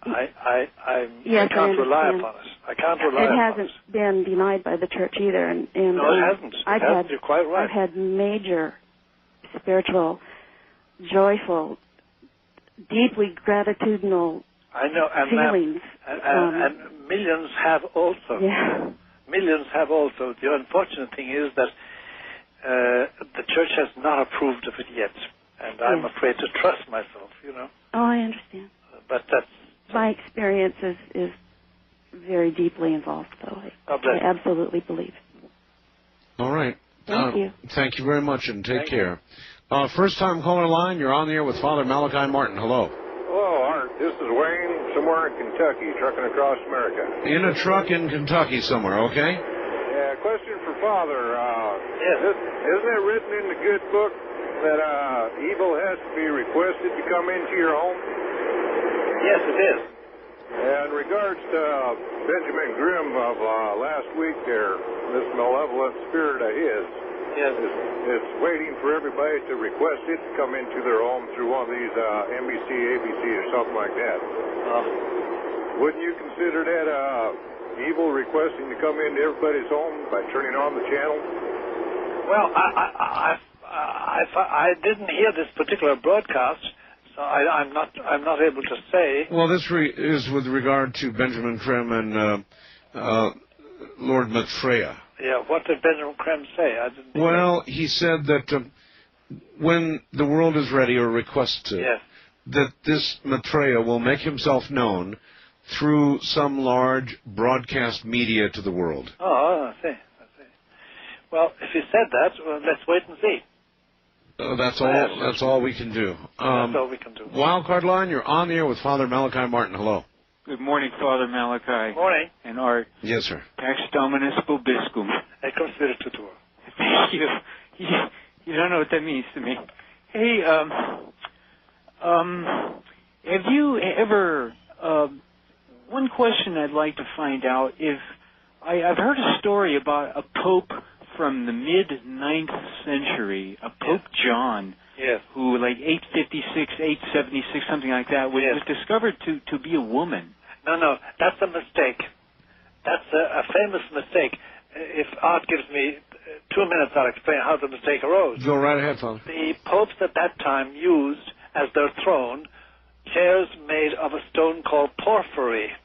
I can't rely upon it. I can't rely upon it. It hasn't been denied by the church either. And no, it hasn't. You're quite right. I've had major spiritual, joyful, deeply gratitudinal feelings. And millions have also. Yeah. Millions have also. The unfortunate thing is that the church has not approved of it yet, and I'm afraid to trust myself, Oh, I understand. But that's... My experience is very deeply involved, though. I absolutely believe. All right. Thank you. Thank you very much, and take care. First-time caller line, you're on the air with Father Malachi Martin. Hello. Hello, Art. This is Wayne, somewhere in Kentucky, trucking across America. In a truck in Kentucky somewhere, okay? Yeah, question for Father. Isn't it written in the good book that evil has to be requested to come into your home? Yes, it is. And in regards to Benjamin Grimm of last week there, this malevolent spirit of his, it's waiting for everybody to request it to come into their home through one of these NBC, ABC, or something like that. Wouldn't you consider that evil requesting to come into everybody's home by turning on the channel? Well, I didn't hear this particular broadcast, so I'm not able to say. Well, this is with regard to Benjamin Grimm and Lord Maitreya. Yeah, what did Benjamin Grimm say? Well, he said that when the world is ready or requests it, that this Maitreya will make himself known through some large broadcast media to the world. Oh, I see. Well, if he said that, let's wait and see. That's all we can do. That's all we can do. Wildcard line, you're on the air with Father Malachi Martin. Hello. Good morning, Father Malachi. Morning. And Art. Yes, sir. Pax Dominus Vobiscum. Ecco Spiritu Tuo. Thank you. You don't know what that means to me. Hey, have you ever... one question I'd like to find out, if I've heard a story about a pope from the mid-9th century, a Pope John, who, like 856, 876, something like that, was discovered to be a woman. No, that's a mistake. That's a famous mistake. If Art gives me 2 minutes, I'll explain how the mistake arose. Go right ahead, Father. The popes at that time used, as their throne, chairs made of a stone called porphyry.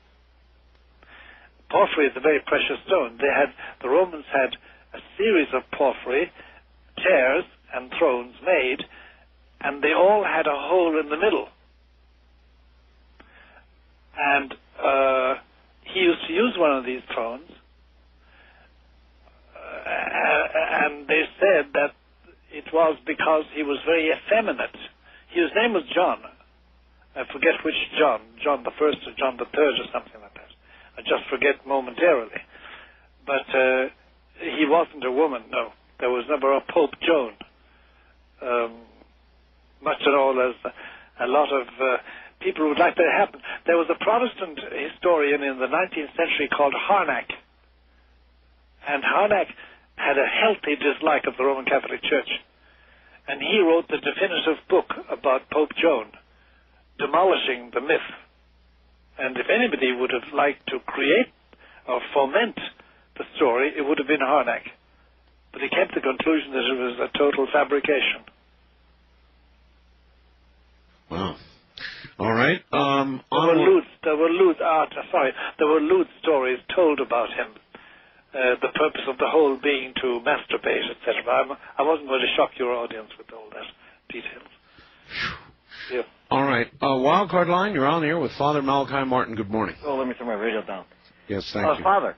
Porphyry is a very precious stone. The Romans had a series of porphyry chairs and thrones made, and they all had a hole in the middle. And he used to use one of these thrones, and they said that it was because he was very effeminate. His name was John. I forget which John the First or John the Third or something like that. I just forget momentarily. But he wasn't a woman, no. There was never a Pope Joan. much at all as a lot of people would like to happen. There was a Protestant historian in the 19th century called Harnack, and Harnack had a healthy dislike of the Roman Catholic Church, and he wrote the definitive book about Pope Joan, demolishing the myth. And if anybody would have liked to create or foment the story, it would have been Harnack. But he came to the conclusion that it was a total fabrication. Wow. All right. There were lewd stories told about him. The purpose of the whole being to masturbate, etc. I wasn't going to shock your audience with all that details. Yeah. All right. Wildcard line, you're on the air with Father Malachi Martin. Good morning. Oh, let me turn my radio down. Yes, thank you. Father.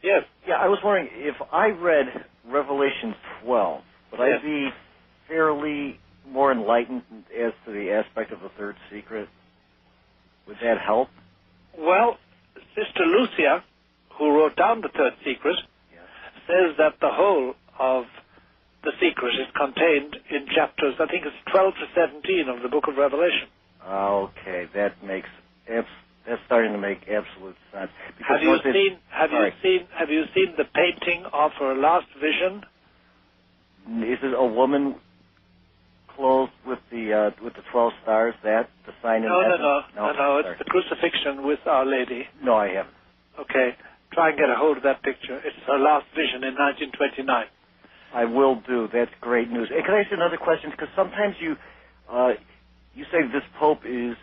Yes. Yeah, I was wondering, if I read Revelation 12, would I be fairly more enlightened as to the aspect of the third secret? Would that help? Well, Sister Lucia, who wrote down the third secret, says that the whole of the secret is contained in chapters, I think it's 12 to 17 of the book of Revelation. Okay, that's starting to make absolute sense. Have you seen the painting of her last vision? Is it a woman clothed with the 12 stars? That the sign in heaven? No. It's the crucifixion with Our Lady. No, I haven't. Okay, try and get a hold of that picture. It's her last vision in 1929. I will do. That's great news. Hey, can I ask you another question? Because sometimes you say this Pope is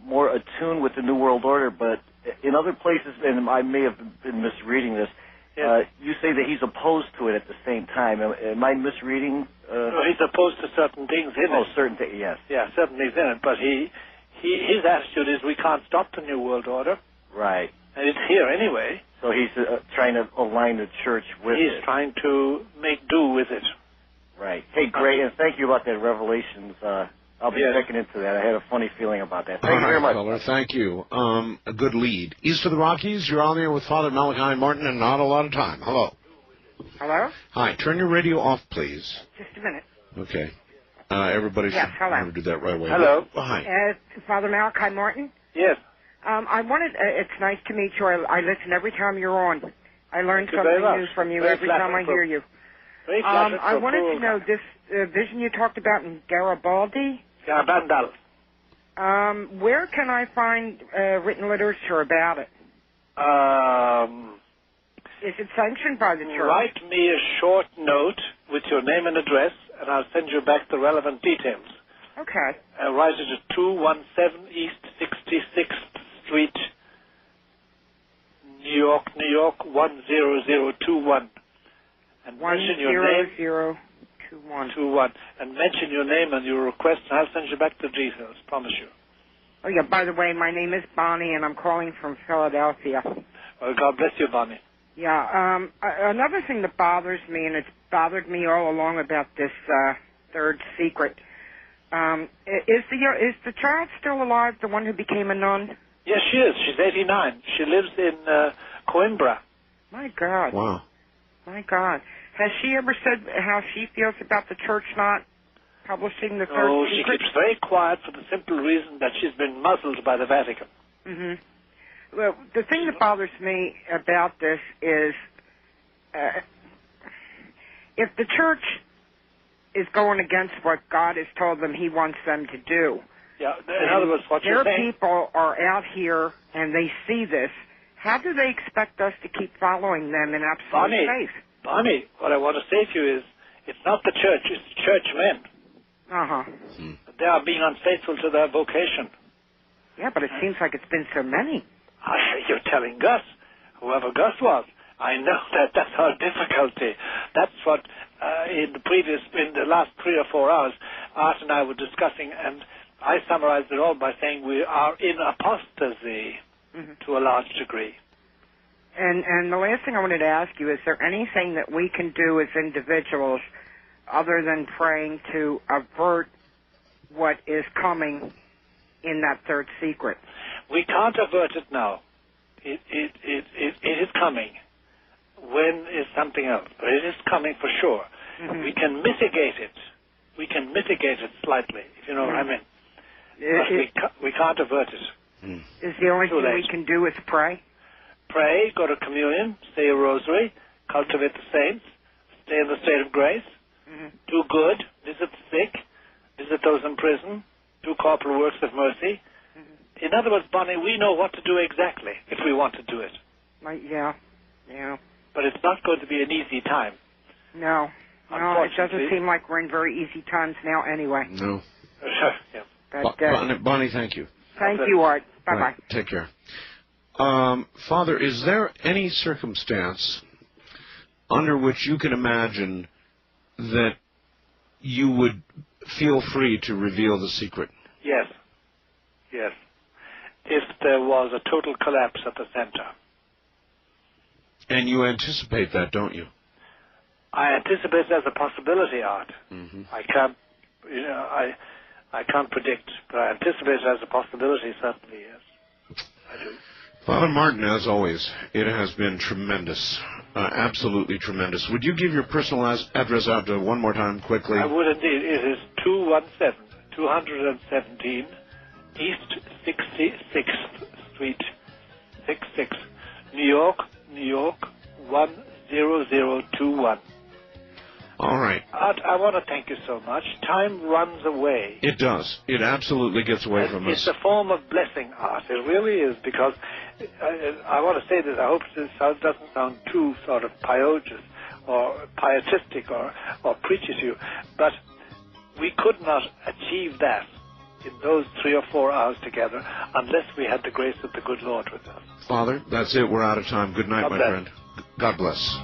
more attuned with the New World Order, but in other places, and I may have been misreading this, you say that he's opposed to it at the same time. Am I misreading? No, he's opposed to certain things in it. Oh, certain things, yes. Yeah, certain things in it. But his attitude is we can't stop the New World Order. Right. And it's here anyway. So he's trying to align the church with it. He's trying to make do with it. Right. Hey, great, and thank you about that Revelations. I'll be checking into that. I had a funny feeling about that. Thank you very much. Feller, thank you. A good lead. East of the Rockies, you're on there with Father Malachi Martin, and not a lot of time. Hello. Hello? Hi. Turn your radio off, please. Just a minute. Okay. Everybody should hello. do that right away. Hello. Hi. Father Malachi Martin? Yes. I wanted, it's nice to meet you. I listen every time you're on. I learn something new from you every time I hear you. I wanted to know this vision you talked about in Garibaldi. Garabandal. Where can I find written literature about it? Is it sanctioned by the church? Write me a short note with your name and address, and I'll send you back the relevant details. Okay. Write it at 217 East 66th Street, New York, 10021. And mention your name. 10021. And mention your name and your request, and I'll send you back the details. Promise you. Oh yeah. By the way, my name is Bonnie, and I'm calling from Philadelphia. Well, God bless you, Bonnie. Yeah. Another thing that bothers me, and it's bothered me all along about this third secret. Is the child still alive? The one who became a nun? Yes, she is. She's 89. She lives in Coimbra. My God. Wow. My God. Has she ever said how she feels about the church not publishing the third secret? Oh, she keeps very quiet for the simple reason that she's been muzzled by the Vatican. Mm-hmm. Well, the thing that bothers me about this is if the church is going against what God has told them he wants them to do. Yeah, in other words, what you're saying... Their people are out here and they see this. How do they expect us to keep following them in absolute faith? Bonnie, what I want to say to you is, it's not the church, it's the churchmen. Uh-huh. They are being unfaithful to their vocation. Yeah, but it seems like it's been so many. You're telling Gus, whoever Gus was. I know that's our difficulty. That's what in the last 3 or 4 hours, Art and I were discussing, and I summarized it all by saying we are in apostasy to a large degree. And the last thing I wanted to ask you, is there anything that we can do as individuals other than praying to avert what is coming in that third secret? We can't avert it now. It is coming. When is something else? But it is coming for sure. We can mitigate it we can mitigate it slightly, if you know what I mean. But we can't avert it. Is the only thing we can do is pray? Pray, go to communion, say a rosary, cultivate the saints, stay in the state of grace, do good, visit the sick, visit those in prison, do corporal works of mercy. In other words, Bonnie, we know what to do exactly if we want to do it. Yeah. But it's not going to be an easy time. No, it doesn't seem like we're in very easy times now anyway. No. Yeah. But, Bonnie, thank you. Thank you, Art. Bye-bye. Right, take care. Father, is there any circumstance under which you can imagine that you would feel free to reveal the secret? Yes. If there was a total collapse at the center. And you anticipate that, don't you? I anticipate it as a possibility, Art. I can't, I can't predict, but I anticipate it as a possibility, certainly, yes. I do. Father Martin, as always, it has been tremendous, absolutely tremendous. Would you give your personal address out one more time quickly? I would indeed. It is 217 East 66th Street, 66, New York, 10021. All right. Art, I want to thank you so much. Time runs away. It does. It absolutely gets away from us. It's a form of blessing, Art. It really is, because I want to say this. I hope this doesn't sound too sort of piogeous or pietistic or preachy to you, but we could not achieve that in those 3 or 4 hours together unless we had the grace of the good Lord with us. Father, that's it. We're out of time. Good night, my friend. God bless.